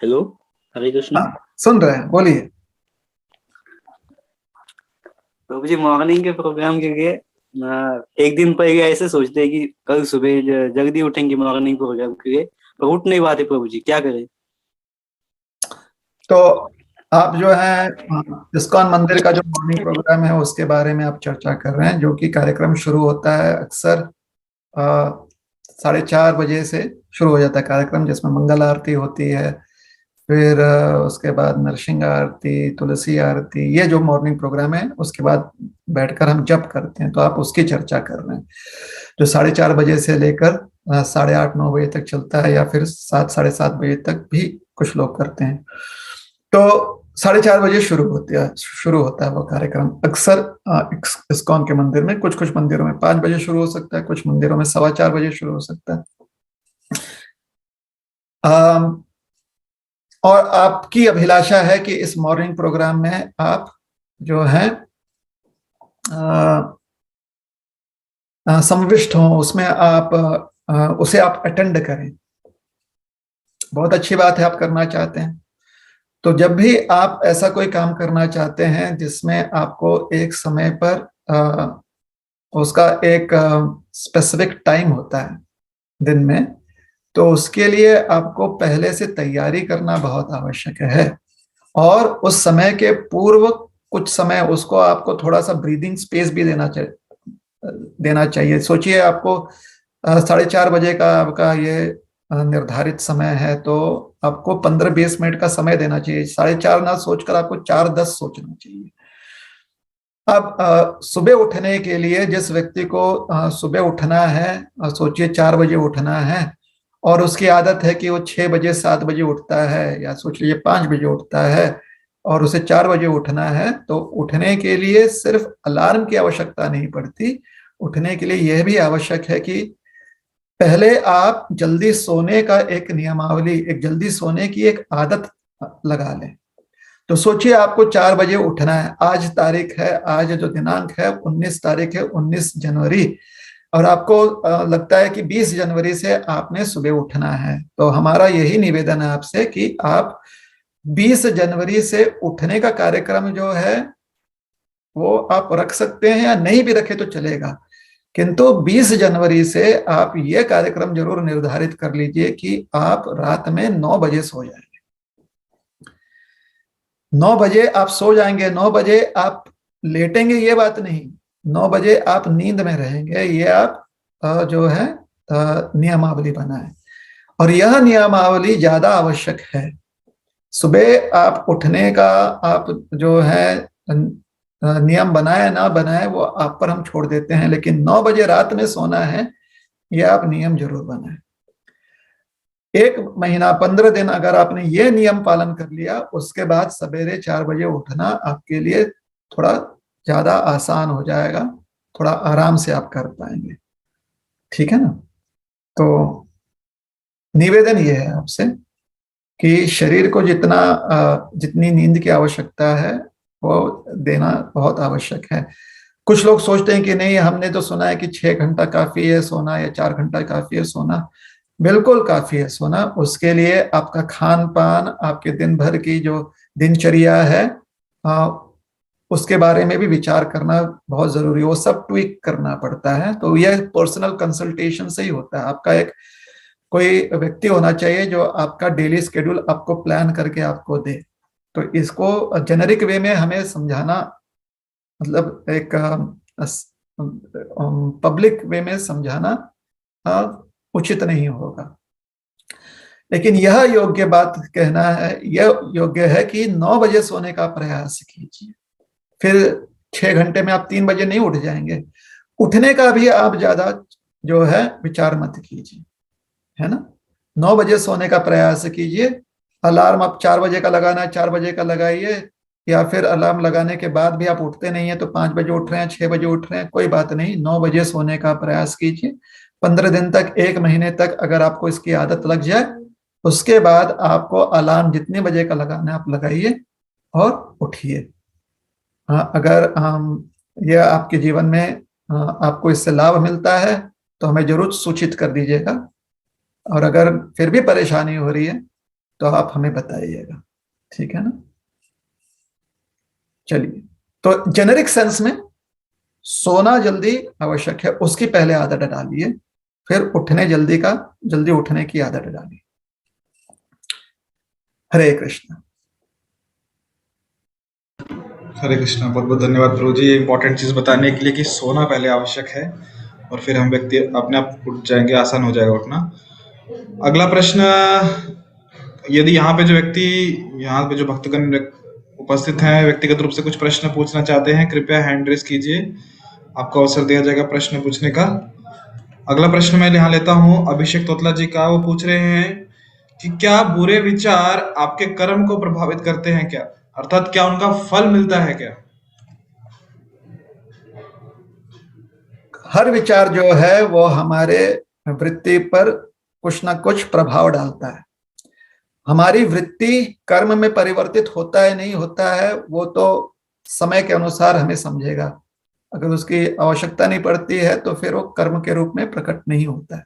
हेलो, हरे कृष्ण। सुन रहे हैं, बोलिए। प्रभु जी, मॉर्निंग के प्रोग्राम के लिए एक दिन पहले ऐसे सोचते हैं कि कल सुबह जल्दी उठेंगे मॉर्निंग प्रोग्राम के लिए, उठ नहीं पाते प्रभु जी, क्या करें? तो आप जो है इस्कॉन मंदिर का जो मॉर्निंग प्रोग्राम है उसके बारे में आप चर्चा कर रहे हैं, जो कि कार्यक्रम शुरू होता है अक्सर 4:30 बजे से शुरू हो जाता है कार्यक्रम, जिसमें मंगल आरती होती है, फिर उसके बाद नरसिंह आरती, तुलसी आरती, ये जो मॉर्निंग प्रोग्राम है उसके बाद बैठकर हम जप करते हैं। तो आप उसकी चर्चा कर रहे हैं, जो 4:30 बजे से लेकर 8:30-9 बजे तक चलता है, या फिर 7 साढ़े 7 बजे तक भी कुछ लोग करते हैं। तो 4:30 बजे शुरू होता है वो कार्यक्रम अक्सर इस्कॉन के मंदिर में। कुछ कुछ मंदिरों में 5 बजे शुरू हो सकता है, कुछ मंदिरों में 4:15 बजे शुरू हो सकता है। और आपकी अभिलाषा है कि इस मॉर्निंग प्रोग्राम में आप जो है समविष्ट हों, उसमें आप उसे आप अटेंड करें। बहुत अच्छी बात है, आप करना चाहते हैं। तो जब भी आप ऐसा कोई काम करना चाहते हैं जिसमें आपको एक समय पर उसका एक स्पेसिफिक टाइम होता है दिन में, तो उसके लिए आपको पहले से तैयारी करना बहुत आवश्यक है। और उस समय के पूर्व कुछ समय उसको आपको थोड़ा सा ब्रीदिंग स्पेस भी देना चाहिए। सोचिए आपको 4:30 बजे का आपका ये निर्धारित समय है, तो आपको 15-20 मिनट का समय देना चाहिए। 4:30 ना सोचकर आपको 4:10 सोचना चाहिए। अब सुबह उठने के लिए जिस व्यक्ति को सुबह उठना है, सोचिए 4 बजे उठना है, और उसकी आदत है कि वो 6 बजे 7 बजे उठता है, या सोच लीजिए 5 बजे उठता है और उसे 4 बजे उठना है, तो उठने के लिए सिर्फ अलार्म की आवश्यकता नहीं पड़ती। उठने के लिए यह भी आवश्यक है कि पहले आप जल्दी सोने का एक नियमावली, एक जल्दी सोने की एक आदत लगा लें। तो सोचिए आपको 4 बजे उठना है। आज तारीख है, आज जो दिनांक है 19 तारीख है, 19 जनवरी, और आपको लगता है कि 20 जनवरी से आपने सुबह उठना है। तो हमारा यही निवेदन है आपसे कि आप 20 जनवरी से उठने का कार्यक्रम जो है वो आप रख सकते हैं, या नहीं भी रखे तो चलेगा, किंतु 20 जनवरी से आप ये कार्यक्रम जरूर निर्धारित कर लीजिए कि आप रात में 9 बजे सो जाएंगे। 9 बजे आप सो जाएंगे, 9 बजे आप लेटेंगे, ये बात नहीं, 9 बजे आप नींद में रहेंगे। ये आप जो है नियमावली बनाएं, और यह नियमावली ज्यादा आवश्यक है। सुबह आप उठने का आप जो है नियम बनाए ना बनाए वो आप पर हम छोड़ देते हैं, लेकिन 9 बजे रात में सोना है, ये आप नियम जरूर बनाएं। 1 महीना 15 दिन अगर आपने ये नियम पालन कर लिया, उसके बाद सवेरे 4 बजे उठना आपके लिए थोड़ा ज्यादा आसान हो जाएगा, थोड़ा आराम से आप कर पाएंगे। ठीक है ना? तो निवेदन ये है आपसे कि शरीर को जितनी नींद की आवश्यकता है वो देना बहुत आवश्यक है। कुछ लोग सोचते हैं कि नहीं, हमने तो सुना है कि 6 घंटा काफी है सोना, या 4 घंटा काफी है सोना। बिल्कुल काफी है सोना। उसके लिए आपका खान पान, आपके दिन भर की जो दिनचर्या है, उसके बारे में भी विचार करना बहुत जरूरी है। वो सब ट्विक करना पड़ता है। तो यह पर्सनल कंसल्टेशन से ही होता है। आपका एक कोई व्यक्ति होना चाहिए जो आपका डेली स्केड्यूल आपको प्लान करके आपको दे। तो इसको जेनेरिक वे में हमें समझाना, मतलब एक पब्लिक वे में समझाना उचित नहीं होगा। लेकिन यह योग्य बात कहना है, यह योग्य है कि 9 बजे सोने का प्रयास कीजिए। फिर 6 घंटे में आप 3 बजे नहीं उठ जाएंगे। उठने का भी आप ज्यादा जो है विचार मत कीजिए, है ना। 9 बजे सोने का प्रयास कीजिए। अलार्म आप 4 बजे का लगाना है 4 बजे का लगाइए, या फिर अलार्म लगाने के बाद भी आप उठते नहीं है तो 5 बजे उठ रहे हैं, 6 बजे उठ रहे हैं, कोई बात नहीं। 9 बजे सोने का प्रयास कीजिए। 15 दिन तक, 1 महीने तक अगर आपको इसकी आदत लग जाए, उसके बाद आपको अलार्म जितने बजे का लगाना है आप लगाइए और उठिए। अगर यह आपके जीवन में आपको इससे लाभ मिलता है तो हमें जरूर सूचित कर दीजिएगा, और अगर फिर भी परेशानी हो रही है तो आप हमें बताइएगा। ठीक है ना। चलिए, तो जेनेरिक सेंस में सोना जल्दी आवश्यक है, उसकी पहले आदत डालिए, फिर जल्दी उठने की आदत डालिए। हरे कृष्ण। हरे कृष्णा। बहुत बहुत धन्यवाद प्रभु जी, ये इंपॉर्टेंट चीज बताने के लिए कि सोना पहले आवश्यक है और फिर हम व्यक्ति अपने आप उठ जाएंगे, आसान हो जाएगा उठना। अगला प्रश्न, यदि यहाँ पे जो व्यक्ति, यहाँ पे जो भक्तगण उपस्थित हैं, व्यक्तिगत रूप से कुछ प्रश्न पूछना चाहते हैं, कृपया हैंड रेस कीजिए, आपको अवसर दिया जाएगा प्रश्न पूछने का। अगला प्रश्न मैं यहाँ लेता हूँ अभिषेक तोतला जी का। वो पूछ रहे हैं कि क्या बुरे विचार आपके कर्म को प्रभावित करते हैं क्या, अर्थात क्या उनका फल मिलता है क्या? हर विचार जो है वो हमारे वृत्ति पर कुछ ना कुछ प्रभाव डालता है। हमारी वृत्ति कर्म में परिवर्तित होता है नहीं होता है वो तो समय के अनुसार हमें समझेगा। अगर उसकी आवश्यकता नहीं पड़ती है तो फिर वो कर्म के रूप में प्रकट नहीं होता है।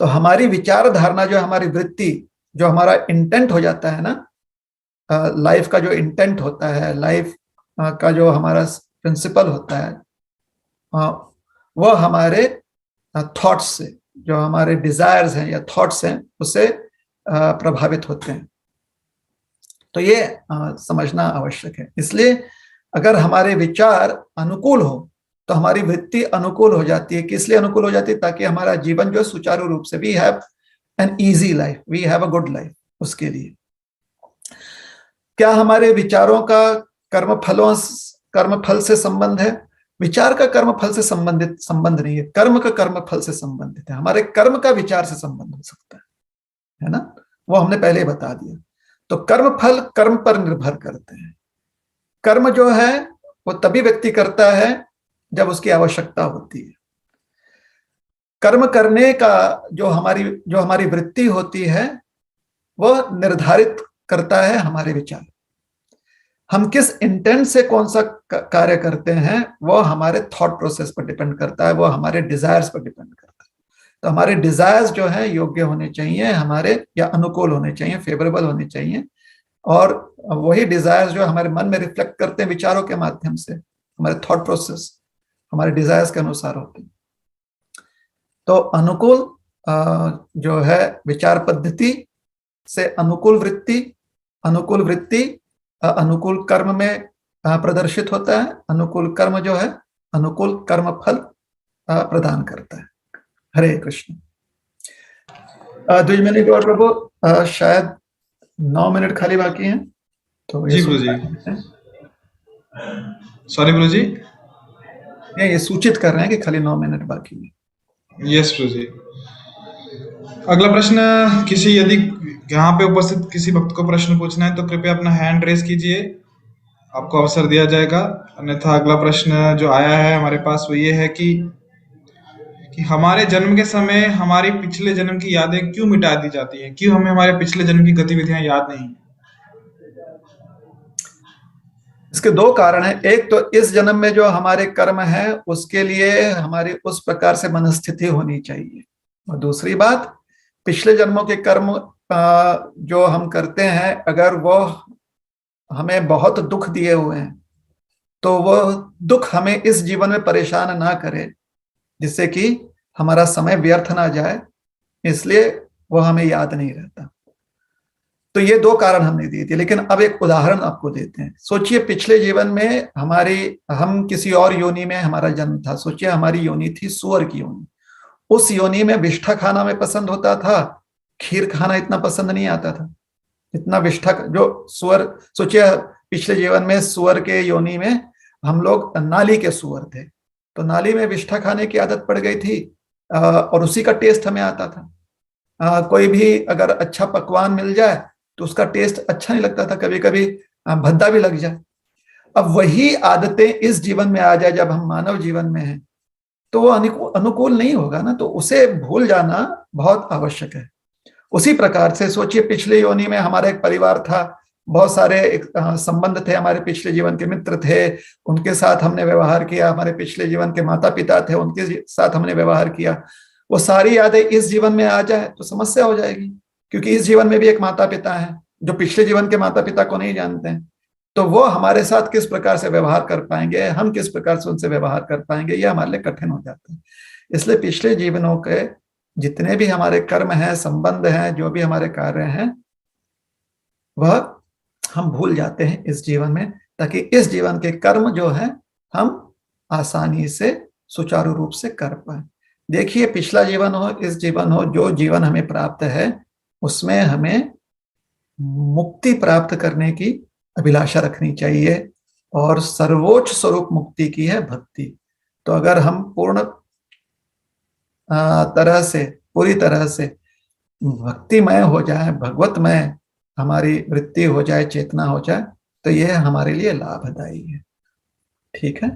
तो हमारी विचार धारणा जो हमारी वृत्ति, जो हमारा इंटेंट हो जाता है ना, लाइफ का जो इंटेंट होता है, लाइफ का जो हमारा प्रिंसिपल होता है, वह हमारे थॉट्स से, जो हमारे डिजायर्स हैं या थॉट्स हैं, उससे प्रभावित होते हैं। तो ये समझना आवश्यक है। इसलिए अगर हमारे विचार अनुकूल हो तो हमारी वृत्ति अनुकूल हो जाती है। किस लिए अनुकूल हो जाती है? ताकि हमारा जीवन जो सुचारू रूप से, we have an easy life, we have a good life, उसके लिए। क्या हमारे विचारों का कर्म फल से संबंध है? विचार का कर्म फल से संबंध नहीं है, कर्म का कर्म फल से संबंधित है। हमारे कर्म का विचार से संबंध हो सकता है ना, वो हमने पहले ही बता दिया। तो कर्म फल कर्म पर निर्भर करते हैं। कर्म जो है वो तभी व्यक्ति करता है जब उसकी आवश्यकता होती है। कर्म करने का जो हमारी वृत्ति होती है वह निर्धारित करता है हमारे विचार। हम किस इंटेंट से कौन सा कार्य करते हैं वो हमारे थॉट प्रोसेस पर डिपेंड करता है, वो हमारे डिजायर्स पर डिपेंड करता है। तो हमारे डिजायर्स जो है योग्य होने चाहिए हमारे, या अनुकूल होने चाहिए, फेवरेबल होने चाहिए। और वही डिजायर्स जो हमारे मन में रिफ्लेक्ट करते हैं विचारों के माध्यम से, हमारे थॉट प्रोसेस हमारे डिजायर्स के अनुसार होते हैं। तो अनुकूल जो है विचार पद्धति से अनुकूल वृत्ति अनुकूल कर्म में प्रदर्शित होता है। अनुकूल कर्म जो है अनुकूल कर्म फल प्रदान करता है। हरे कृष्ण। 2 मिनट और प्रभु, शायद 9 मिनट खाली बाकी हैं। तो जी प्रभु जी, सॉरी प्रभु जी, ये सूचित कर रहे हैं कि खाली 9 मिनट बाकी है। यस प्रभु जी। अगला प्रश्न, यदि यहाँ पे उपस्थित किसी भक्त को प्रश्न पूछना है तो कृपया अपना हैंड रेस कीजिए, आपको अवसर दिया जाएगा। अन्यथा अगला प्रश्न जो आया है हमारे पास वो ये है कि हमारे जन्म के समय हमारी पिछले जन्म की यादें क्यों मिटा दी जाती हैं? क्यों हमें हमारे पिछले जन्म की गतिविधियां याद नहीं? इसके 2 कारण हैं। एक तो इस जन्म में जो हमारे कर्म है उसके लिए हमारी उस प्रकार से मनस्थिति होनी चाहिए, और दूसरी बात पिछले जन्मों के कर्म जो हम करते हैं अगर वो हमें बहुत दुख दिए हुए हैं तो वह दुख हमें इस जीवन में परेशान ना करे, जिससे कि हमारा समय व्यर्थ ना जाए, इसलिए वह हमें याद नहीं रहता। तो ये 2 कारण हमने दिए थे। लेकिन अब एक उदाहरण आपको देते हैं। सोचिए पिछले जीवन में हम किसी और योनि में हमारा जन्म था। सोचिए हमारी योनि थी सुअर की योनि। उस योनि में विष्ठा खाना में पसंद होता था, खीर खाना इतना पसंद नहीं आता था। इतना विष्ठा जो सुअर, सोचिए पिछले जीवन में सुअर के योनि में हम लोग नाली के सुअर थे, तो नाली में विष्ठा खाने की आदत पड़ गई थी और उसी का टेस्ट हमें आता था। कोई भी अगर अच्छा पकवान मिल जाए तो उसका टेस्ट अच्छा नहीं लगता था, कभी कभी भद्दा भी लग जाए। अब वही आदतें इस जीवन में आ जाए जब हम मानव जीवन में हैं तो वो अनुकूल नहीं होगा ना, तो उसे भूल जाना बहुत आवश्यक है। उसी प्रकार से सोचिए पिछले योनि में हमारा एक परिवार था, बहुत सारे संबंध थे, हमारे पिछले जीवन के मित्र थे, उनके साथ हमने व्यवहार किया। हमारे पिछले जीवन के माता पिता थे, उनके साथ हमने व्यवहार किया। वो सारी यादें इस जीवन में आ जाए तो समस्या हो जाएगी, क्योंकि इस जीवन में भी एक माता पिता है जो पिछले जीवन के माता पिता को नहीं जानते हैं। तो वो हमारे साथ किस प्रकार से व्यवहार कर पाएंगे, हम किस प्रकार से उनसे व्यवहार कर पाएंगे, ये हमारे लिए कठिन हो जाता है। इसलिए पिछले जीवनों के जितने भी हमारे कर्म हैं, संबंध हैं, जो भी हमारे कार्य हैं, वह हम भूल जाते हैं इस जीवन में, ताकि इस जीवन के कर्म जो है हम आसानी से सुचारू रूप से कर पाए। देखिए, पिछला जीवन हो, इस जीवन हो, जो जीवन हमें प्राप्त है उसमें हमें मुक्ति प्राप्त करने की अभिलाषा रखनी चाहिए, और सर्वोच्च स्वरूप मुक्ति की है भक्ति। तो अगर हम पूरी तरह से भक्तिमय हो जाए, भगवतमय हमारी वृत्ति हो जाए, चेतना हो जाए, तो यह हमारे लिए लाभदायी है। ठीक है।